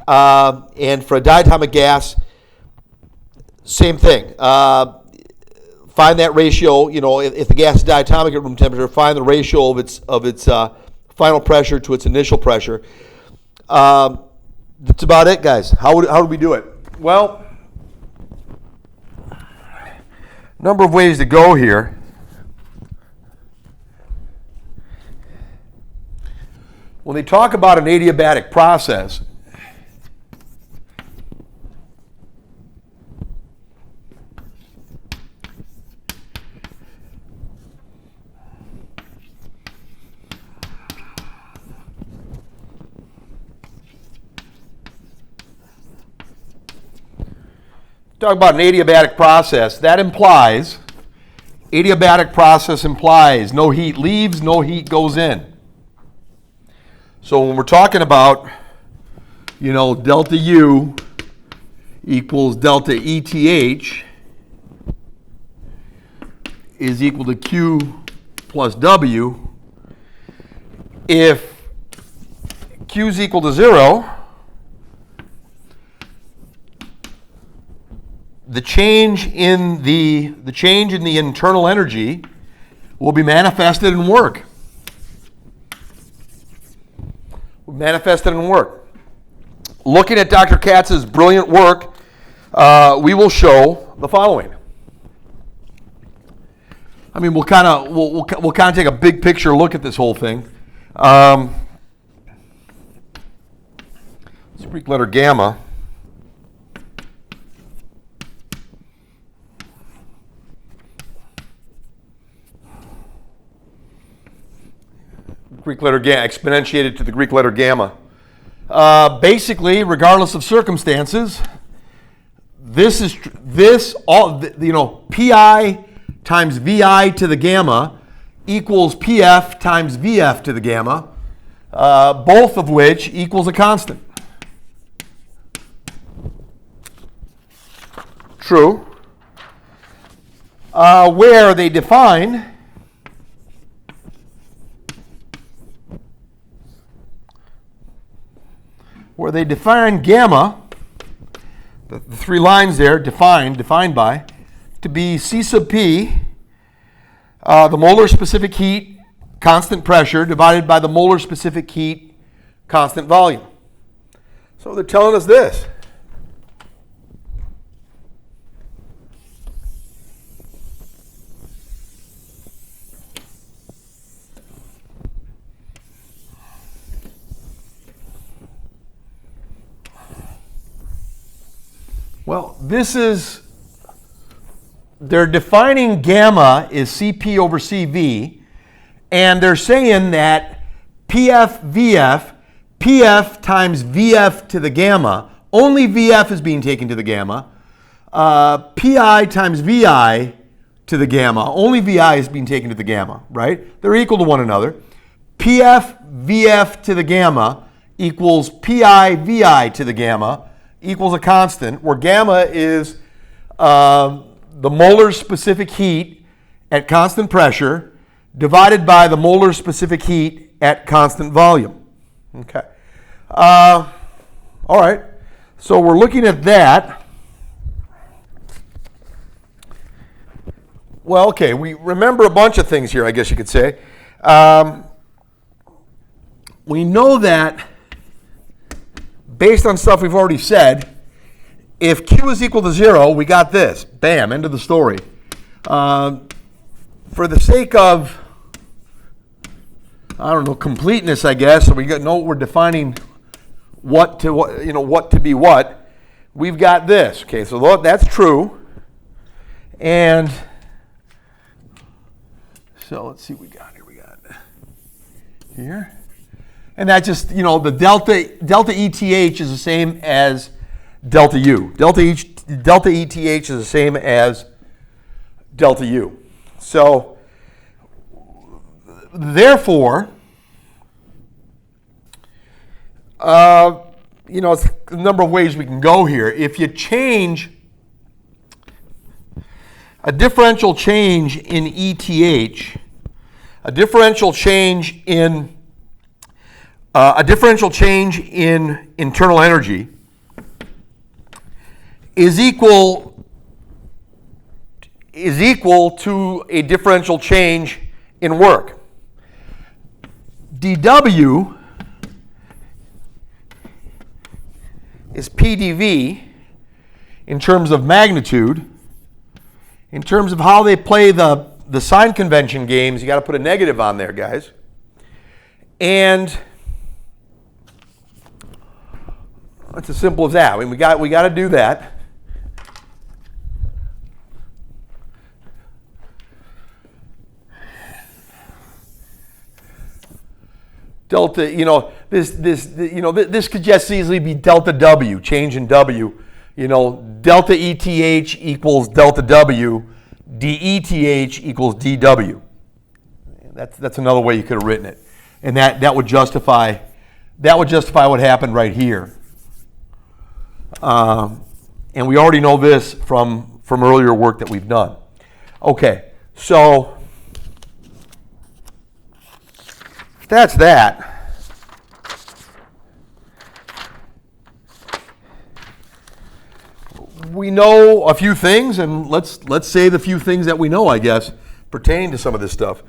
And for a diatomic gas, same thing. Find that ratio. If the gas is diatomic at room temperature, find the ratio of its final pressure to its initial pressure. That's about it, guys. How do we do it? Well, number of ways to go here. When they talk about an adiabatic process, talk about an adiabatic process, that implies, adiabatic process implies no heat leaves, no heat goes in. So when we're talking about, delta U equals delta ETH is equal to Q plus W, if Q is equal to 0, the change in the internal energy will be manifested in work. Looking at Dr. Katz's brilliant work, we will show the following. We'll kind of take a big picture look at this whole thing. It's Greek letter gamma. Greek letter gamma, exponentiated to the Greek letter gamma. Basically, regardless of circumstances, Pi times Vi to the gamma equals Pf times Vf to the gamma, both of which equals a constant. True. Where they define gamma, the three lines there, defined by, to be C sub P, the molar specific heat, constant pressure, divided by the molar specific heat, constant volume. So they're telling us this. Well, they're defining gamma is Cp over Cv, and they're saying that Pf times Vf to the gamma, only Vf is being taken to the gamma, Pi times Vi to the gamma, only Vi is being taken to the gamma, right? They're equal to one another. Pf to the gamma equals Pi Vi to the gamma, equals a constant, where gamma is the molar specific heat at constant pressure divided by the molar specific heat at constant volume. Okay. All right. So we're looking at that. Well, okay, we remember a bunch of things here, I guess you could say. We know that based on stuff we've already said, if Q is equal to 0, we got this. Bam, end of the story. For the sake of, completeness, I guess, so we're defining what to be what. We've got this. Okay, so that's true. And so let's see what we got here. We got here. And that just, the delta ETH is the same as delta U. Delta ETH is the same as delta U. So, therefore, it's a number of ways we can go here. If you change a differential change in ETH, a differential change in internal energy is equal to a differential change in work. dW is PdV in terms of magnitude. In terms of how they play the sign convention games, you got to put a negative on there, guys. And it's as simple as that. I mean, we got to do that. Delta, this could just easily be delta W, change in W. Delta ETH equals delta W, DETH equals DW. That's another way you could have written it, and that would justify what happened right here. And we already know this from earlier work that we've done. Okay, so that's that. We know a few things, and let's say the few things that we know, I guess, pertaining to some of this stuff.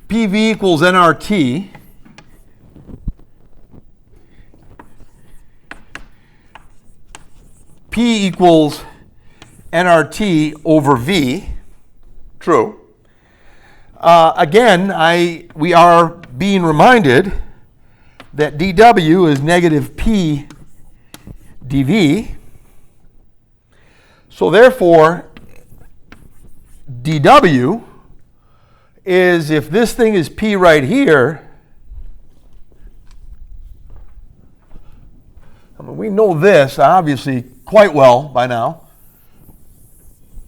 PV equals nRT. P equals nRT over V. True. Again, we are being reminded that dW is negative P dV. So therefore, dW is, if this thing is P right here, I mean, we know this obviously quite well by now.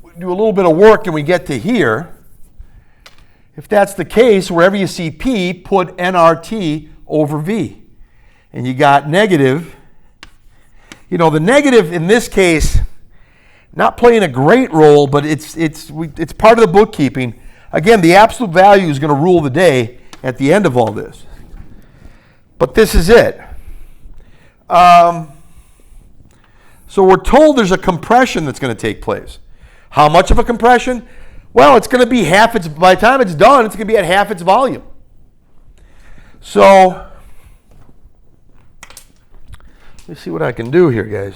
We do a little bit of work and we get to here. If that's the case, wherever you see P, put nRT over V. And you got negative. The negative in this case, not playing a great role, but it's part of the bookkeeping. Again, the absolute value is going to rule the day at the end of all this. But this is it. So we're told there's a compression that's going to take place. How much of a compression? Well, it's going to be by the time it's done, it's going to be at half its volume. So, let me see what I can do here, guys.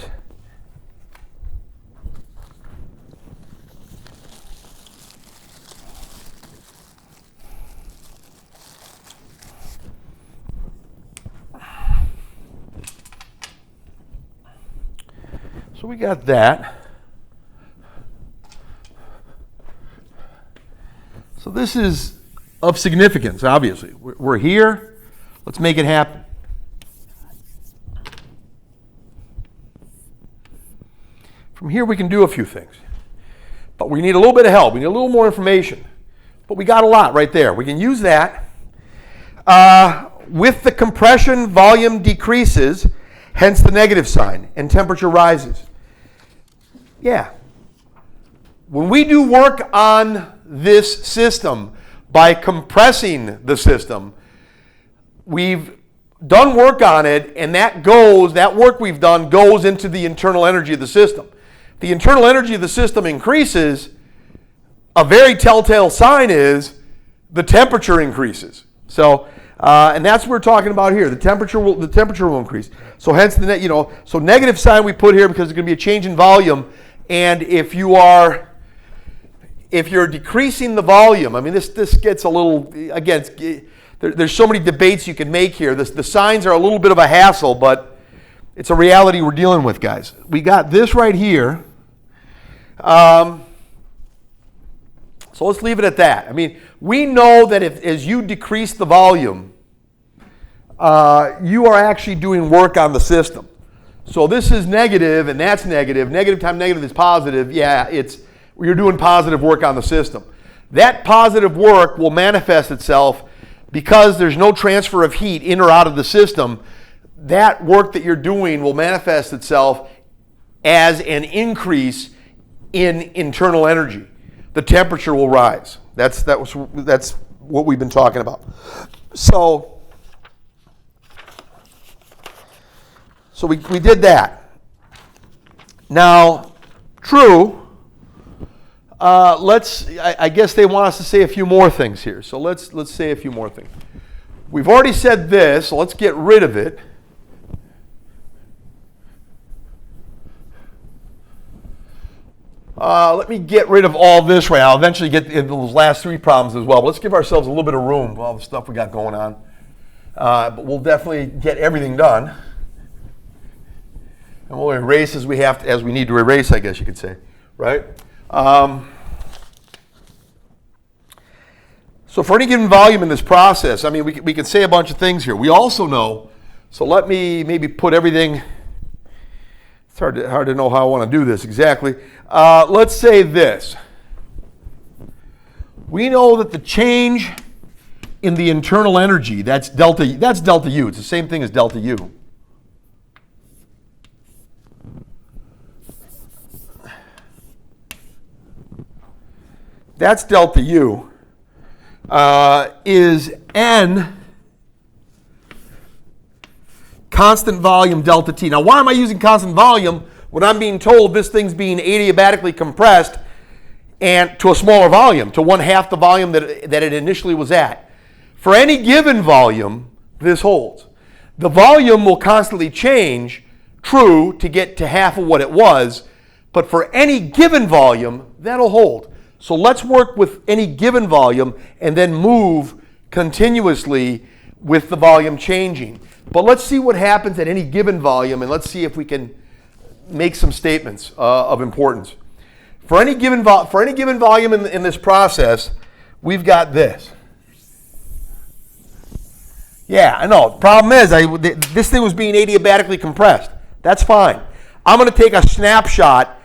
So we got that. So this is of significance, obviously. We're here. Let's make it happen. From here we can do a few things. But we need a little bit of help. We need a little more information. But we got a lot right there. We can use that. With the compression, volume decreases, hence the negative sign, and temperature rises. Yeah. When we do work on this system by compressing the system, we've done work on it, and that work we've done goes into the internal energy of the system. The internal energy of the system increases. A very telltale sign is the temperature increases. So, and that's what we're talking about here. The temperature will increase. So hence so negative sign we put here because there's going to be a change in volume. And if you're decreasing the volume, I mean, this gets a little, again, there's so many debates you can make here. The signs are a little bit of a hassle, but it's a reality we're dealing with, guys. We got this right here. So let's leave it at that. I mean, we know that as you decrease the volume, you are actually doing work on the system. So this is negative and that's negative. Negative times negative is positive. Yeah, you're doing positive work on the system. That positive work will manifest itself because there's no transfer of heat in or out of the system, that work that you're doing will manifest itself as an increase in internal energy. The temperature will rise. That's what we've been talking about. So we did that. Now, true. I guess they want us to say a few more things here. So let's say a few more things. We've already said this, so let's get rid of it. Let me get rid of all this right now. I'll eventually get into those last three problems as well. But let's give ourselves a little bit of room for all the stuff we got going on. But we'll definitely get everything done. And we'll erase as we need to erase, I guess you could say, right? So for any given volume in this process, I mean, we can say a bunch of things here. We also know, so let me maybe put everything. It's hard to know how I want to do this exactly. Let's say this. We know that the change in the internal energy, that's delta U. It's the same thing as delta U. That's delta U. Is N constant volume delta T. Now, why am I using constant volume when I'm being told this thing's being adiabatically compressed and to a smaller volume, to 1/2 the volume that it initially was at? For any given volume, this holds. The volume will constantly change, true, to get to half of what it was, but for any given volume, that'll hold. So let's work with any given volume and then move continuously with the volume changing. But let's see what happens at any given volume, and let's see if we can make some statements of importance. For any given volume in this process, we've got this. Yeah, I know. Problem is, this thing was being adiabatically compressed. That's fine. I'm going to take a snapshot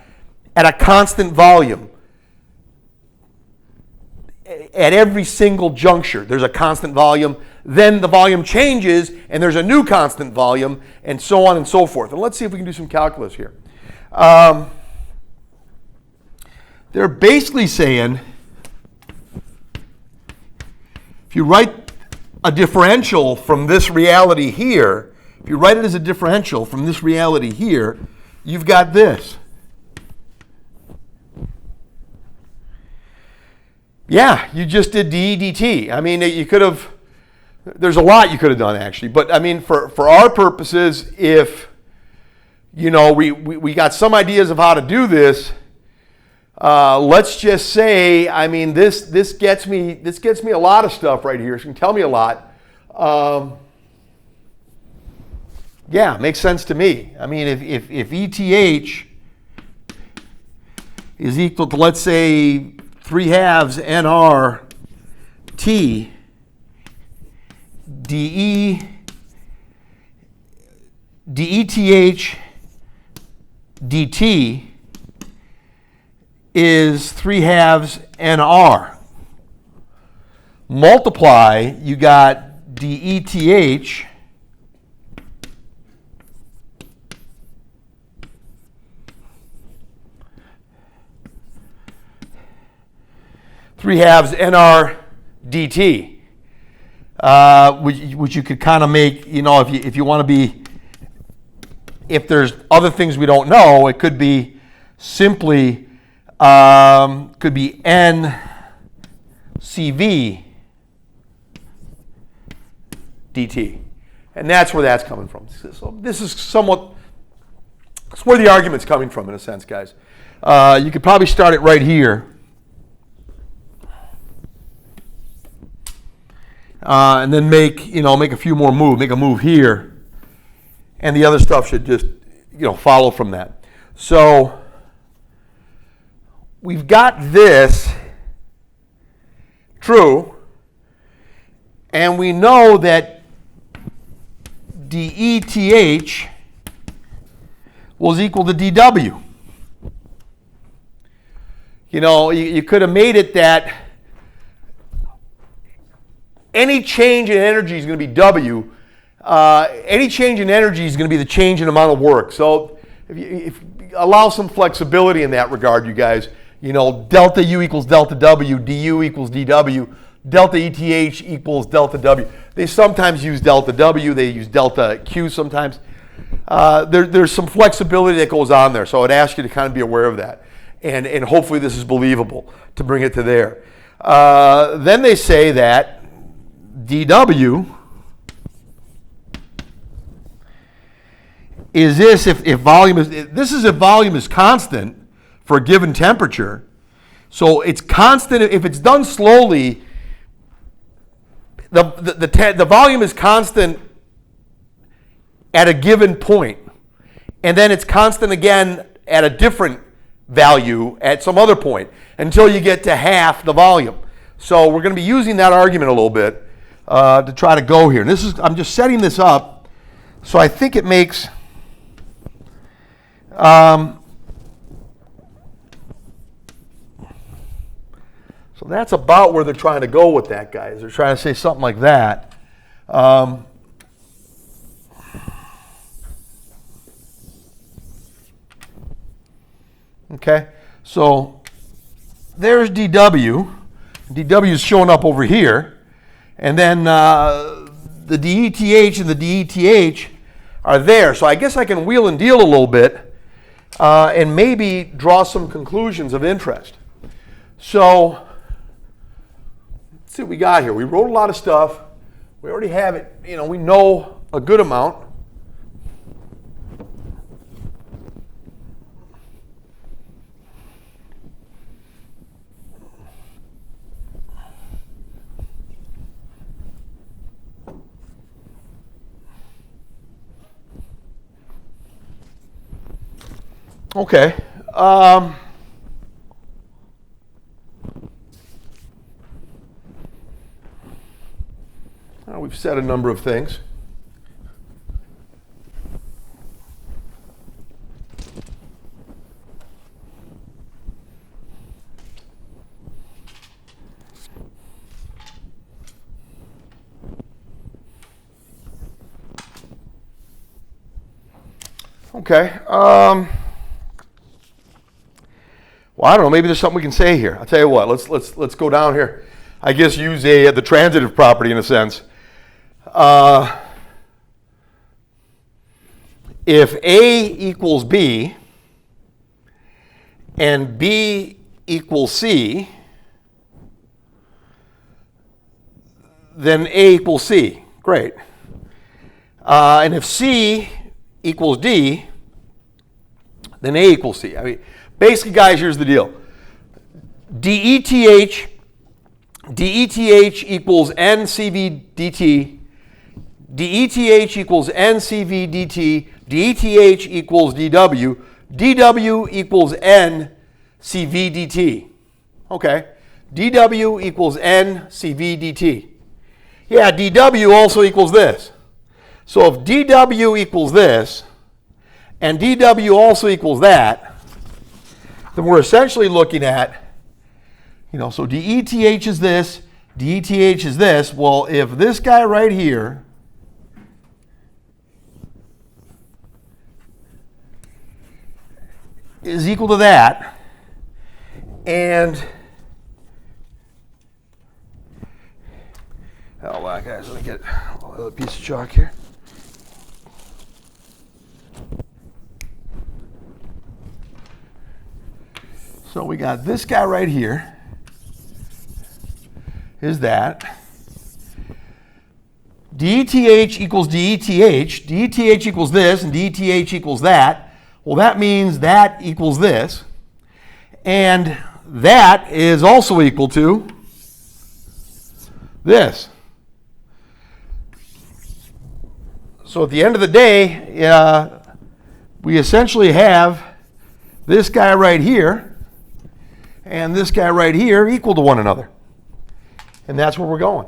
at a constant volume. At every single juncture, there's a constant volume. Then the volume changes, and there's a new constant volume, and so on and so forth. And let's see if we can do some calculus here. They're basically saying, if you write a differential from this reality here, if you write it as a differential from this reality here, you've got this. Yeah, you just did dE dt. I mean, you could have, there's a lot you could have done actually, but I mean, for our purposes, if, you know, we got some ideas of how to do this, let's just say, I mean, this gets me a lot of stuff right here. It can tell me a lot. Yeah, makes sense to me. I mean, if ETH is equal to, let's say, 3/2 NR T DETH dt is 3/2 NR. Multiply, you got DETH three-halves NR dt, which you could kind of make, you know, if you want to be, if there's other things we don't know, it could be simply, could be NCV dt. And that's where that's coming from. So this is somewhat, that's where the argument's coming from in a sense, guys. You could probably start it right here. And then make a few more moves, make a move here, and the other stuff should just, follow from that. So we've got this true, and we know that DETH was equal to DW. You could have made it that any change in energy is going to be W. Any change in energy is going to be the change in amount of work. So if you allow some flexibility in that regard, you guys, delta U equals delta W, du equals dW, delta ETH equals delta W. They sometimes use delta W, they use delta Q sometimes. There's some flexibility that goes on there, so I'd ask you to kind of be aware of that. And hopefully this is believable to bring it to there. Then they say that dW is this if volume is constant for a given temperature. So it's constant if it's done slowly. The volume is constant at a given point, and then it's constant again at a different value at some other point until you get to half the volume. So we're going to be using that argument a little bit to try to go here. And I'm just setting this up, so I think it makes. So that's about where they're trying to go with that, guys. They're trying to say something like that. Okay, so there's dW. dW is showing up over here. And then the dETH and the dETH are there. So I guess I can wheel and deal a little bit and maybe draw some conclusions of interest. So let's see what we got here. We wrote a lot of stuff. We already have it. We know a good amount. Okay. We've said a number of things. Okay. Well, I don't know. Maybe there's something we can say here. I'll tell you what. Let's go down here. I guess use the transitive property in a sense. If A equals B and B equals C, then A equals C. Great. And if C equals D, then A equals C. I mean, basically, guys, here's the deal. dETH equals NCV dt. dETH equals NCV dt. dETH equals dW. dW equals NCV dt. Okay. dW equals NCV dt. Yeah, dW also equals this. So if dW equals this, and dW also equals that, then we're essentially looking at, so dETH is this, dETH is this. Well, if this guy right here is equal to that, and guys, let me get a piece of chalk here. So we got this guy right here. Is that dETH equals dETH, dETH equals this, and dETH equals that. Well, that means that equals this. And that is also equal to this. So at the end of the day, we essentially have this guy right here and this guy right here equal to one another. And that's where we're going.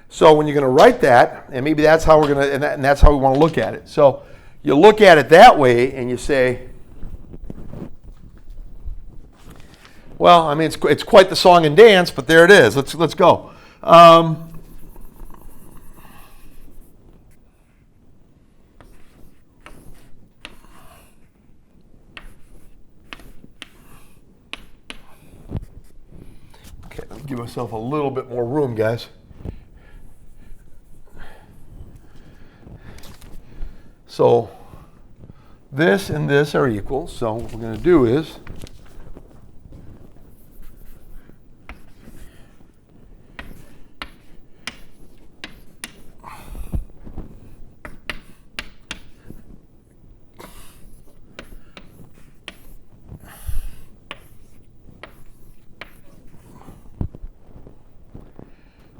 So when you're going to write that, and maybe that's how we're going to, and that's how we want to look at it. So you look at it that way and you say, well, I mean, it's quite the song and dance, but there it is. Let's go. myself a little bit more room, guys. So this and this are equal. So what we're going to do is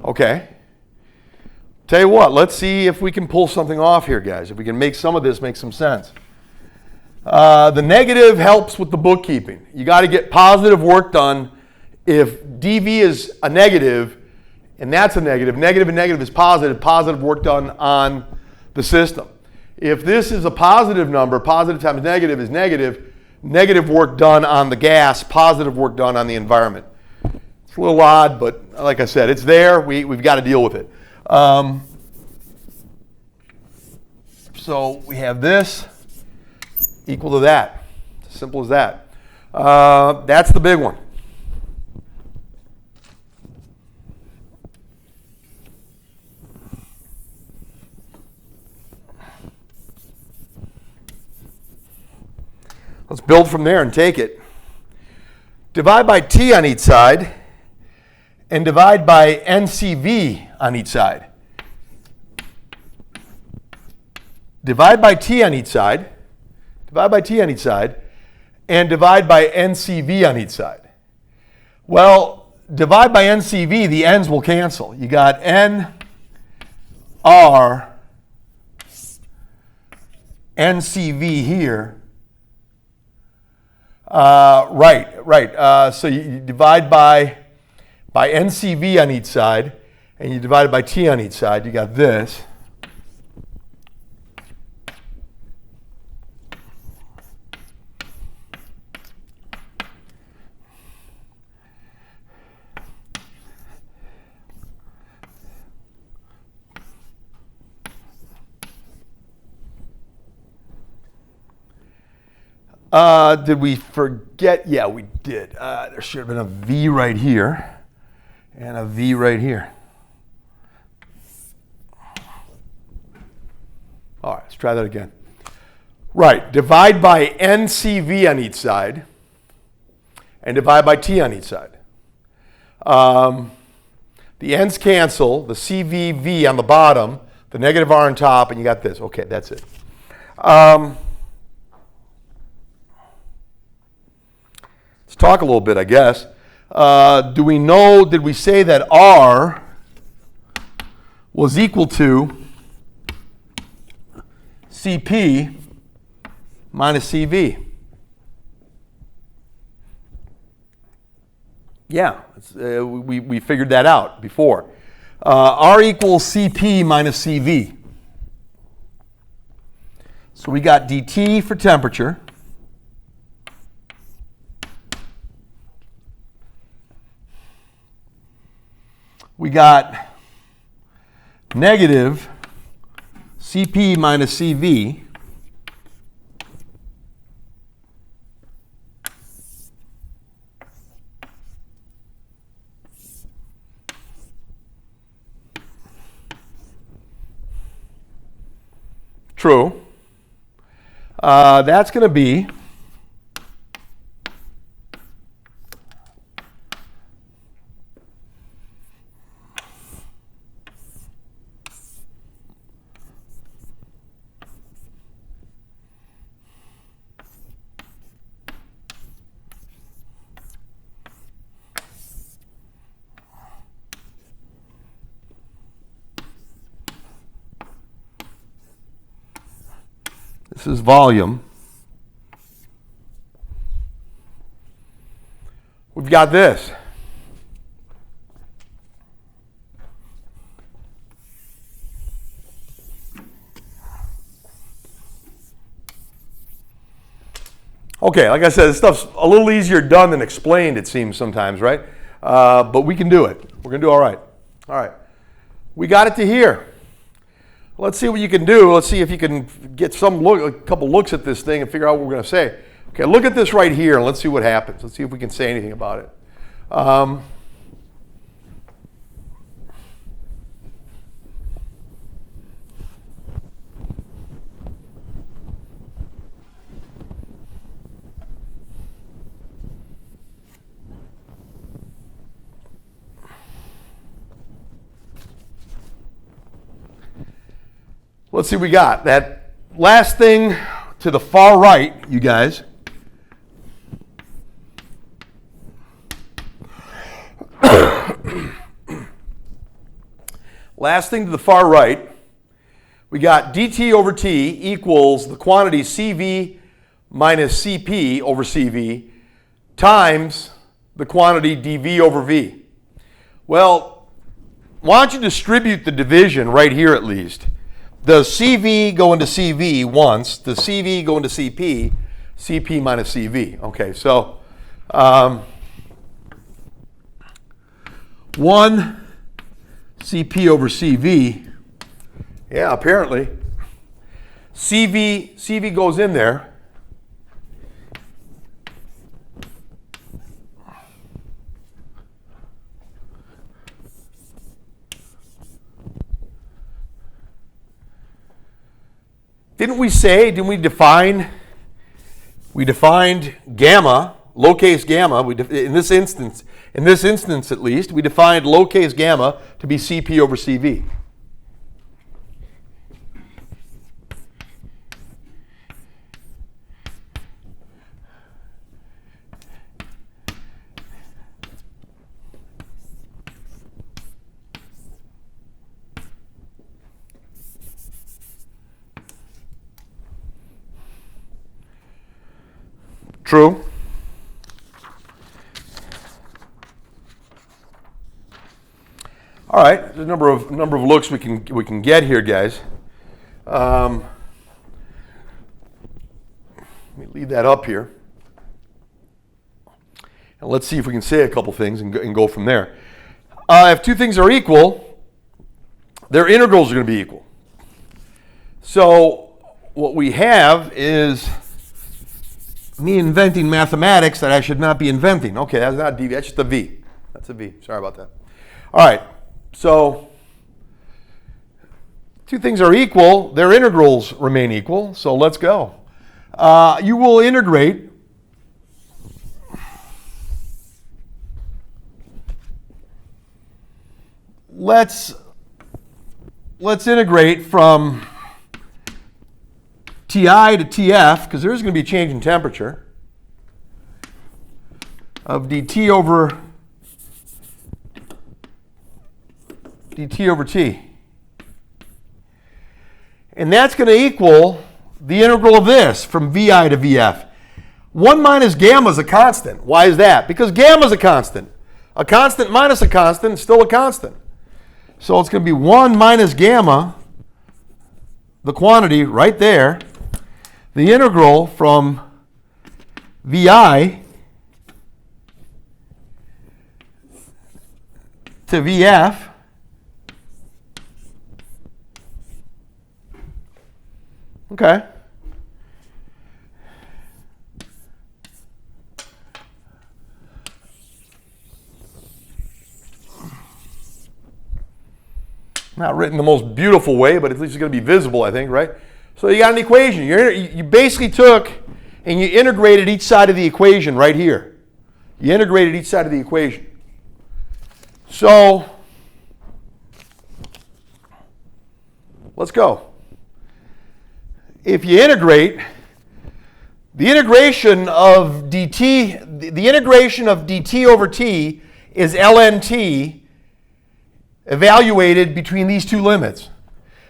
okay. Tell you what, let's see if we can pull something off here, guys. If we can make some of this make some sense. The negative helps with the bookkeeping. You got to get positive work done. If dV is a negative, and that's a negative, negative and negative is positive, positive work done on the system. If this is a positive number, positive times negative is negative, negative work done on the gas, positive work done on the environment. It's a little odd, but like I said, it's there. We've got to deal with it. So we have this equal to that. It's as simple as that. That's the big one. Let's build from there and take it. Divide by T on each side and divide by NCV on each side. Divide by T on each side, divide by T on each side, and divide by NCV on each side. Well, divide by NCV, the n's will cancel. You got N, R, NCV here. Right. So you divide by NCV on each side, and you divide it by T on each side. You got this. Did we forget? Yeah, we did. There should have been a V right here and a V right here. All right, let's try that again. Right, divide by NCV on each side and divide by T on each side. The n's cancel, the CVV on the bottom, the negative R on top, and you got this. Okay, that's it. Let's talk a little bit, I guess. Did we say that R was equal to CP minus CV? Yeah, we figured that out before. R equals CP minus CV. So we got dT for temperature. We got negative CP minus CV true. That's going to be this is volume. We've got this. Okay, like I said, this stuff's a little easier done than explained, it seems sometimes, right? But we can do it. We're going to do all right. All right. We got it to here. Let's see what you can do. Let's see if you can get a couple looks at this thing and figure out what we're going to say. Okay, look at this right here and let's see what happens. Let's see if we can say anything about it. let's see what we got. That last thing to the far right, you guys. Last thing to the far right, we got dt over t equals the quantity CV minus Cp over Cv times the quantity dV over V. Well, why don't you distribute the division right here at least? Does Cv go into Cv once? Does Cv go into Cp? Cp minus Cv. Okay, so 1 Cp over Cv. Yeah, apparently. Cv goes in there. Didn't we define, we defined gamma, lowercase gamma, in this instance at least, we defined lowercase gamma to be Cp over Cv. True. All right, there's a number of looks we can get here, guys. Let me leave that up here, and let's see if we can say a couple things and go from there. If two things are equal, their integrals are going to be equal. So what we have is me inventing mathematics that I should not be inventing. Okay, that's not dV, that's just a V. That's a V, sorry about that. All right, so two things are equal, their integrals remain equal, so let's go. You will integrate let's integrate from Ti to Tf, because there's going to be a change in temperature, of dt over T. And that's going to equal the integral of this from Vi to Vf. 1 minus gamma is a constant. Why is that? Because gamma is a constant. A constant minus a constant is still a constant. So it's going to be 1 minus gamma, the quantity right there, the integral from Vi to Vf okay. Not written the most beautiful way, but at least it's going to be visible, I think, right? So you got an equation. You basically took and you integrated each side of the equation right here. You integrated each side of the equation. So let's go. If you integrate, the integration of dt over t is ln t evaluated between these two limits.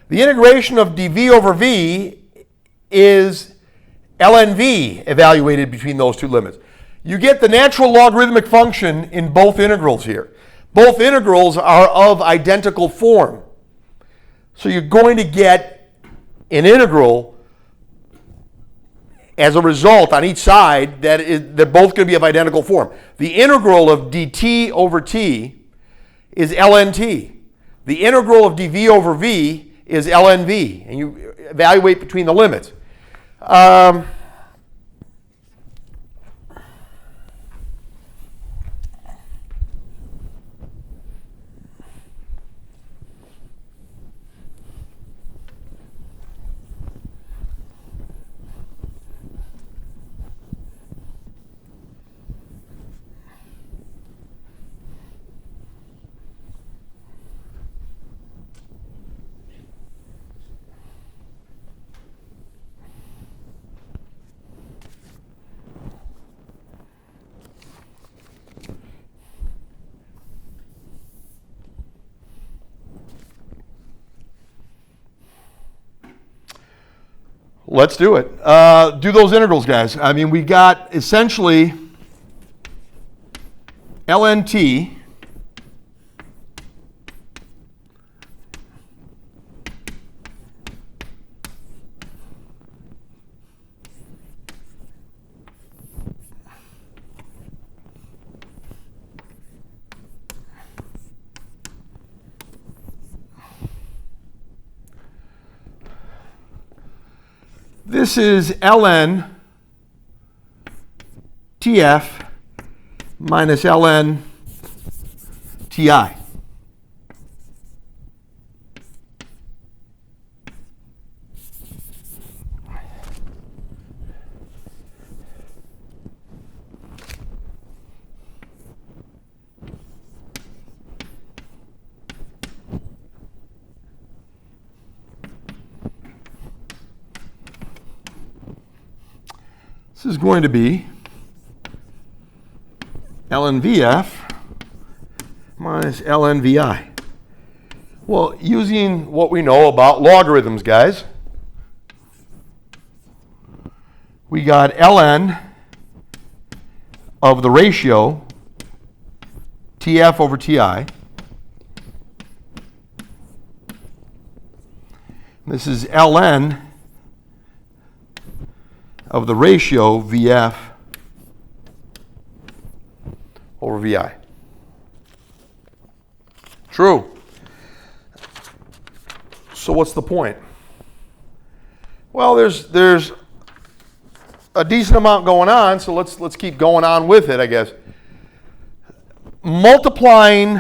The integration of dv over v is ln v evaluated between those two limits. You get the natural logarithmic function in both integrals here. Both integrals are of identical form. So you're going to get an integral as a result on each side they're both going to be of identical form. The integral of dt over t is ln t. The integral of dv over v is ln v. And you evaluate between the limits. Let's do it. Do those integrals, guys. I mean, we got essentially ln(t) This is ln TF minus ln TI. This is going to be ln VF minus ln VI. Well, using what we know about logarithms, guys, we got ln of the ratio TF over TI. This is ln of the ratio VF over VI. True. So what's the point? Well, there's a decent amount going on, so let's keep going on with it, I guess. Multiplying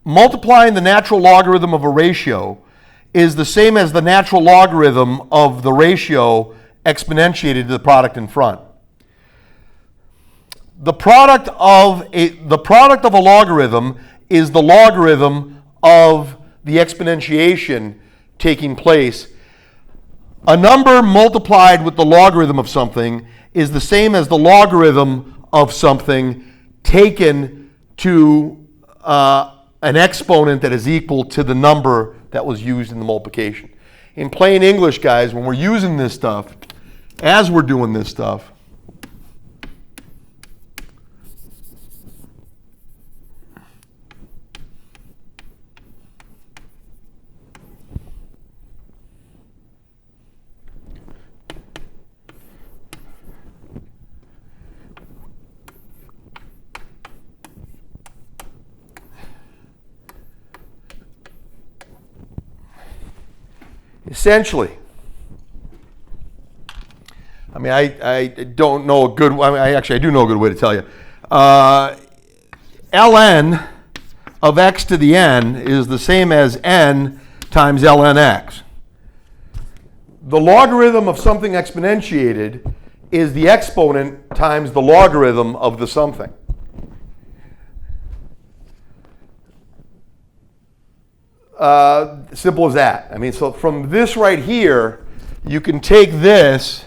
the natural logarithm of a ratio is the same as the natural logarithm of the ratio exponentiated to the product in front. The product of a logarithm is the logarithm of the exponentiation taking place. A number multiplied with the logarithm of something is the same as the logarithm of something taken to an exponent that is equal to the number that was used in the multiplication. In plain English, guys, when we're using this stuff, as we're doing this stuff, essentially, I mean, I don't know a good, I do know a good way to tell you. Ln of x to the n is the same as n times ln x. The logarithm of something exponentiated is the exponent times the logarithm of the something. Simple as that. I mean, so from this right here, you can take this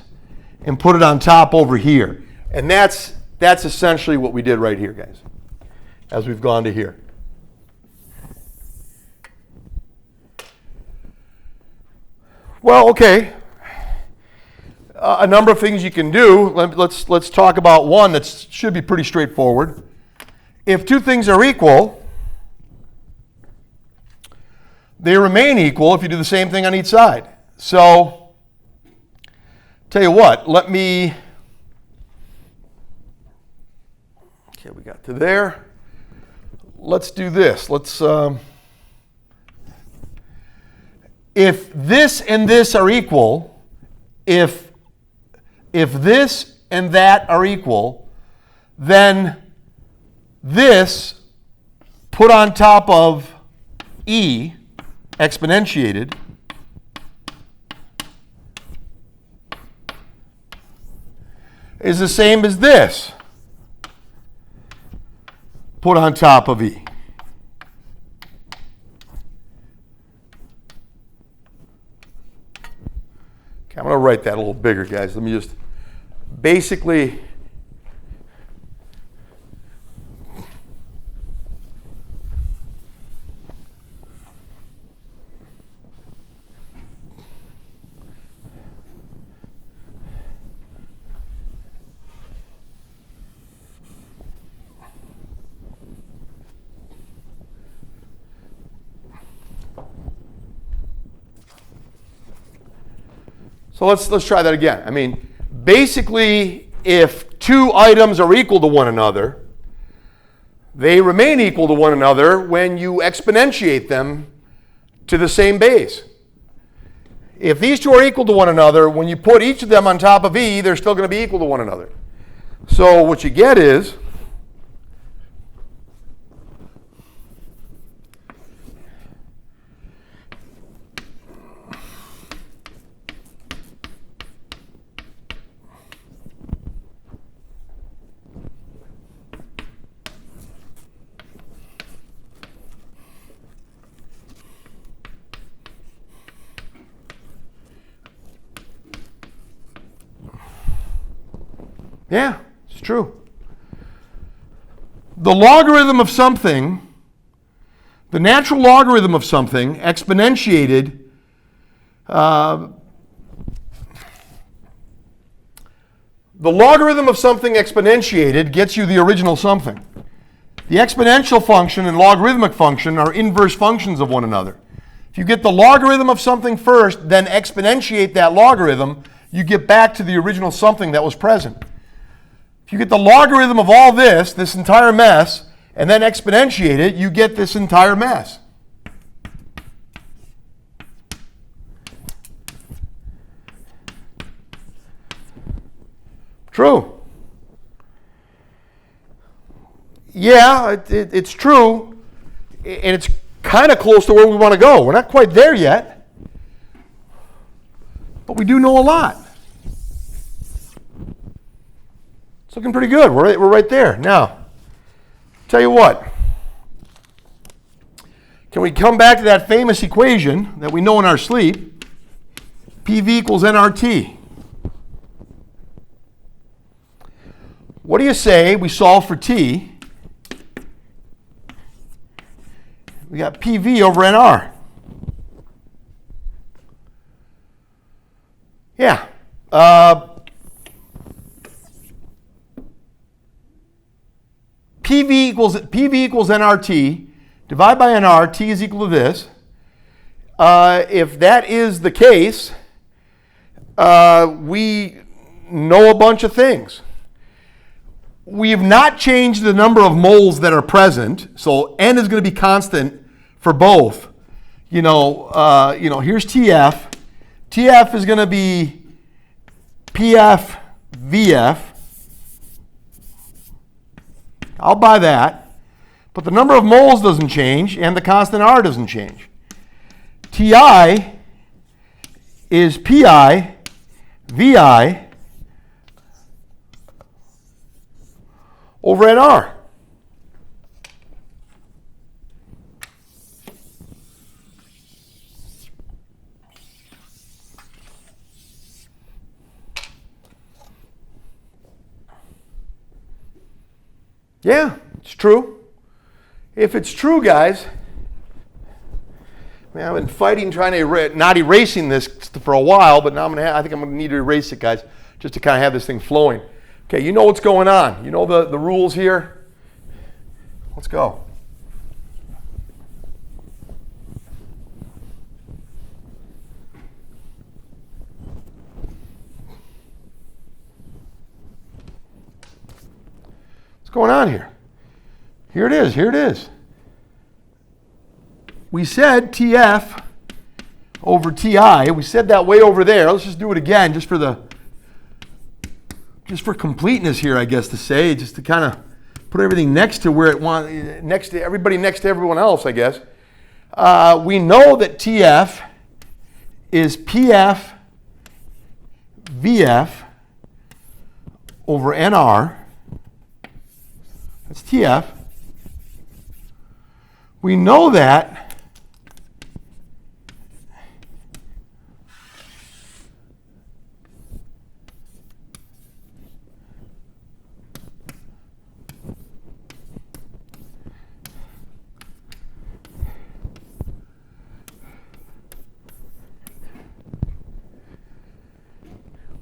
and put it on top over here. And that's essentially what we did right here, guys, as we've gone to here. Well, okay. A number of things you can do. Let's talk about one that should be pretty straightforward. If two things are equal, they remain equal if you do the same thing on each side. So, tell you what, okay, we got to there. Let's do this. If this and this are equal, if this and that are equal, then this put on top of E exponentiated is the same as this put on top of E. Okay, I'm going to write that a little bigger, guys. Let me just basically So let's try that again. I mean, basically, if two items are equal to one another, they remain equal to one another when you exponentiate them to the same base. If these two are equal to one another, when you put each of them on top of E, they're still going to be equal to one another. So what you get is yeah, it's true. The logarithm of something, the natural logarithm of something exponentiated, the logarithm of something exponentiated gets you the original something. The exponential function and logarithmic function are inverse functions of one another. If you get the logarithm of something first, then exponentiate that logarithm, you get back to the original something that was present. If you get the logarithm of all this entire mess, and then exponentiate it, you get this entire mess. True. Yeah, it's true, and it's kind of close to where we want to go. We're not quite there yet, but we do know a lot. It's looking pretty good. We're right there. Now, tell you what. Can we come back to that famous equation that we know in our sleep? PV equals nRT. What do you say we solve for T? We got PV over nR. Yeah. PV equals nRT. Divide by nR. T is equal to this. If that is the case, we know a bunch of things. We have not changed the number of moles that are present, so N is going to be constant for both. Here's TF. TF is going to be PF VF. I'll buy that. But the number of moles doesn't change, and the constant R doesn't change. TI is PI VI over nR. Yeah, it's true. If it's true, guys, I've been fighting, trying to not erasing this for a while, but now I think I'm going to need to erase it, guys, just to kind of have this thing flowing. Okay, you know what's going on. You know the rules here. Let's go. What's going on here? Here it is. Here it is. We said TF over TI. We said that way over there. Let's just do it again, just for completeness here, I guess to say, just to kind of put everything next to where it wants, next to everybody, next to everyone else, I guess. We know that TF is PF VF over nR. That's TF. We know that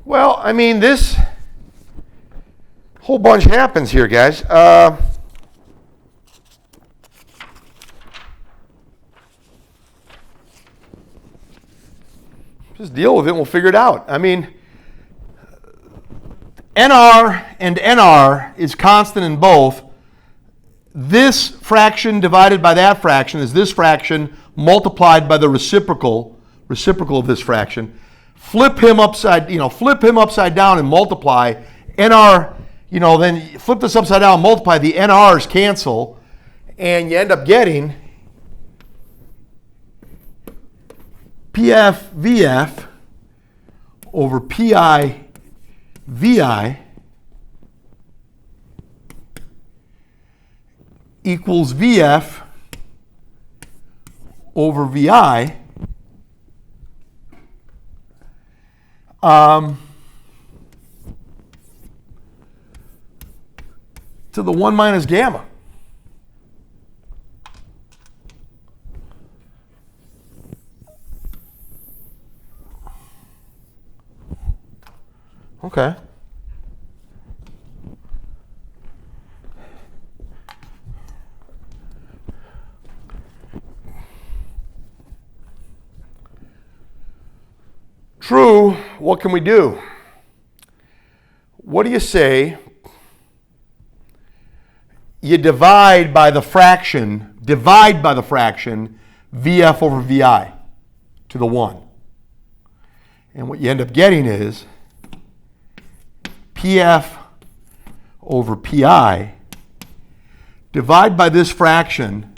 well, I mean, this whole bunch happens here, guys. Just deal with it and we'll figure it out. I mean, NR and NR is constant in both. This fraction divided by that fraction is this fraction multiplied by the reciprocal of this fraction. Flip him upside down and multiply. NR, then flip this upside down and multiply. The NRs cancel, and you end up getting PF VF over PI VI equals VF over VI to the 1 minus gamma. Okay. True, what can we do? What do you say? You divide by the fraction VF over VI to the 1. And what you end up getting is PF over PI, divide by this fraction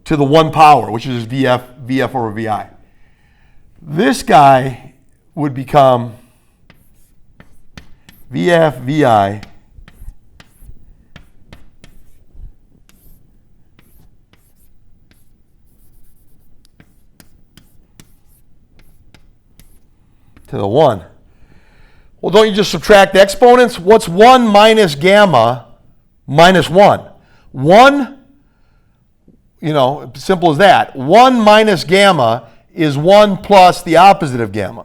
to the 1 power, which is VF over VI. This guy would become VF VI to the 1. Well, don't you just subtract the exponents? What's 1 minus gamma minus 1? 1, simple as that. 1 minus gamma is 1 plus the opposite of gamma.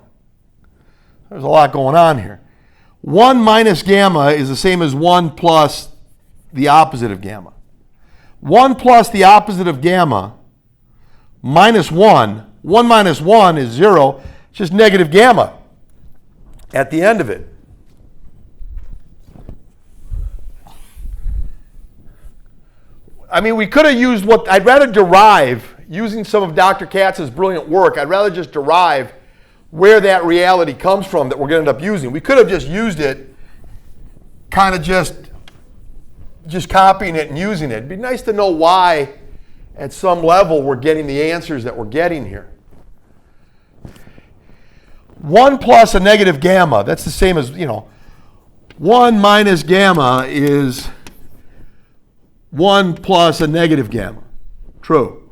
There's a lot going on here. 1 minus gamma is the same as 1 plus the opposite of gamma. 1 plus the opposite of gamma minus 1. 1 minus 1 is 0. It's just negative gamma at the end of it. I mean, we could have used I'd rather derive, using some of Dr. Katz's brilliant work, I'd rather just derive where that reality comes from that we're going to end up using. We could have just used it, kind of just copying it and using it. It'd be nice to know why, at some level, we're getting the answers that we're getting here. 1 plus a negative gamma, that's the same as, 1 minus gamma is 1 plus a negative gamma. True.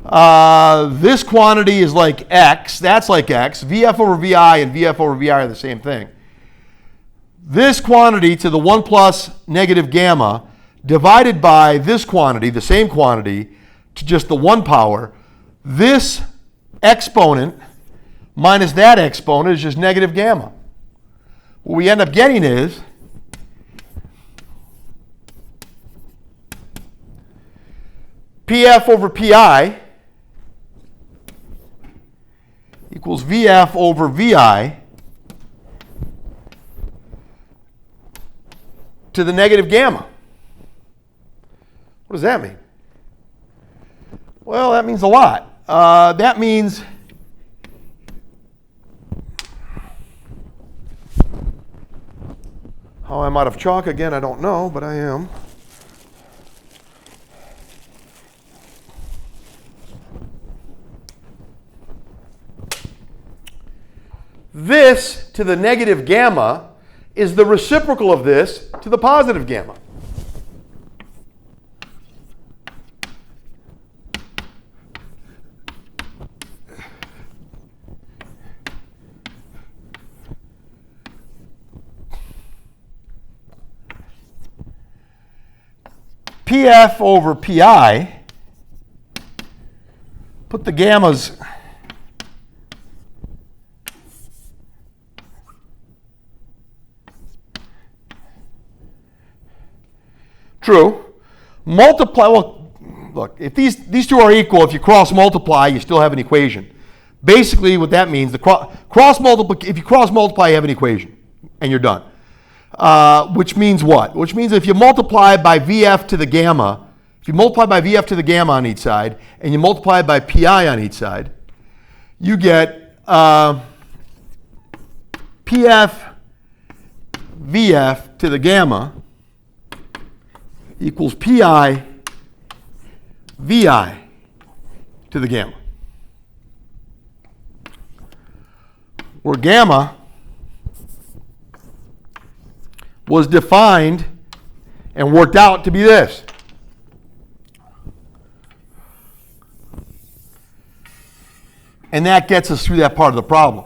This quantity is like X. That's like X. VF over VI and VF over VI are the same thing. This quantity to the 1 plus negative gamma divided by this quantity, the same quantity, to just the 1 power. This exponent minus that exponent is just negative gamma. What we end up getting is PF over PI equals VF over VI to the negative gamma. What does that mean? Well, that means a lot. That means how I'm out of chalk again, I don't know, but I am. This to the negative gamma is the reciprocal of this to the positive gamma. PF over PI, put the gammas true. Multiply, well, look, if these two are equal, if you cross multiply, you still have an equation. Basically, what that means, if you cross multiply, you have an equation, and you're done. Which means what? Which means if you multiply by VF to the gamma, if you multiply by VF to the gamma on each side, and you multiply by PI on each side, you get PF VF to the gamma equals PI VI to the gamma. Where gamma was defined and worked out to be this. And that gets us through that part of the problem.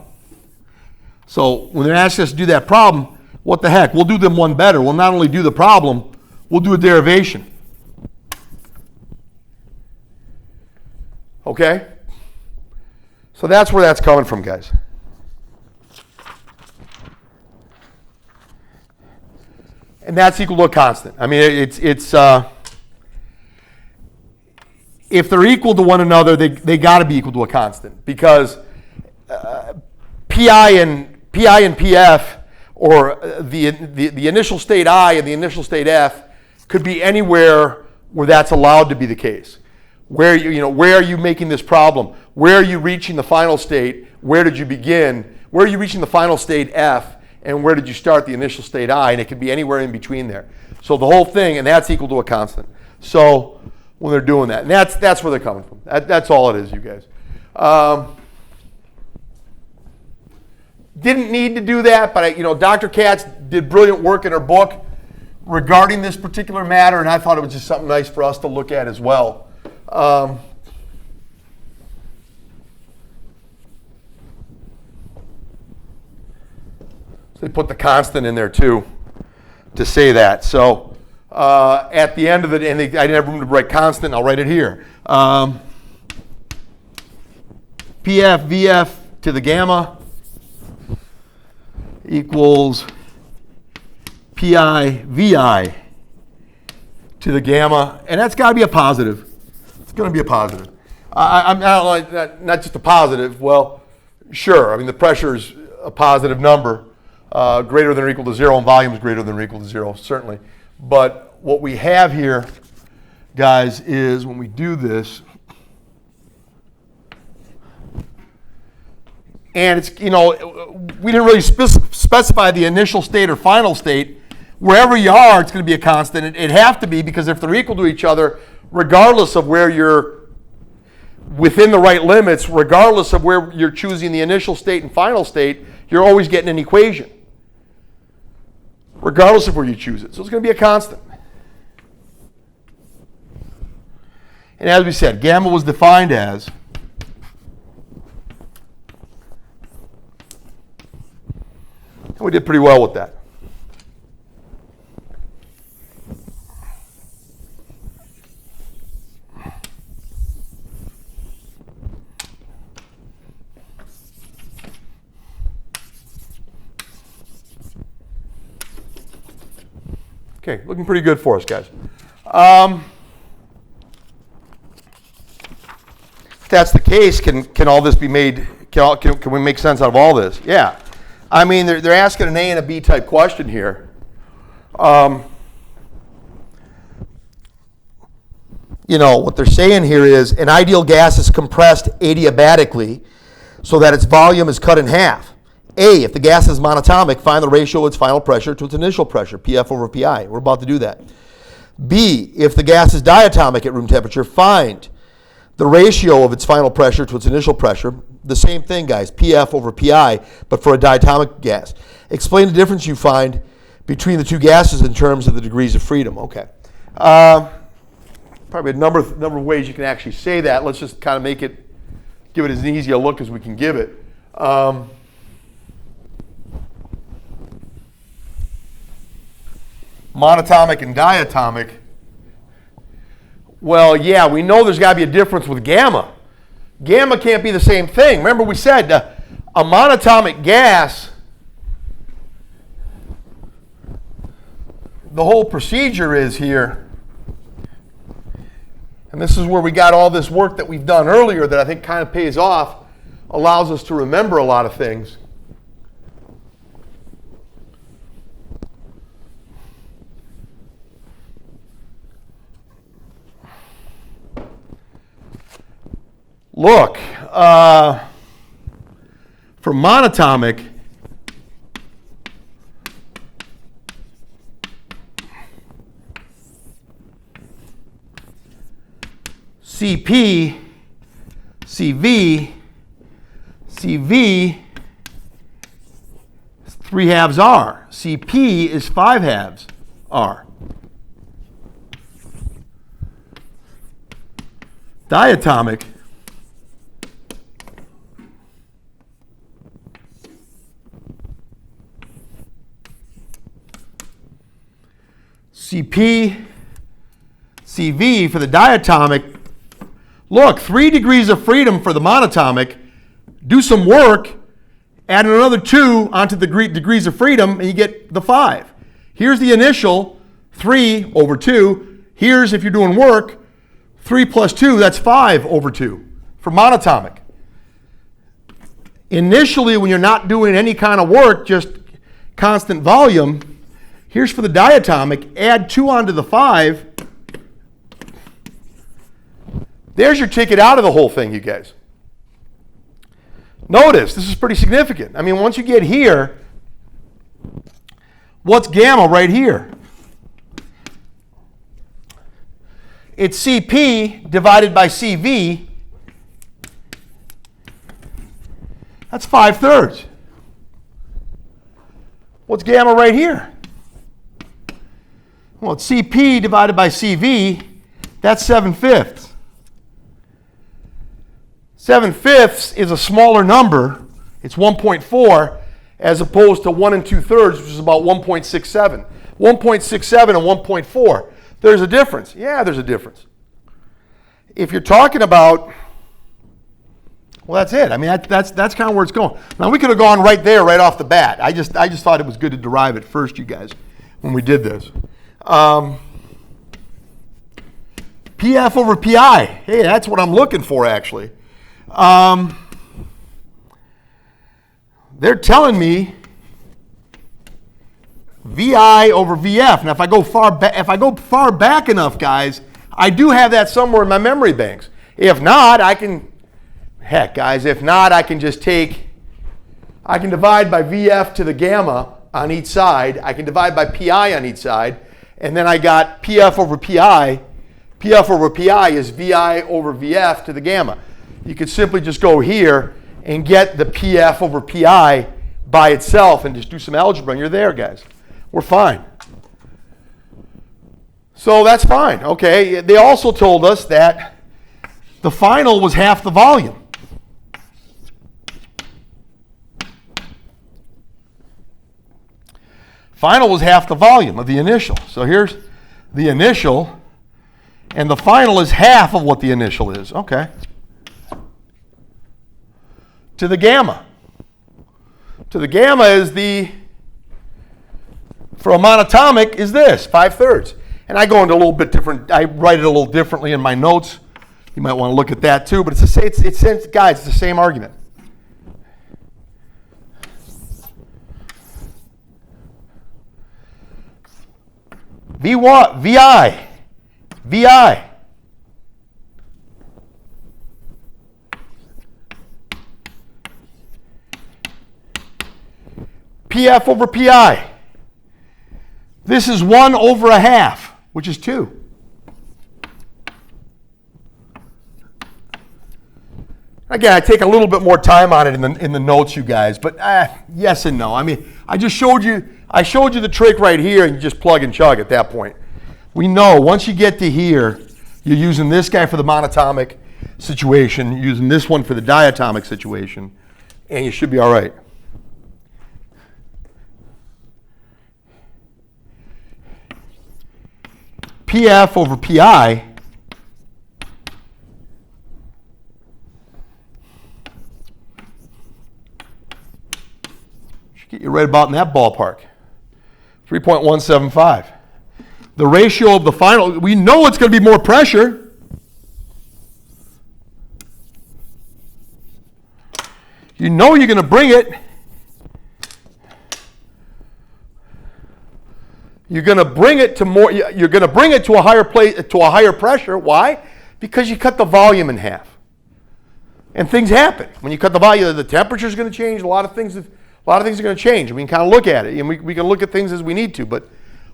So when they're asking us to do that problem, what the heck? We'll do them one better. We'll not only do the problem, we'll do a derivation. Okay? So that's where that's coming from, guys. And that's equal to a constant. I mean, it's if they're equal to one another, they got to be equal to a constant, because PI and PF, or the initial state I and the initial state F, could be anywhere where that's allowed to be the case. Where where are you making this problem? Where are you reaching the final state? Where did you begin? Where are you reaching the final state F? And where did you start the initial state I? And it could be anywhere in between there. So the whole thing, and that's equal to a constant. So when they're doing that, and that's where they're coming from. That's all it is, you guys. Didn't need to do that, but Dr. Katz did brilliant work in her book regarding this particular matter, and I thought it was just something nice for us to look at as well. So they put the constant in there too to say that. So at the end of it, and I didn't have room to write constant, I'll write it here. PF VF to the gamma equals PI VI to the gamma, and that's got to be a positive. It's going to be a positive. I'm not just a positive. Well, sure. I mean, the pressure is a positive number, greater than or equal to 0, and volume is greater than or equal to 0, certainly. But what we have here, guys, is when we do this, and it's, we didn't really specify the initial state or final state. Wherever you are, it's going to be a constant. It'd have to be, because if they're equal to each other, regardless of where you're within the right limits, regardless of where you're choosing the initial state and final state, you're always getting an equation, regardless of where you choose it. So it's going to be a constant. And as we said, gamma was defined as we did pretty well with that. Okay, looking pretty good for us, guys. If that's the case, can all this be made? Can we make sense out of all this? Yeah. I mean, they're asking an A and a B type question here. What they're saying here is an ideal gas is compressed adiabatically so that its volume is cut in half. A, if the gas is monatomic, find the ratio of its final pressure to its initial pressure, PF over PI. We're about to do that. B, if the gas is diatomic at room temperature, find the ratio of its final pressure to its initial pressure. The same thing, guys, PF over PI, but for a diatomic gas. Explain the difference you find between the two gases in terms of the degrees of freedom. Okay. Probably a number of ways you can actually say that. Let's just kind of give it as easy a look as we can give it. Monatomic and diatomic. Well, yeah, we know there's got to be a difference with gamma. Gamma can't be the same thing. Remember we said a monatomic gas, the whole procedure is here, and this is where we got all this work that we've done earlier that I think kind of pays off. allows us to remember a lot of things. Look, for monatomic, CP, CV, CV is 3/2 R. CP is 5/2 R. Diatomic CP, CV for the diatomic. Look, 3 degrees of freedom for the monatomic. Do some work, add another 2 onto the degrees of freedom, and you get the 5. Here's the initial, 3/2. Here's, if you're doing work, 3 plus 2, that's 5/2 for monatomic. Initially, when you're not doing any kind of work, just constant volume, here's for the diatomic, add 2 onto the 5. There's your ticket out of the whole thing, you guys. Notice, this is pretty significant. I mean, once you get here, what's gamma right here? It's CP divided by CV. That's 5/3. What's gamma right here? Well, it's CP divided by CV. That's 7/5. 7/5 is a smaller number. It's 1.4 as opposed to 1 2/3, which is about 1.67. 1.67 and 1.4. There's a difference. Yeah, there's a difference. If you're talking about, well, that's it. I mean, that's kind of where it's going. Now, we could have gone right there, right off the bat. I just thought it was good to derive it first, you guys, when we did this. PF over PI. Hey, that's what I'm looking for, actually. They're telling me VI over VF. Now, if I go far back enough, guys, I do have that somewhere in my memory banks. If not, I can just I can divide by VF to the gamma on each side. I can divide by PI on each side. And then I got PF over PI. PF over PI is VI over VF to the gamma. You could simply just go here and get the PF over PI by itself and just do some algebra and you're there, guys. We're fine. So that's fine. Okay, they also told us that the final was half the volume. Final was half the volume of the initial. So here's the initial, and the final is half of what the initial is. Okay. To the gamma. To the gamma is for a monatomic is this, 5/3. And I go into a little bit different, I write it a little differently in my notes. You might want to look at that too, but guys, it's the same argument. VI. PF over PI. This is 1 over a half, which is 2. Again, I take a little bit more time on it in the notes, you guys, but yes and no. I mean, I showed you the trick right here, and you just plug and chug at that point. We know once you get to here, you're using this guy for the monatomic situation, you're using this one for the diatomic situation, and you should be all right. PF over PI should get you right about in that ballpark. 3.175. The ratio of the final, we know it's going to be more pressure. you know you're going to bring it. You're going to bring it to more. You're going to bring it to a higher pressure. Why? Because you cut the volume in half, and things happen when you cut the volume. The temperature is going to change. A lot of things are going to change. And we can kind of look at it, and we can look at things as we need to. But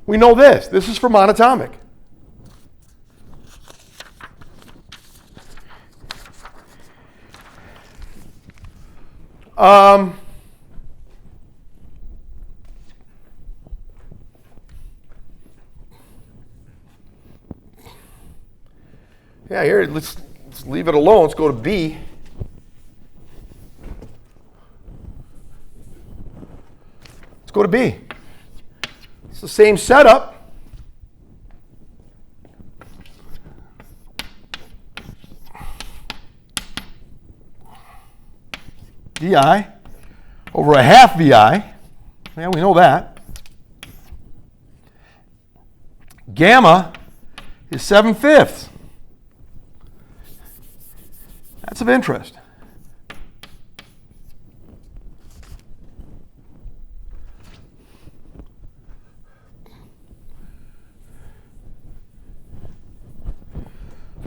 we know this. This is for monatomic. Yeah, here, let's leave it alone. Let's go to B. Let's go to B. It's the same setup. VI over a half VI. Yeah, we know that. Gamma is 7/5. That's of interest.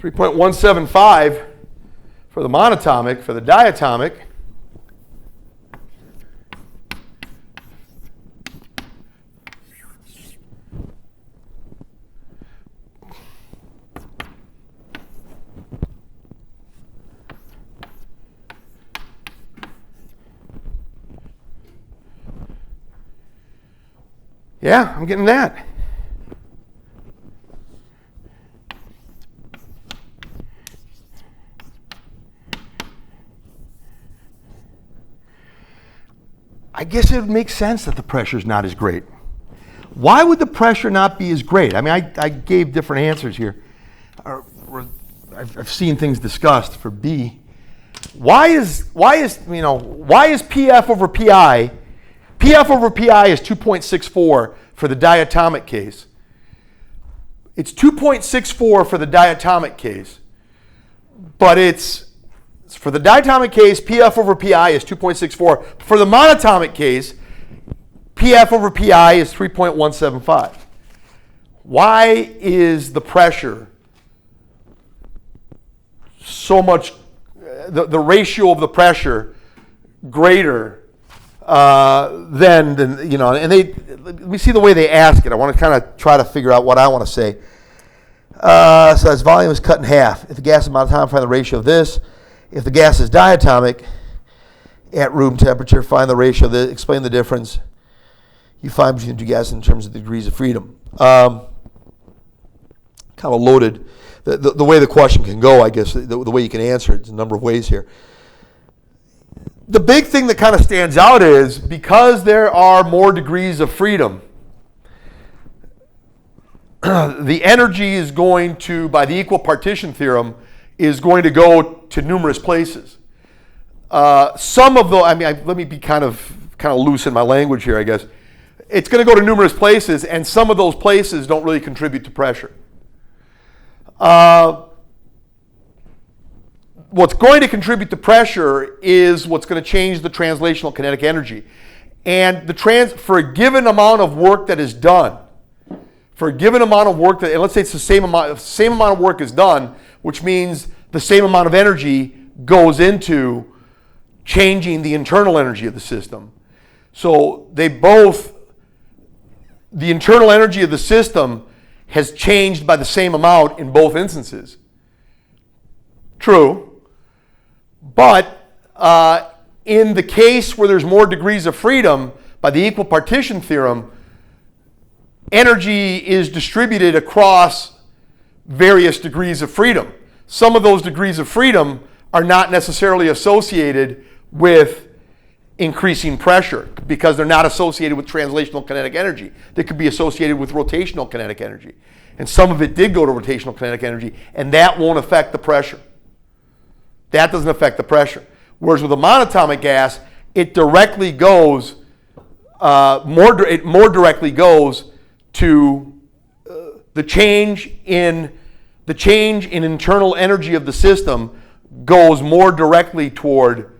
.175 for the monatomic. For the diatomic, yeah, I'm getting that. I guess it would make sense that the pressure is not as great. Why would the pressure not be as great? I mean, I gave different answers here. I've seen things discussed for B. Why is PF over PI? PF over PI is 2.64 for the diatomic case. It's 2.64 for the diatomic case, but it's for the diatomic case, PF over PI is 2.64. For the monatomic case, PF over PI is 3.175. Why is the pressure so much, the ratio of the pressure greater than and let me see the way they ask it. I want to kind of try to figure out what I want to say. So as volume is cut in half. If the gas is monatomic, find the ratio of this. If the gas is diatomic at room temperature, find the ratio of this, explain the difference you find between the two gases in terms of the degrees of freedom. Kind of loaded. The way the question can go, I guess, the way you can answer it, there's a number of ways here. The big thing that kind of stands out is because there are more degrees of freedom, the energy is going to, by the equal partition theorem, is going to go to numerous places. Some of the, let me be kind of loose in my language here, I guess. It's going to go to numerous places, and some of those places don't really contribute to pressure. What's going to contribute to pressure is what's going to change the translational kinetic energy. And for a given amount of work that is done, and let's say it's the same amount of work is done, which means the same amount of energy goes into changing the internal energy of the system. So the internal energy of the system has changed by the same amount in both instances. True. But in the case where there's more degrees of freedom, by the equal partition theorem, energy is distributed across various degrees of freedom. Some of those degrees of freedom are not necessarily associated with increasing pressure because they're not associated with translational kinetic energy. They could be associated with rotational kinetic energy. And some of it did go to rotational kinetic energy, and that won't affect the pressure. That doesn't affect the pressure. Whereas with a monatomic gas, it directly goes, more directly goes to the change in internal energy of the system goes more directly toward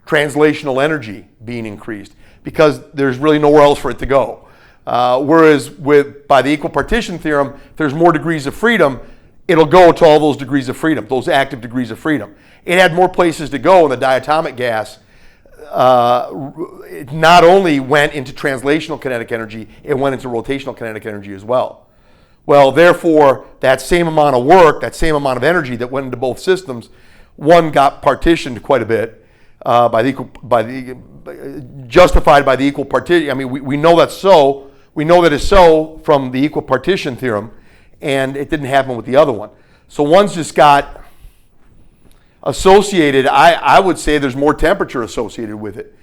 translational energy being increased because there's really nowhere else for it to go. Whereas by the equal partition theorem, if there's more degrees of freedom, it'll go to all those degrees of freedom, those active degrees of freedom. It had more places to go in the diatomic gas. It not only went into translational kinetic energy, it went into rotational kinetic energy as well. Well, therefore, that same amount of work, that same amount of energy that went into both systems, one got partitioned quite a bit justified by the equal partition. I mean, we know that's so. We know that it's so from the equal partition theorem, and it didn't happen with the other one. So one's just got associated. I would say there's more temperature associated with it.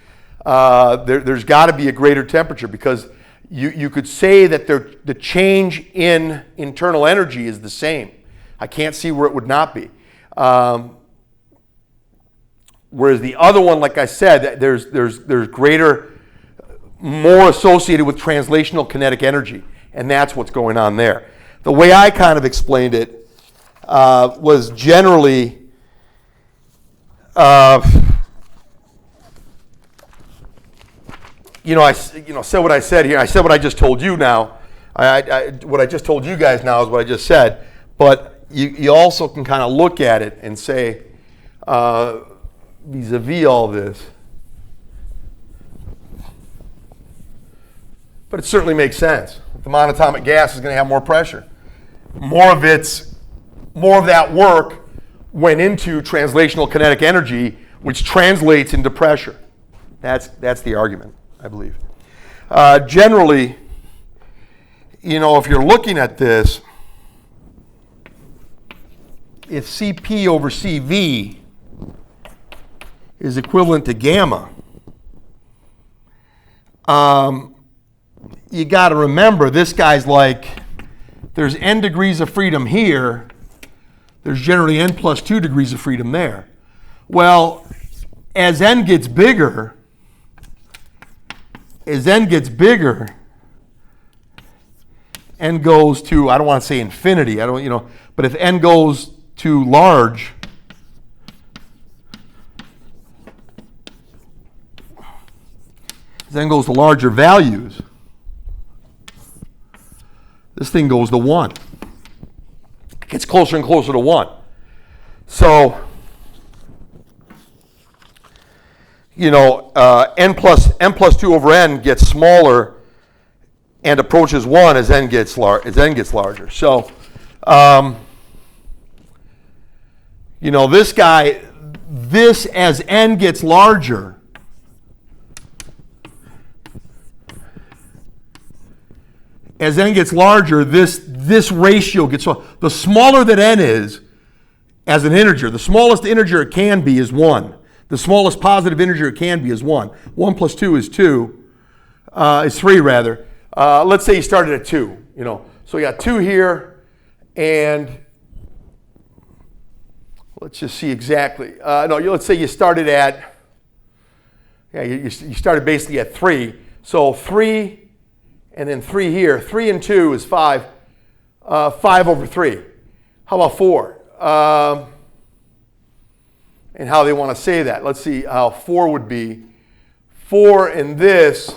There's got to be a greater temperature because you could say that the change in internal energy is the same. I can't see where it would not be. Whereas the other one, like I said, there's greater, more associated with translational kinetic energy, and that's what's going on there. The way I kind of explained it was generally I said what I said here. I said what I just told you now. What I just told you guys now is what I just said. But you also can kind of look at it and say, vis-a-vis all this. But it certainly makes sense. The monatomic gas is going to have more pressure. More of that work went into translational kinetic energy, which translates into pressure. That's the argument, I believe. Generally, if you're looking at this, if Cp over Cv is equivalent to gamma, you got to remember this guy's like, there's n degrees of freedom here, there's generally n plus 2 degrees of freedom there. Well, as n gets bigger, n goes to, I don't want to say infinity, but if n goes to large, then goes to larger values, this thing goes to 1. It gets closer and closer to 1. So, n plus 2 over n gets smaller and approaches 1 as n gets larger. So, this guy, this as n gets larger, this ratio gets smaller. The smaller that n is as an integer, the smallest integer it can be is 1. The smallest positive integer it can be is 1. 1 plus 2 is 2, is 3 rather. Let's say you started at 2, So you got 2 here, and let's just see exactly. Let's say you started at, you started basically at 3. So 3 and then 3 here. 3 and 2 is 5. 5 over 3. How about 4? And how they want to say that. Let's see how 4 would be. 4 and this,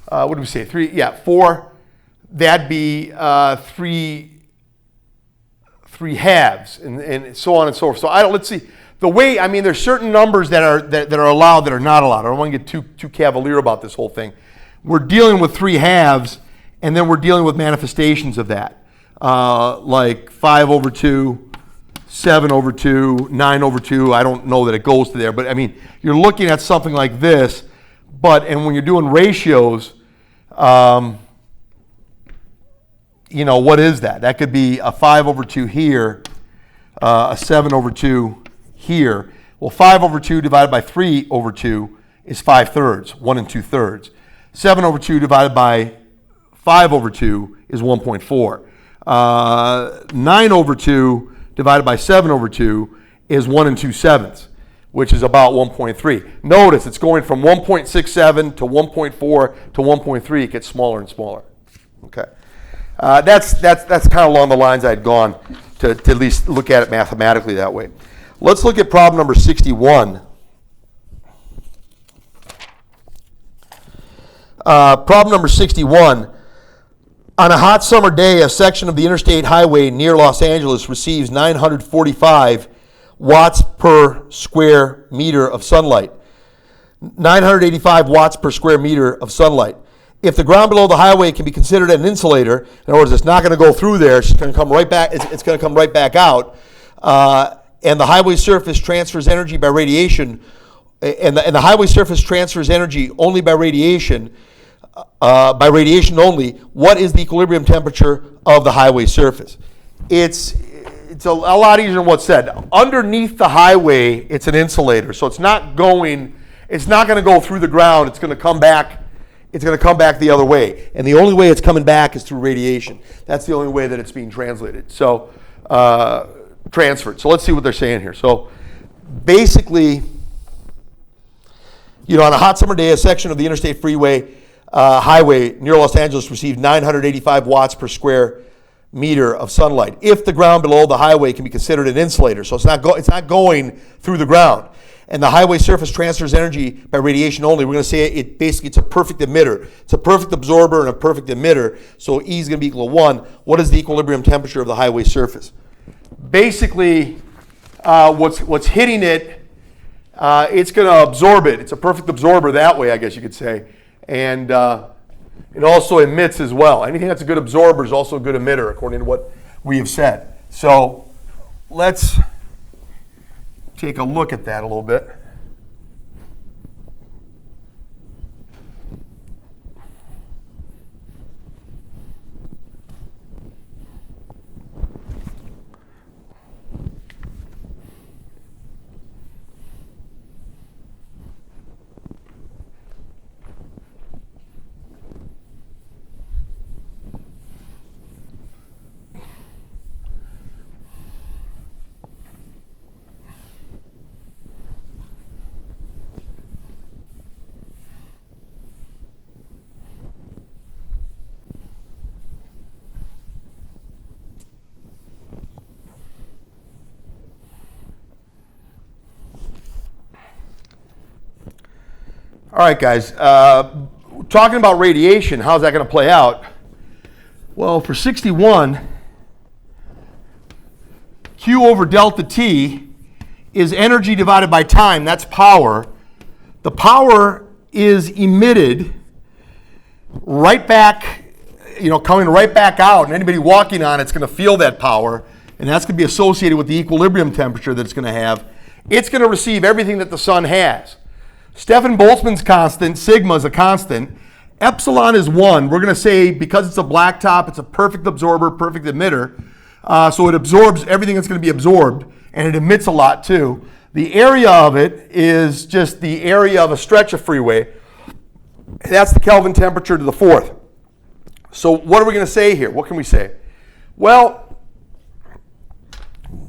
what did we say? 3, 4. That'd be 3 halves, and so on and so forth. So let's see. The way, there's certain numbers that are allowed that are not allowed. I don't want to get too cavalier about this whole thing. We're dealing with 3 halves, and then we're dealing with manifestations of that, like 5 over 2, 7 over 2, 9 over 2. I don't know that it goes to there, but you're looking at something like this. And when you're doing ratios, what is that? That could be a 5 over 2 here, a 7 over 2 here. Well, 5 over 2 divided by 3 over 2 is 5/3, 1 2/3. 7 over 2 divided by 5 over 2 is 1.4. 9 over 2 divided by 7 over 2 is 1 2/7, which is about 1.3. Notice it's going from 1.67 to 1.4 to 1.3. It gets smaller and smaller. Okay, that's kind of along the lines I'd gone to at least look at it mathematically that way. Let's look at problem number 61. Problem number 61. On a hot summer day, a section of the interstate highway near Los Angeles receives 945 watts per square meter of sunlight. 985 watts per square meter of sunlight. If the ground below the highway can be considered an insulator, in other words, it's not going to go through there, it's going to come right back. It's going to come right back out, and the highway surface transfers energy by radiation, and the highway surface transfers energy only by radiation only. What is the equilibrium temperature of the highway surface? It's a lot easier than what's said. Underneath the highway, it's an insulator, so it's not going to go through the ground. It's going to come back. It's going to come back the other way, and the only way it's coming back is through radiation. That's the only way that it's being translated. So transferred. So let's see what they're saying here. So basically, on a hot summer day, a section of the interstate highway near Los Angeles received 985 watts per square meter of sunlight. If the ground below the highway can be considered an insulator, so it's not going through the ground, and the highway surface transfers energy by radiation only, we're going to say it's a perfect emitter. It's a perfect absorber and a perfect emitter, so E is going to be equal to 1. What is the equilibrium temperature of the highway surface? Basically, what's hitting it, it's going to absorb it. It's a perfect absorber that way, I guess you could say. And it also emits as well. Anything that's a good absorber is also a good emitter, according to what we have said. So let's take a look at that a little bit. All right, guys, talking about radiation, how's that going to play out? Well, for 61, Q over delta T is energy divided by time. That's power. The power is emitted right back, coming right back out, and anybody walking on it's going to feel that power, and that's going to be associated with the equilibrium temperature that it's going to have. It's going to receive everything that the sun has. Stefan Boltzmann's constant, sigma, is a constant. Epsilon is 1. We're going to say because it's a blacktop, it's a perfect absorber, perfect emitter. So it absorbs everything that's going to be absorbed, and it emits a lot too. The area of it is just the area of a stretch of freeway. That's the Kelvin temperature to the fourth. So what are we going to say here? What can we say? Well,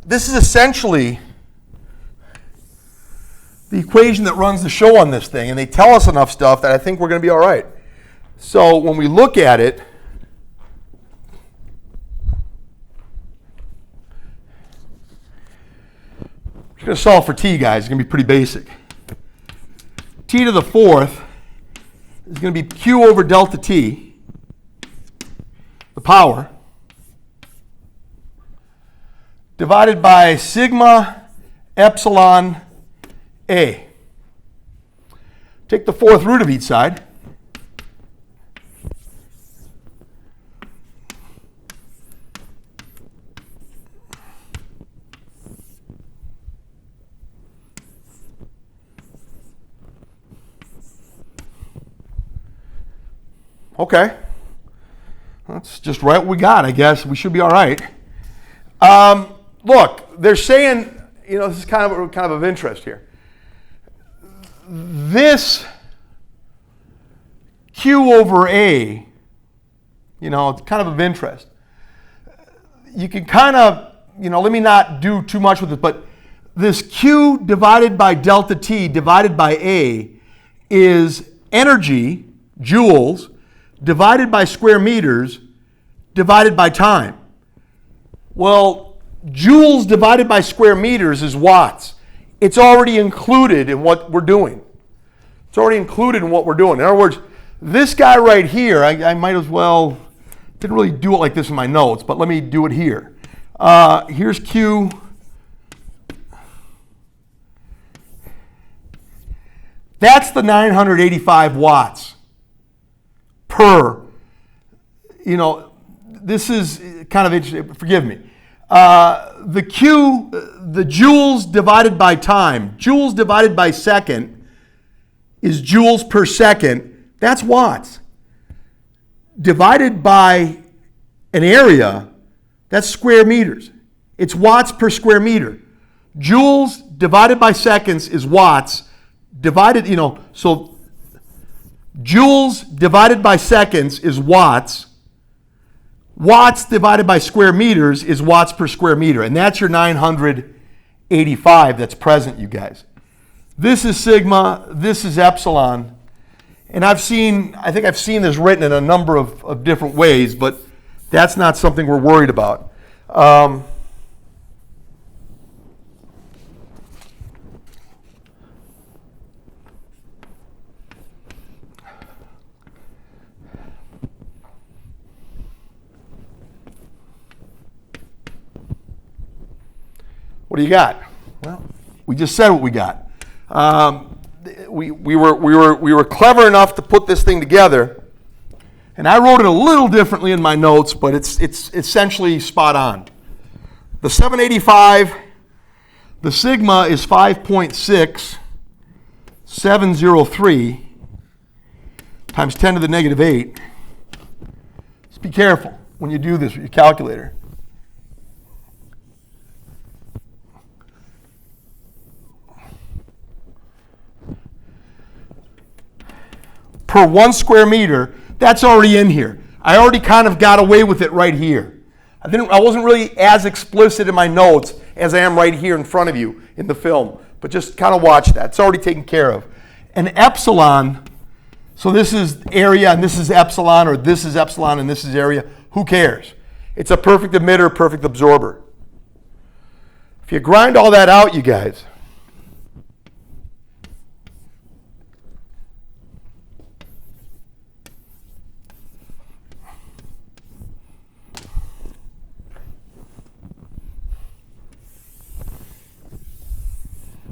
this is essentially the equation that runs the show on this thing, and they tell us enough stuff that I think we're going to be all right. So when we look at it, we're going to solve for T, guys. It's going to be pretty basic. T to the fourth is going to be Q over delta T, the power, divided by sigma epsilon A. Take the fourth root of each side. Okay. That's just right what we got, I guess. We should be all right. Look, they're saying, this is kind of interest here. This Q over A, it's kind of interest. You can kind of, let me not do too much with it, but this Q divided by delta T divided by A is energy, joules, divided by square meters, divided by time. Well, joules divided by square meters is watts. It's already included in what we're doing. It's already included in what we're doing. In other words, this guy right here, I might as well, didn't really do it like this in my notes, but let me do it here. Here's Q. That's the 985 watts per, this is kind of interesting, forgive me. The Q, the joules divided by time, joules divided by second is joules per second, that's watts. Divided by an area, that's square meters. It's watts per square meter. Joules divided by seconds is watts. Divided, so joules divided by seconds is watts. Watts divided by square meters is watts per square meter. And that's your 985 that's present, you guys. This is sigma, this is epsilon. And I think I've seen this written in a number of different ways, but that's not something we're worried about. What do you got? Well, we just said what we got. We were clever enough to put this thing together, and I wrote it a little differently in my notes, but it's essentially spot on. The 785, the sigma is 5.6703 times 10 to the negative 8. Just be careful when you do this with your calculator. Per 1 square meter, that's already in here. I already kind of got away with it right here. I wasn't really as explicit in my notes as I am right here in front of you in the film, but just kind of watch that. It's already taken care of. And epsilon, so this is area and this is epsilon, or this is epsilon and this is area. Who cares? It's a perfect emitter, perfect absorber. If you grind all that out, you guys,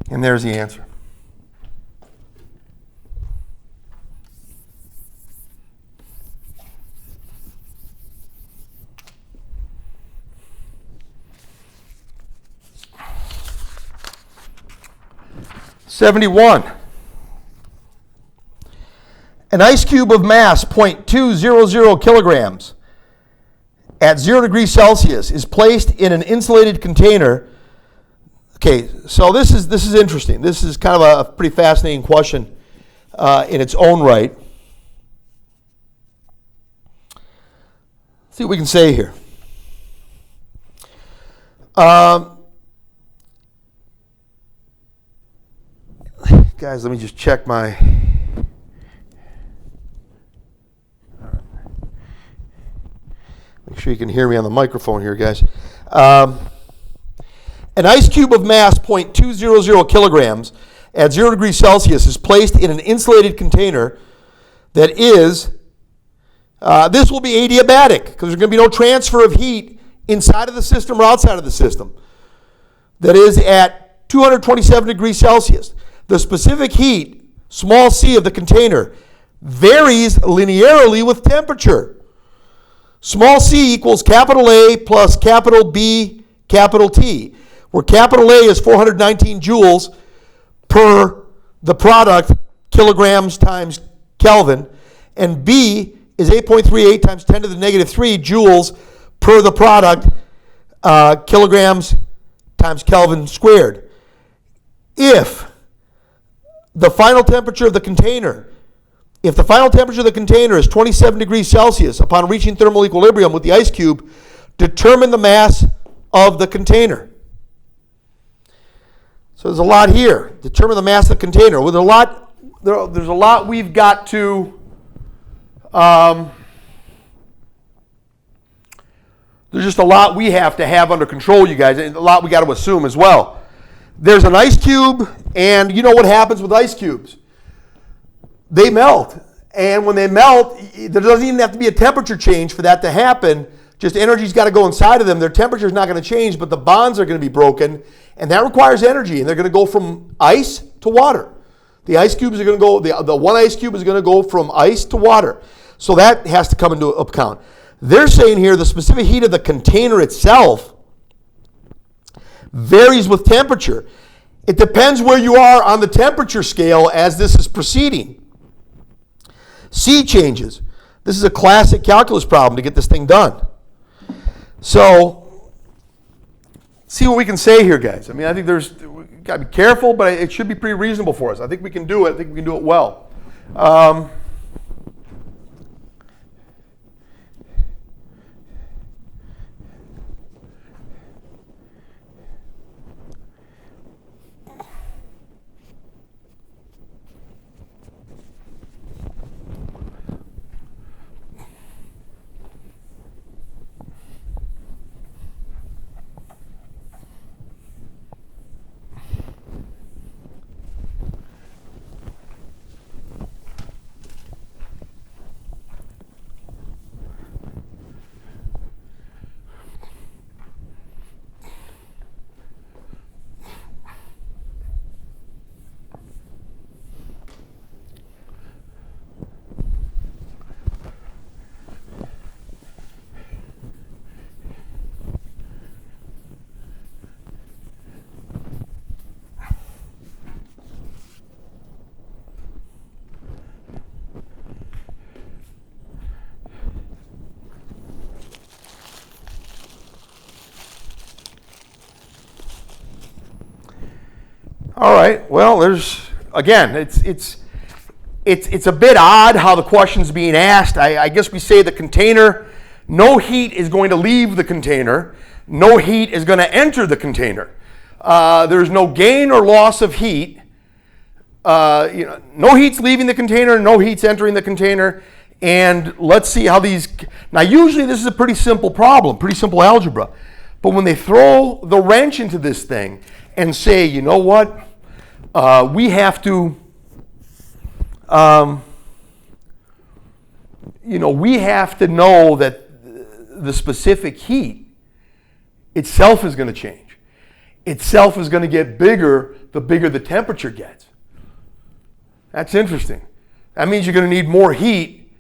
and there's the answer. '71. An ice cube of mass 0.200 kilograms at 0 degrees Celsius is placed in an insulated container. Okay, so this is interesting. This is kind of a pretty fascinating question in its own right. Let's see what we can say here. Guys, let me just check my... Make sure you can hear me on the microphone here, guys. An ice cube of mass 0.200 kilograms at 0 degrees Celsius is placed in an insulated container that is, this will be adiabatic because there's going to be no transfer of heat inside of the system or outside of the system. That is at 227 degrees Celsius. The specific heat, small c of the container, varies linearly with temperature. Small c equals capital A plus capital B, capital T, where capital A is 419 joules per the product, kilograms times Kelvin, and B is 8.38 times 10 to the negative 3 joules per the product, kilograms times Kelvin squared. If the final temperature of the container, is 27 degrees Celsius upon reaching thermal equilibrium with the ice cube, determine the mass of the container. So there's a lot here. Determine the mass of the container. Well, there's a lot we've got to There's just a lot we have to have under control, you guys, and a lot we got to assume as well. There's an ice cube, and you know what happens with ice cubes. They melt, and when they melt, there doesn't even have to be a temperature change for that to happen. Just energy's got to go inside of them. Their temperature's not going to change, but the bonds are going to be broken, and that requires energy, and they're going to go from ice to water. The ice cubes are going to go, the one ice cube is going to go from ice to water. So that has to come into account. They're saying here the specific heat of the container itself varies with temperature. It depends where you are on the temperature scale as this is proceeding. C changes. This is a classic calculus problem to get this thing done. So, see what we can say here, guys. I mean, I think we've got to be careful, but it should be pretty reasonable for us. I think we can do it. I think we can do it well. All right. Well, again, it's a bit odd how the question's being asked. I guess we say the container, no heat is going to leave the container, no heat is going to enter the container. There's no gain or loss of heat. No heat's leaving the container, no heat's entering the container. And let's see how these. Now, usually this is a pretty simple problem, pretty simple algebra. But when they throw the wrench into this thing and say, you know what, we have to, we have to know that the specific heat itself is going to change. Itself is going to get bigger the bigger the temperature gets. That's interesting. That means you're going to need more heat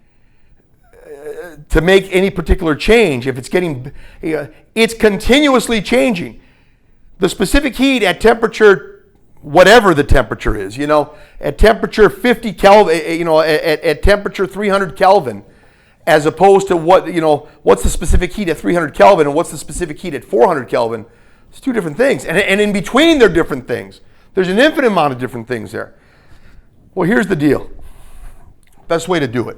to make any particular change. If it's it's continuously changing. The specific heat at temperature, whatever the temperature is, at temperature 50 Kelvin, at temperature 300 Kelvin, as opposed to what's the specific heat at 300 Kelvin and what's the specific heat at 400 Kelvin. It's two different things. And in between, they're different things. There's an infinite amount of different things there. Well, here's the deal. Best way to do it.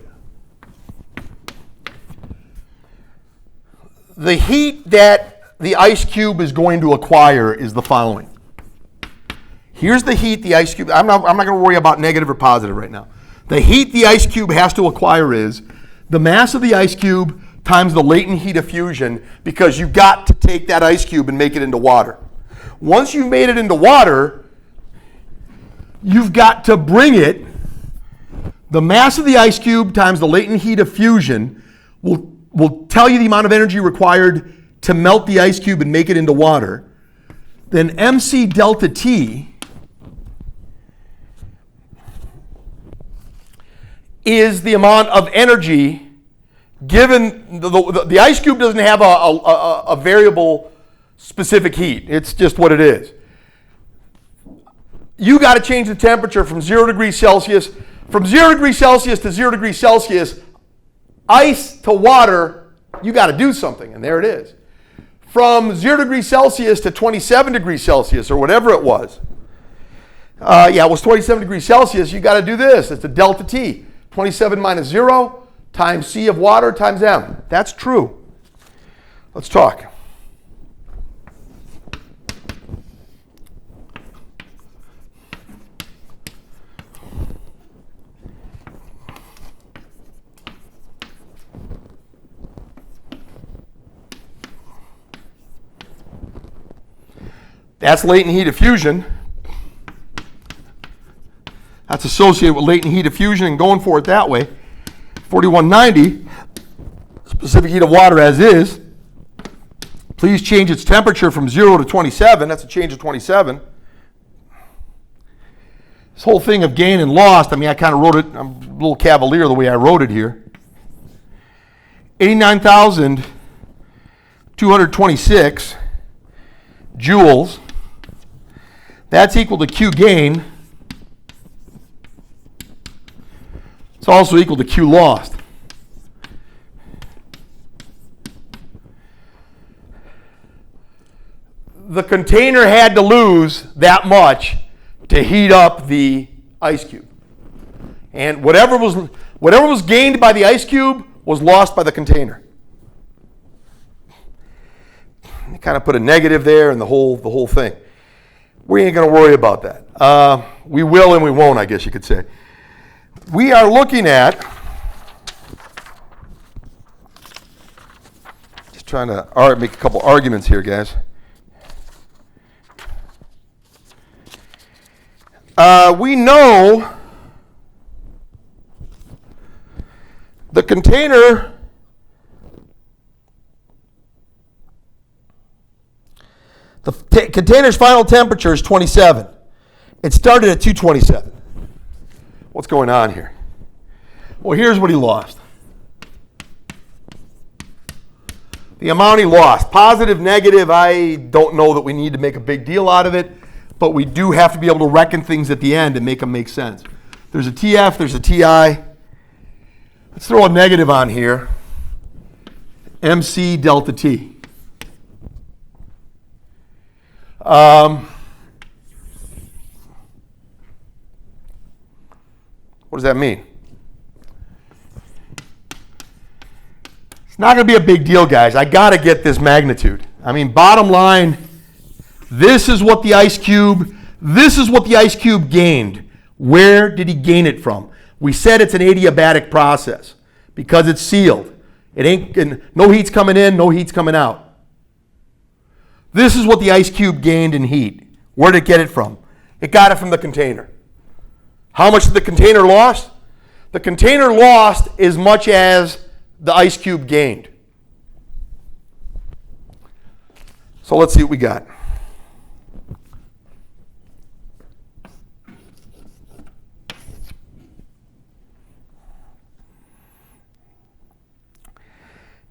The heat that the ice cube is going to acquire is the following. Here's the heat the ice cube, I'm not going to worry about negative or positive right now. The heat the ice cube has to acquire is the mass of the ice cube times the latent heat of fusion, because you've got to take that ice cube and make it into water. Once you've made it into water, you've got to bring it, the mass of the ice cube times the latent heat of fusion will tell you the amount of energy required to melt the ice cube and make it into water. Then MC delta T is the amount of energy given. The ice cube doesn't have a variable specific heat. It's just what it is. You got to change the temperature from 0 degrees Celsius. From 0 degrees Celsius to 0 degrees Celsius, ice to water, you got to do something, and there it is. From 0 degrees Celsius to 27 degrees Celsius, or whatever it was. It was 27 degrees Celsius. You got to do this. It's a delta T. 27 minus 0 times C of water times M. That's true. Let's talk. That's latent heat diffusion. That's associated with latent heat diffusion and going for it that way. 4190, specific heat of water as is. Please change its temperature from 0 to 27. That's a change of 27. This whole thing of gain and loss, I mean, I kind of wrote it, I'm a little cavalier the way I wrote it here. 89,226 joules. That's equal to Q gain. It's also equal to Q lost. The container had to lose that much to heat up the ice cube. And whatever was gained by the ice cube was lost by the container. You kind of put a negative there and the whole thing. We ain't going to worry about that. We will and we won't, I guess you could say. We are looking at, just trying to make a couple arguments here, guys. We know the container container's final temperature is 27. It started at 227. What's going on here? Well, here's what he lost. The amount he lost. Positive, negative, I don't know that we need to make a big deal out of it, but we do have to be able to reckon things at the end and make them make sense. There's a TF, there's a TI. Let's throw a negative on here. MC delta T. What does that mean? It's not going to be a big deal, guys. I got to get this magnitude. I mean, bottom line, this is what the ice cube gained. Where did he gain it from? We said it's an adiabatic process because it's sealed. It ain't, no heat's coming in, no heat's coming out. This is what the ice cube gained in heat. Where did it get it from? It got it from the container. How much did the container lost? The container lost as much as the ice cube gained. So let's see what we got.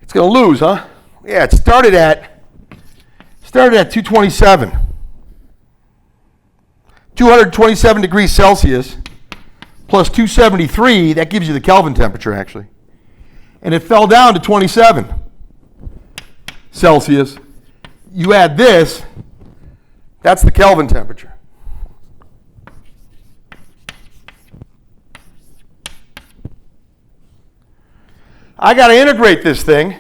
It's going to lose, huh? Yeah, it started at 227. 227 degrees Celsius plus 273, that gives you the Kelvin temperature actually. And it fell down to 27 Celsius. You add this, that's the Kelvin temperature. I got to integrate this thing.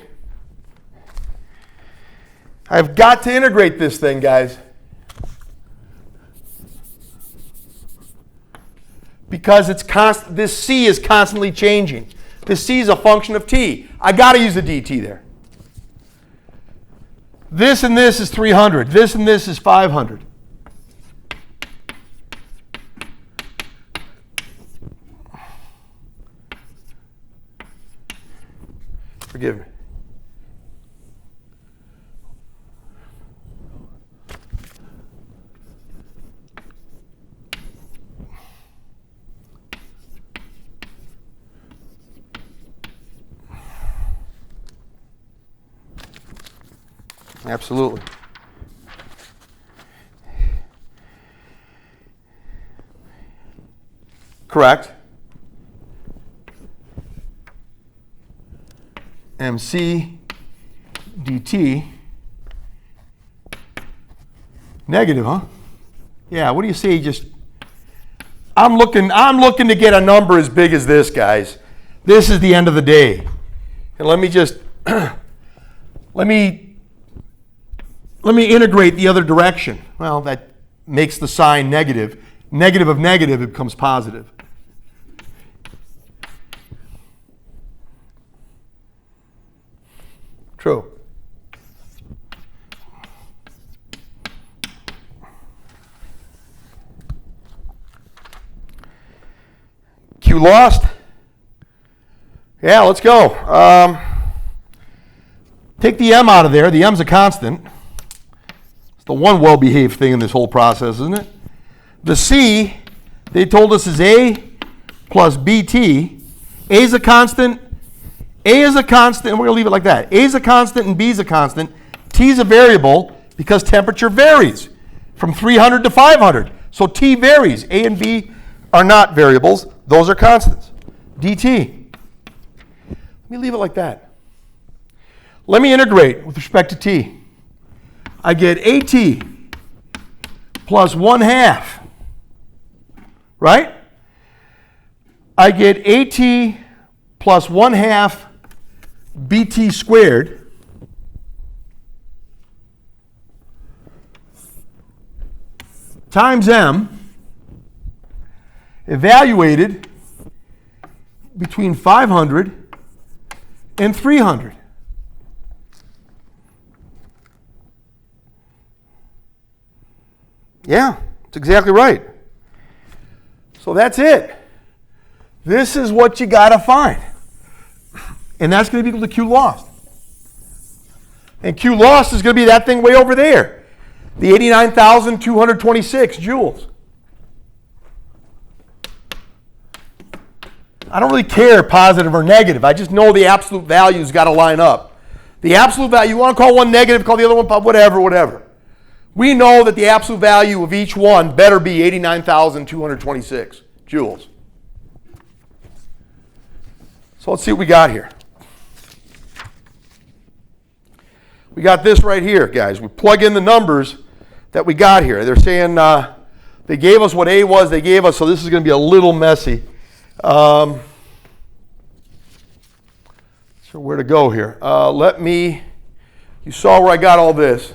I've got to integrate this thing, guys. Because this C is constantly changing. This C is a function of T. I got to use a dt there. This and this is 300. This and this is 500. Forgive me. Absolutely. Correct. MC dt negative, huh? Yeah, what do you say? I'm looking to get a number as big as this, guys. This is the end of the day. And let me just let me integrate the other direction. Well, that makes the sign negative. Negative of negative, it becomes positive. True. Q lost? Yeah, let's go. Take the M out of there. The M's a constant. It's the one well-behaved thing in this whole process, isn't it? The C, they told us, is A plus BT. A is a constant. A is a constant, and we're going to leave it like that. A is a constant and B is a constant. T is a variable because temperature varies from 300 to 500. So T varies. A and B are not variables. Those are constants. dt. Let me leave it like that. Let me integrate with respect to T. I get AT plus 1/2, right? I get AT plus 1/2 BT squared times M evaluated between 500 and 300. Yeah, that's exactly right. So that's it. This is what you got to find. And that's going to be equal to Q lost. And Q lost is going to be that thing way over there. The 89,226 joules. I don't really care positive or negative. I just know the absolute value's got to line up. The absolute value, you want to call one negative, call the other one whatever, whatever. We know that the absolute value of each one better be 89,226 joules. So let's see what we got here. We got this right here, guys. We plug in the numbers that we got here. They're saying they gave us what A was, they gave us, so this is going to be a little messy. So where to go here? You saw where I got all this.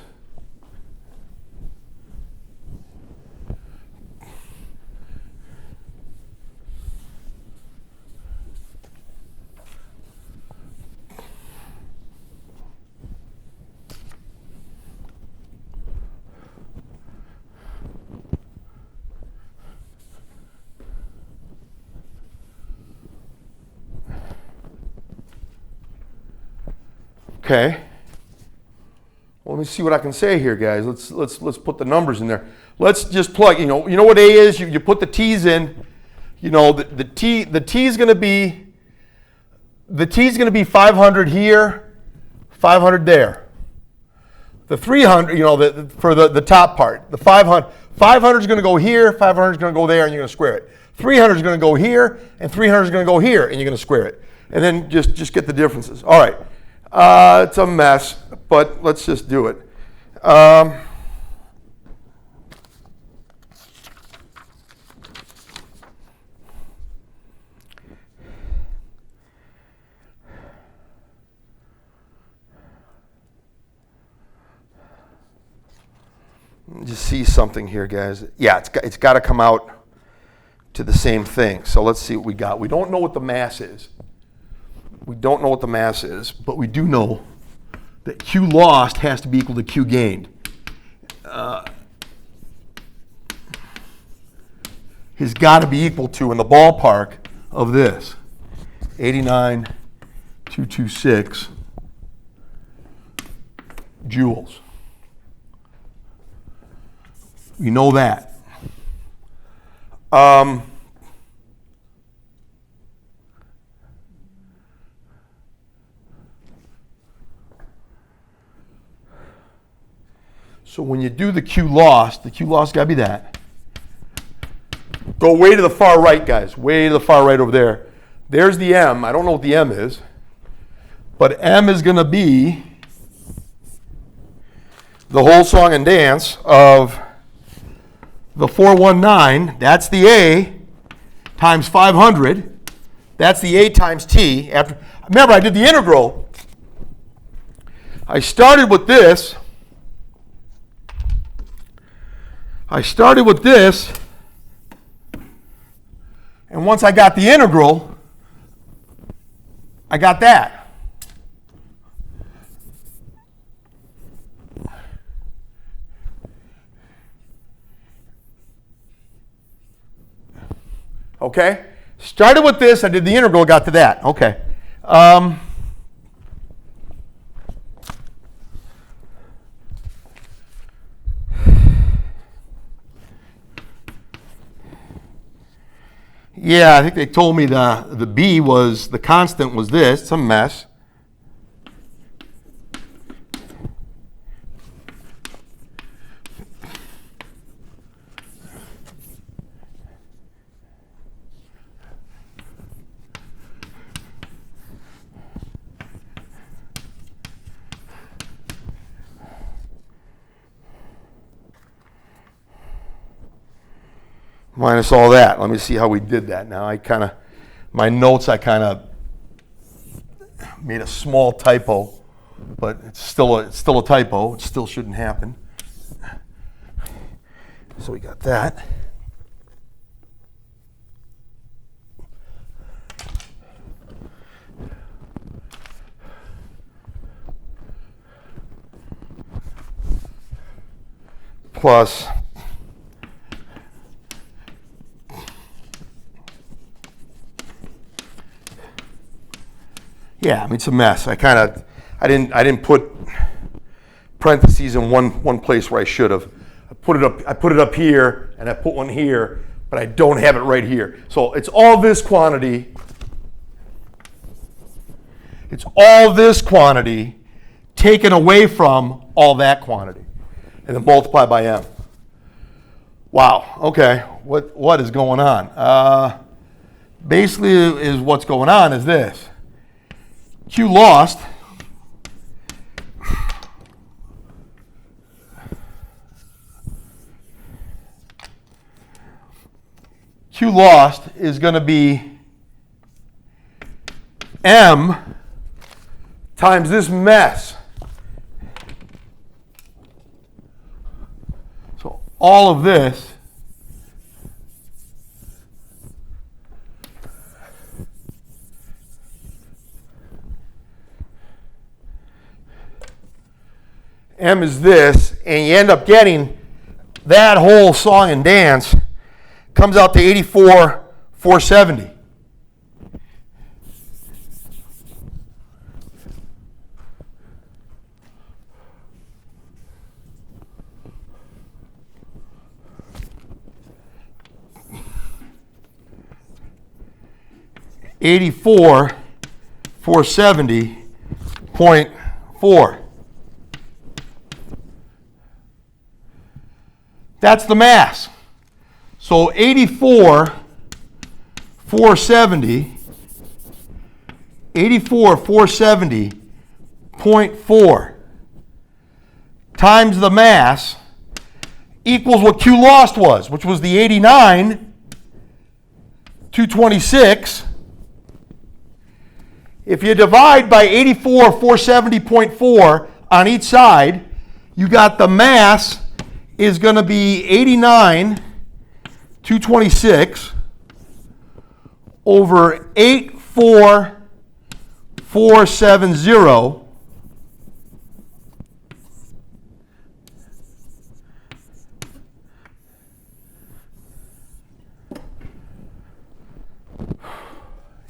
Okay. Well, let me see what I can say here, guys. Let's put the numbers in there. Let's just plug. You know what A is. You put the T's in. You know the T is going to be 500 here, 500 there. The 300, for the top part, the 500 is going to go here, 500 is going to go there, and you're going to square it. 300 is going to go here, and 300 is going to go here, and you're going to square it. And then just get the differences. All right. It's a mess, but let's just do it. Just see something here, guys. Yeah, it's got to come out to the same thing. So let's see what we got. We don't know what the mass is. We don't know what the mass is, but we do know that Q lost has to be equal to Q gained. Has got to be equal to, in the ballpark of this, 89,226 joules. We know that. So when you do the Q lost got to be that. Go way to the far right, guys. Way to the far right over there. There's the M. I don't know what the M is. But M is going to be the whole song and dance of the 419. That's the A times 500. That's the A times T. Remember, I did the integral. I started with this. And once I got the integral, I got that. Okay? Started with this, I did the integral, got to that. Okay. Yeah, I think they told me the B was, the constant was this. It's a mess. Minus all that. Let me see how we did that now. My notes, I kind of made a small typo, but it's still a typo. It still shouldn't happen. So we got that. Plus yeah, I mean, it's a mess. I didn't put parentheses in one place where I should have. I put it up here, and I put one here, but I don't have it right here. So it's all this quantity. It's all this quantity taken away from all that quantity, and then multiply by m. Wow. Okay. What is going on? Basically, is what's going on is this. Q lost is going to be M times this mess. So all of this M is this, and you end up getting that whole song and dance comes out to 84,470. $84,470.4. That's the mass. So 84,470.4 times the mass equals what Q lost was, which was the 89,226. If you divide by 84,470.4 on each side, you got the mass is going to be 89,226 over 84470.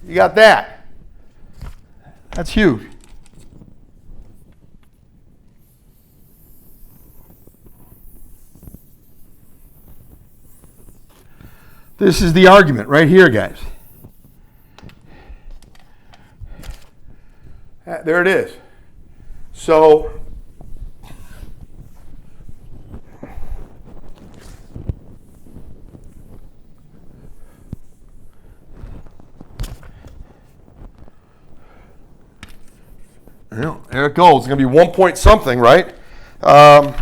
You got that. That's huge. This is the argument right here, guys. There it is. So there it goes. It's going to be 1 point something, right? I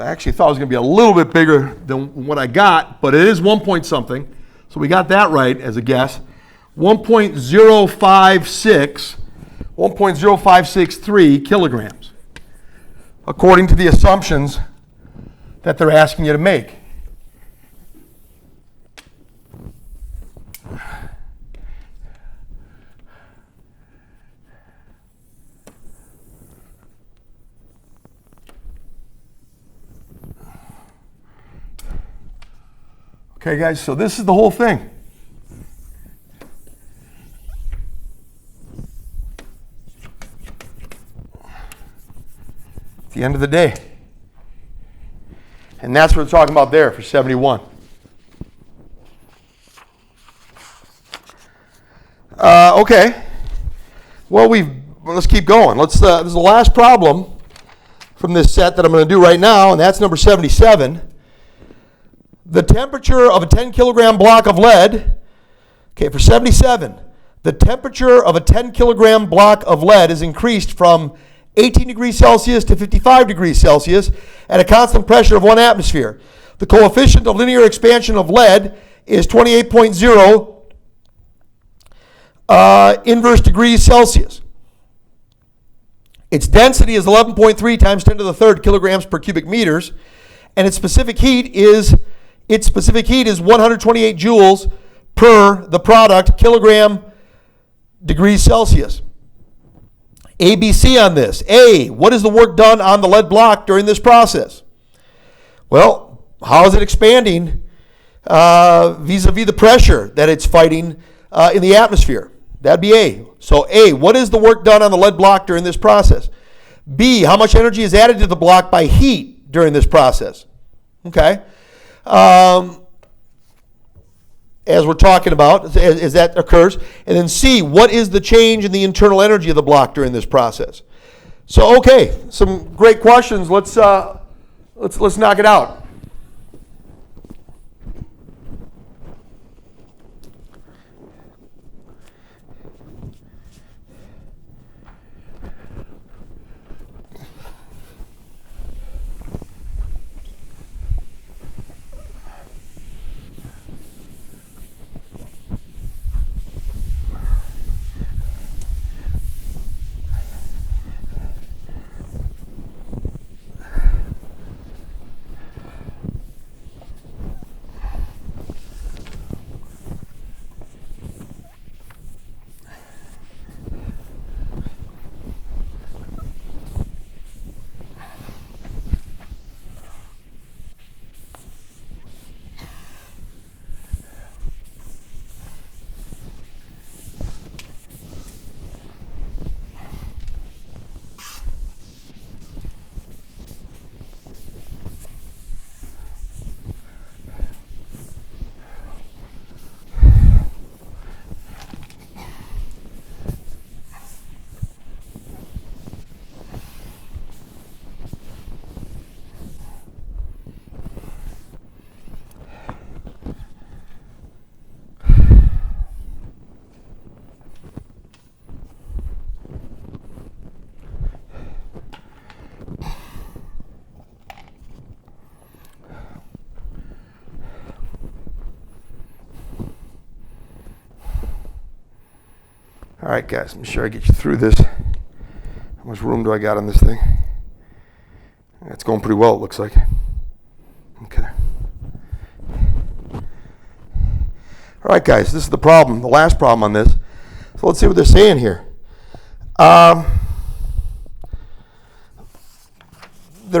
actually thought it was going to be a little bit bigger than what I got, but it is 1 point something. So we got that right as a guess. 1.0563 kilograms, according to the assumptions that they're asking you to make. Okay, guys, so this is the whole thing. At the end of the day. And that's what we're talking about there for 71. Okay. Well, let's keep going. This is the last problem from this set that I'm going to do right now, and that's number 77. The temperature of a 10 kilogram block of lead, okay, for 77, the temperature of a 10 kilogram block of lead is increased from 18 degrees Celsius to 55 degrees Celsius at a constant pressure of 1 atmosphere. The coefficient of linear expansion of lead is 28.0 inverse degrees Celsius. Its density is 11.3 times 10 to the third kilograms per cubic meters, and its specific heat is 128 joules per the product kilogram degrees Celsius. ABC on this. A, what is the work done on the lead block during this process? Well, how is it expanding vis-a-vis the pressure that it's fighting in the atmosphere? That'd be A. So A, what is the work done on the lead block during this process? B, how much energy is added to the block by heat during this process? Okay. As we're talking about, as that occurs. And then C, what is the change in the internal energy of the block during this process? So, okay, some great questions. Let's knock it out. All right, guys, make sure I get you through this. How much room do I got on this thing? It's going pretty well, it looks like. Okay. All right, guys, this is the problem, the last problem on this. So let's see what they're saying here. They're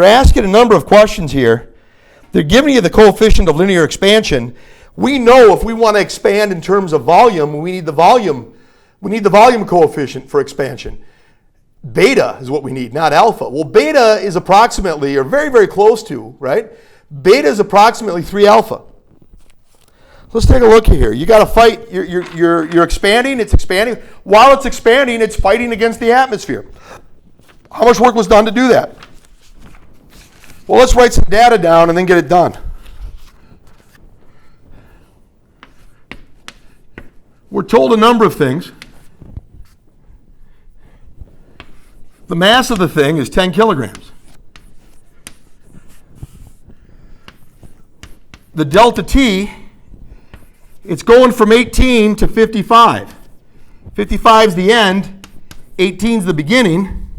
asking a number of questions here. They're giving you the coefficient of linear expansion. We know if we want to expand in terms of volume, we need the volume coefficient for expansion. Beta is what we need, not alpha. Well, beta is approximately, or very, very close to, right? Beta is approximately 3 alpha. Let's take a look here. You got to fight. You're expanding. It's expanding. While it's expanding, it's fighting against the atmosphere. How much work was done to do that? Well, let's write some data down and then get it done. We're told a number of things. The mass of the thing is 10 kilograms. The delta T, it's going from 18 to 55. 55 is the end, 18 is the beginning.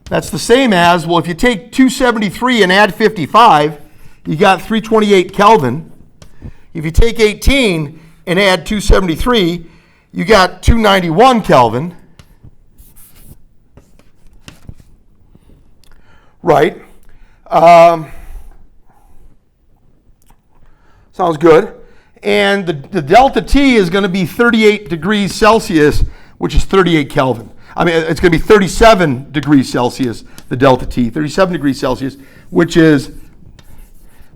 That's the same as, well, if you take 273 and add 55, you got 328 Kelvin. If you take 18 and add 273, you got 291 Kelvin. Right. Sounds good. And the delta T is going to be 38 degrees Celsius, which is 38 Kelvin. I mean, it's going to be 37 degrees Celsius, the delta T, 37 degrees Celsius, which is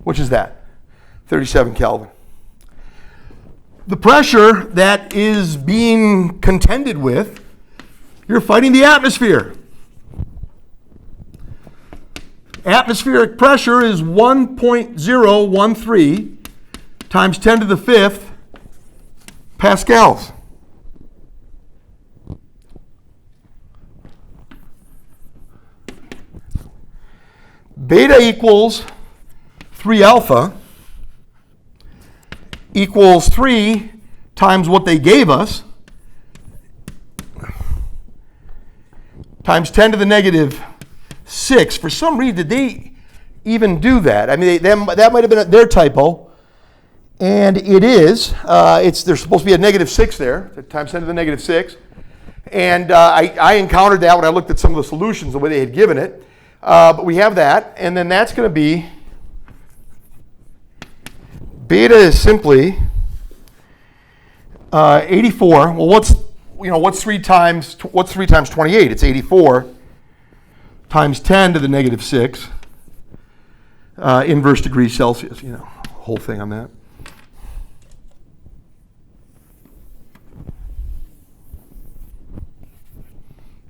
that? 37 Kelvin. The pressure that is being contended with, you're fighting the atmosphere. Atmospheric pressure is 1.013 times 10 to the 5th pascals. Beta equals 3 alpha equals 3 times what they gave us times 10 to the negative 6. For some reason, did they even do that? I mean, that might have been their typo. And it is. There's supposed to be a negative 6 there, times 10 to the negative 6. And I encountered that when I looked at some of the solutions, the way they had given it. But we have that. And then that's going to be, beta is simply 84. Well, what's 3 times 28? It's 84 times 10 to the negative 6 inverse degrees Celsius. Whole thing on that.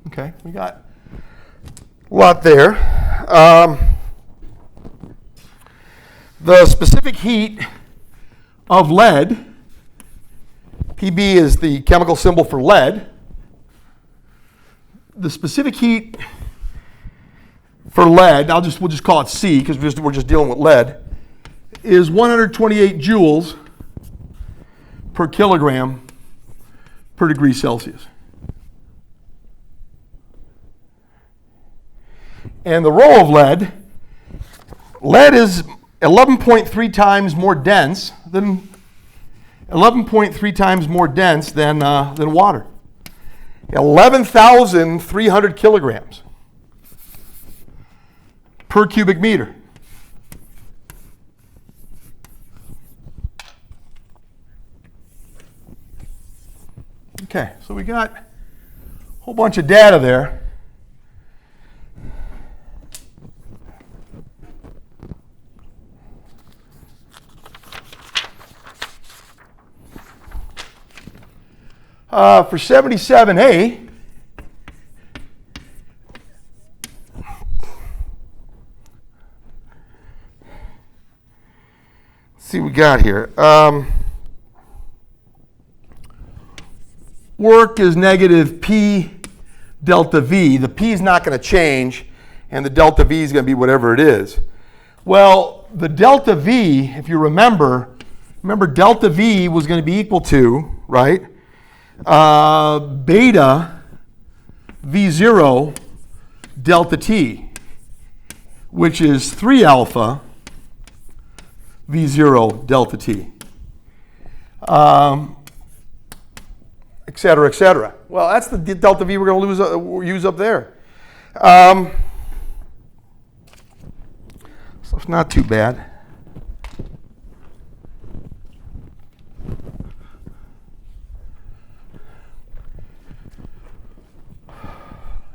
Okay, we got a lot there. The specific heat of lead, Pb is the chemical symbol for lead. The specific heat for lead, we'll just call it C because we're just dealing with lead, is 128 joules per kilogram per degree Celsius. And the rho of lead is 11.3 times more dense than 11.3 times more dense than water. 11,300 kilograms per cubic meter. Okay, so we got a whole bunch of data there. For 77A, let's see what we got here. Work is negative P delta V. The P is not going to change, and the delta V is going to be whatever it is. Well, the delta V, if you remember delta V was going to be equal to, right? Beta V0 delta T, which is 3 alpha V0 delta T, et cetera, et cetera. Well, that's the delta V we're going to use up there. So it's not too bad.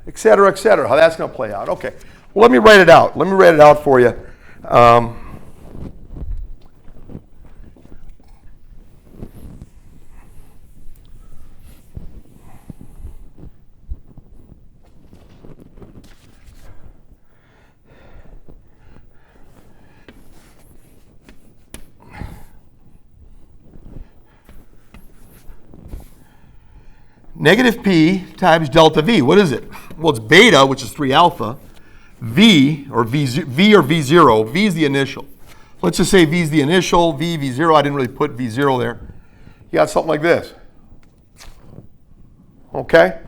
Et cetera, how that's going to play out. Okay, well, let me write it out. Let me write it out for you. Negative P times delta V. What is it? Well, it's beta, which is 3 alpha. V or V0. V is the initial. Let's just say V is the initial. V0. I didn't really put V0 there. You got something like this. Okay?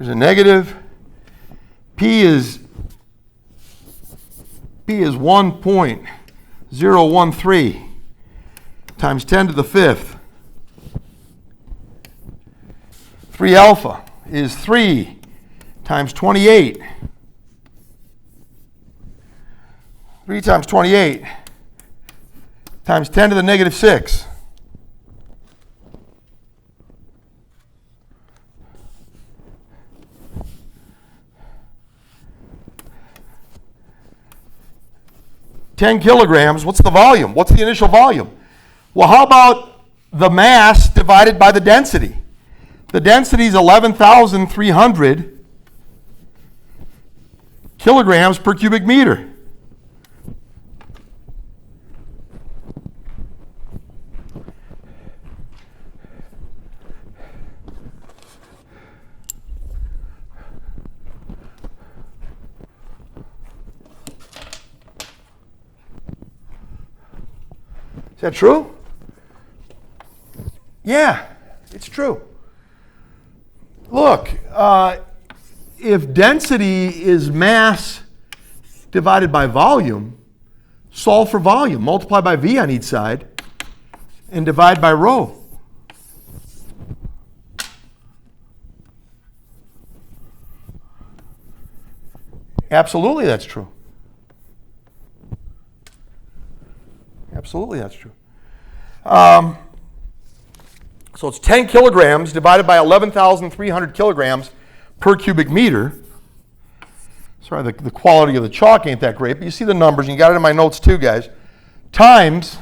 Here's a negative. P is 1.013 times 10 to the fifth. 3 alpha is 3 times 28. 3 times 28 times 10 to the negative 6. kilograms. What's the volume? What's the initial volume? Well, how about the mass divided by the density? The density is 11,300 kilograms per cubic meter. Is that true? Yeah, it's true. Look, if density is mass divided by volume, solve for volume. Multiply by V on each side and divide by rho. Absolutely, that's true. Absolutely, that's true. So it's 10 kilograms divided by 11,300 kilograms per cubic meter. Sorry, the quality of the chalk ain't that great, but you see the numbers, and you got it in my notes too, guys. Times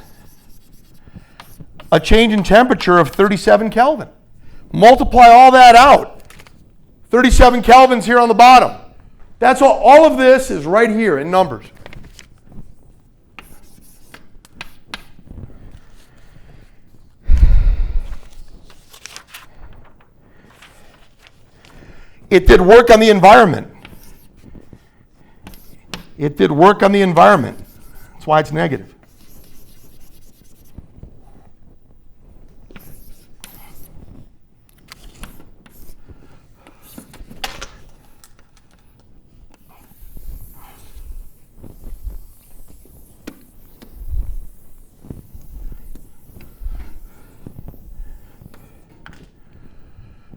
a change in temperature of 37 Kelvin. Multiply all that out. 37 Kelvin's here on the bottom. That's all of this is right here in numbers. It did work on the environment. It did work on the environment. That's why it's negative.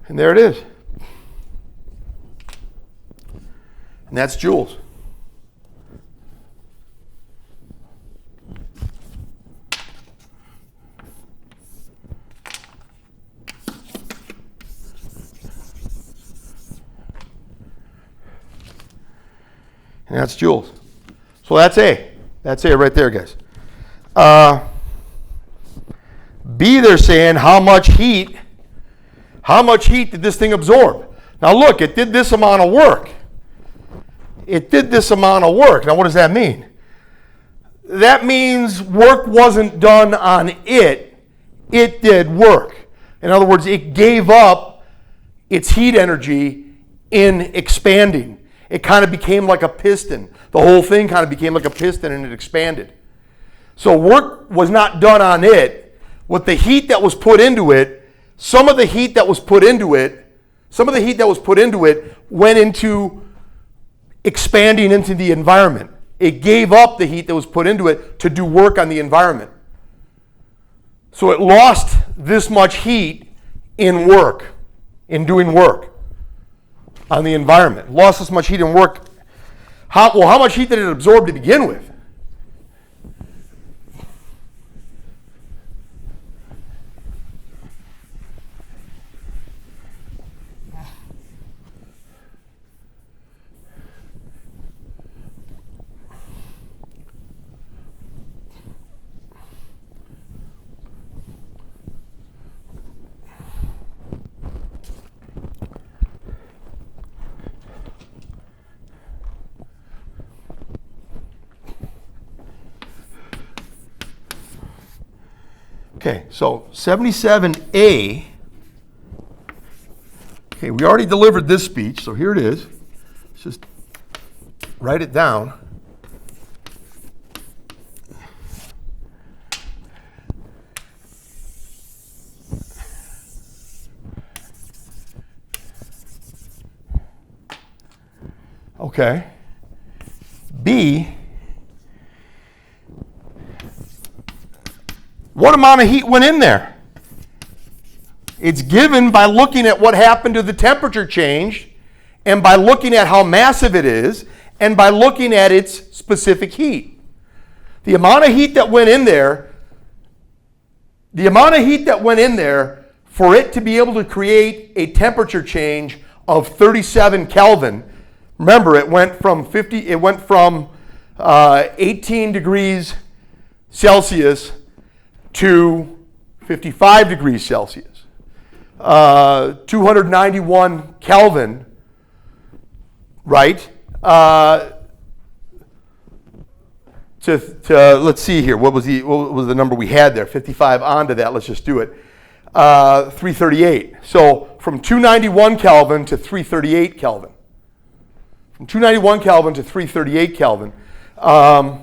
And there it is. And that's joules. And that's joules. So that's A. That's A right there, guys. B, they're saying how much heat did this thing absorb? Now look, it did this amount of work. It did this amount of work. Now what does that mean? That means work wasn't done on it. It did work. In other words, it gave up its heat energy in expanding. It kind of became like a piston. The whole thing kind of became like a piston and it expanded. So work was not done on it. With the heat that was put into it, some of the heat that was put into it went into expanding into the environment. It gave up the heat that was put into it to do work on the environment. So it lost this much heat in doing work on the environment. Lost this much heat in work. How much heat did it absorb to begin with? Okay, so 77A. Okay, we already delivered this speech, so here it is. Let's just write it down. Okay. B, what amount of heat went in there? It's given by looking at what happened to the temperature change, and by looking at how massive it is, and by looking at its specific heat. The amount of heat that went in there, for it to be able to create a temperature change of 37 Kelvin. Remember, it went from 18 degrees Celsius to 55 degrees Celsius. 291 Kelvin, right? Let's see here. What was the number we had there? 55 onto that. Let's just do it. 338. So from 291 Kelvin to 338 Kelvin. From 291 Kelvin to 338 Kelvin. Let's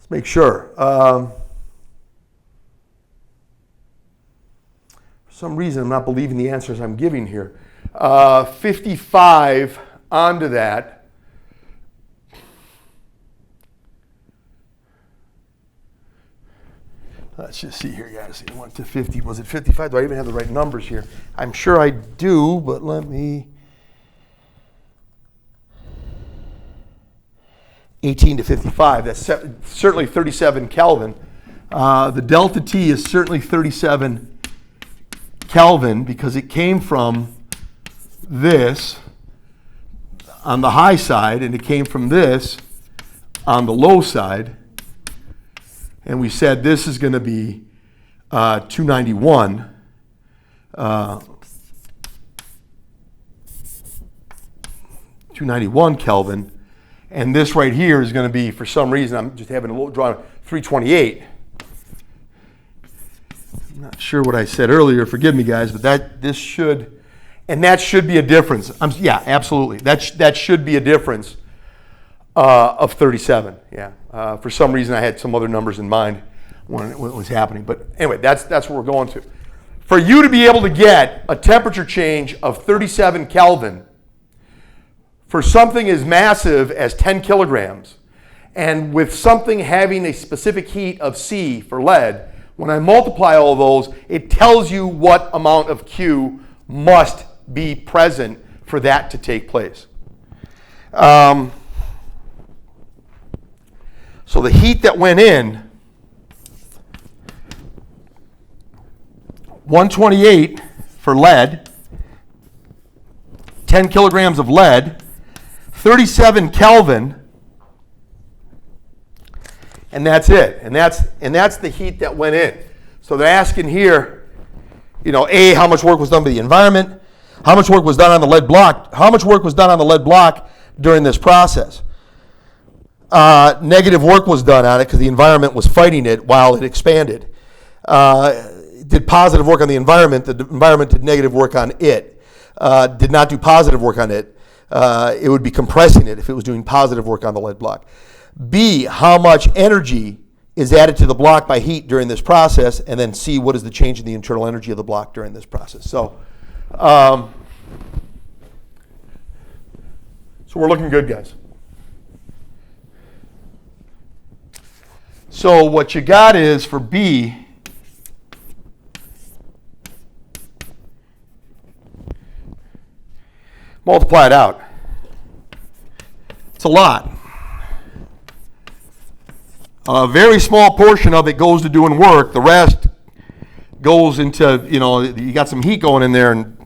make sure. For some reason, I'm not believing the answers I'm giving here. 55 onto that. Let's just see here, guys. It went to 50. Was it 55? Do I even have the right numbers here? I'm sure I do, but let me. 18 to 55. That's certainly 37 Kelvin. The delta T is certainly 37 Kelvin because it came from this on the high side, and it came from this on the low side. And we said this is going to be 291. 291 Kelvin. And this right here is going to be, for some reason, I'm just having a little drawing, 328. I'm not sure what I said earlier. Forgive me, guys, but that should be a difference. Yeah, absolutely. That should be a difference of 37. Yeah. For some reason, I had some other numbers in mind when it was happening. But anyway, that's what we're going to. For you to be able to get a temperature change of 37 Kelvin for something as massive as 10 kilograms, and with something having a specific heat of C for lead, when I multiply all of those, it tells you what amount of Q must be present for that to take place. So the heat that went in, 128 for lead, 10 kilograms of lead, 37 Kelvin, and that's it. And that's the heat that went in. So they're asking here, A, how much work was done by the environment, how much work was done on the lead block, during this process. Negative work was done on it because the environment was fighting it while it expanded. It did positive work on the environment did negative work on it. Did not do positive work on it. It would be compressing it if it was doing positive work on the lead block. B, how much energy is added to the block by heat during this process, and then C, what is the change in the internal energy of the block during this process. So we're looking good, guys. So what you got is for B, multiply it out. It's a lot. A very small portion of it goes to doing work. The rest goes into, you got some heat going in there. And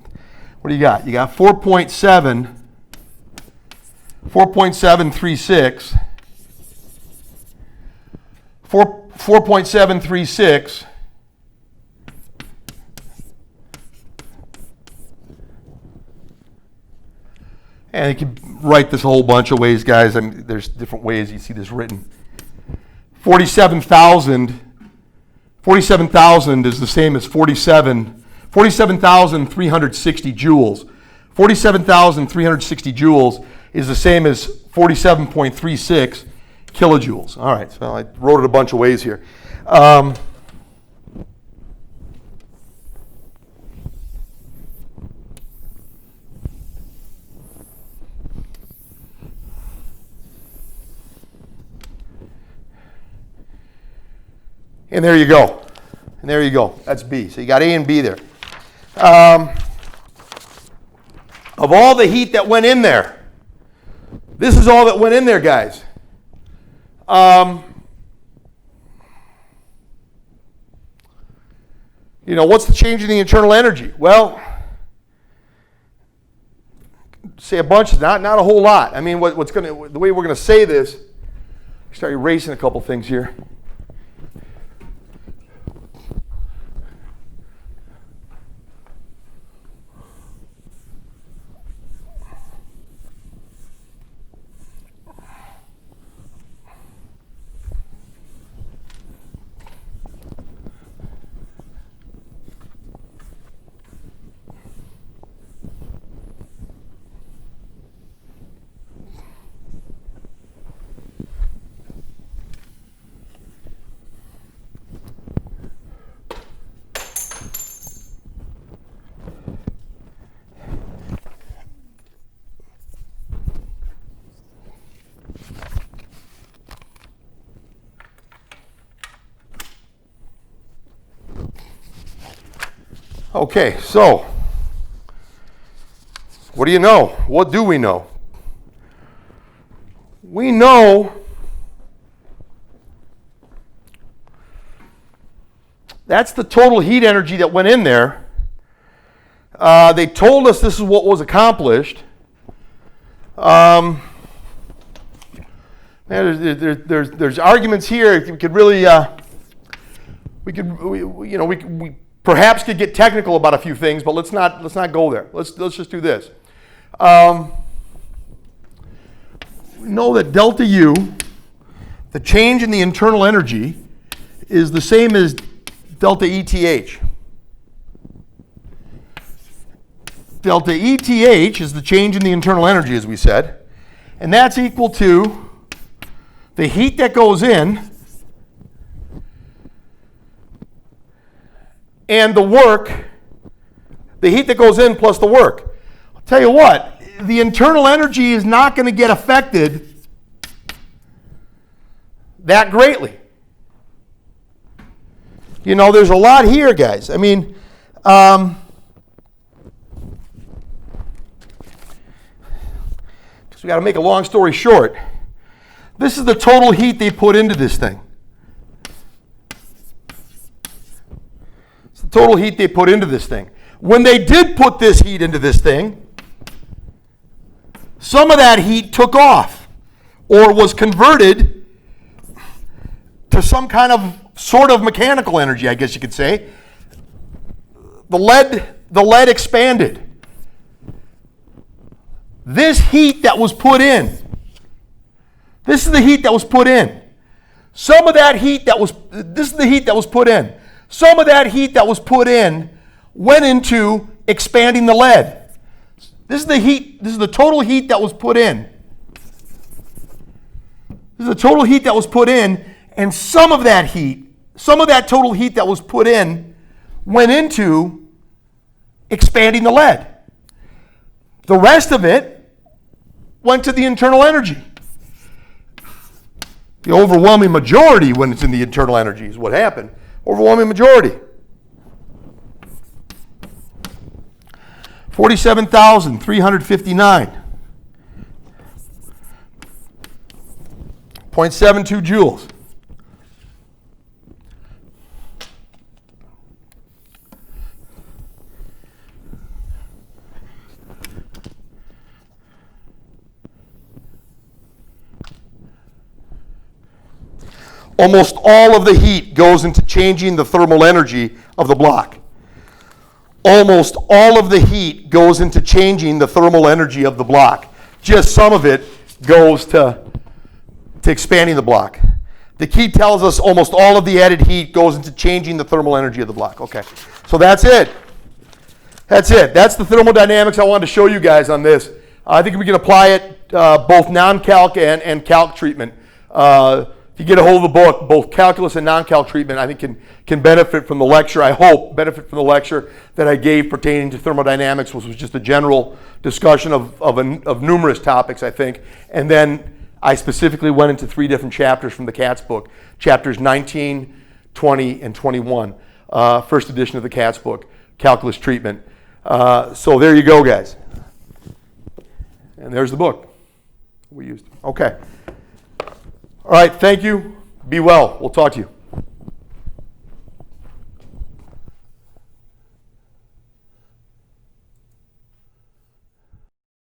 what do you got? You got 4.736. 4.736 and you can write this a whole bunch of ways, guys. I mean, there's different ways you see this written. 47,000 is the same as 47,360 joules. 47,360 joules is the same as 47.36 kilojoules. All right, so I wrote it a bunch of ways here. And there you go. And there you go. That's B. So you got A and B there. Of all the heat that went in there, this is all that went in there, guys. You know, what's the change in the internal energy? Well, say a bunch, not a whole lot. I mean, the way we're gonna say this, start erasing a couple things here. Okay, so what do you know? What do we know? We know that's the total heat energy that went in there. They told us this is what was accomplished. There's arguments here. We could really, we perhaps could get technical about a few things, but let's not go there. Let's just do this. We know that delta U, the change in the internal energy, is the same as delta ETH. Delta ETH is the change in the internal energy, as we said, and that's equal to the heat that goes in and the work, the heat that goes in plus the work. I'll tell you what, the internal energy is not going to get affected that greatly. You know, there's a lot here, guys. I mean, because we got to make a long story short. This is the total heat they put into this thing. It's the total heat they put into this thing. When they did put this heat into this thing, some of that heat took off or was converted to some kind of sort of mechanical energy, I guess you could say. The lead expanded. This heat that was put in, this is the heat that was put in. Some of that heat this is the heat that was put in. Some of that heat that was put in went into expanding the lead. This is the heat, this is the total heat that was put in. This is the total heat that was put in, and some of that heat, some of that total heat that was put in went into expanding the lead. The rest of it went to the internal energy. The overwhelming majority when it's in the internal energy is what happened. Overwhelming majority. 47,359. 0.72 joules. Almost all of the heat goes into changing the thermal energy of the block. Almost all of the heat goes into changing the thermal energy of the block. Just some of it goes to expanding the block. The key tells us almost all of the added heat goes into changing the thermal energy of the block. Okay, so that's it. That's it. That's the thermodynamics I wanted to show you guys on this. I think we can apply it both non-calc and calc treatment. If you get a hold of the book, both calculus and non-calc treatment, I think can benefit from the lecture. I hope benefit from the lecture that I gave pertaining to thermodynamics, which was just a general discussion of numerous topics, I think. And then I specifically went into 3 different chapters from the Katz book. Chapters 19, 20, and 21. First edition of the Katz book, Calculus Treatment. So there you go, guys. And there's the book we used. Okay. All right, thank you. Be well. We'll talk to you.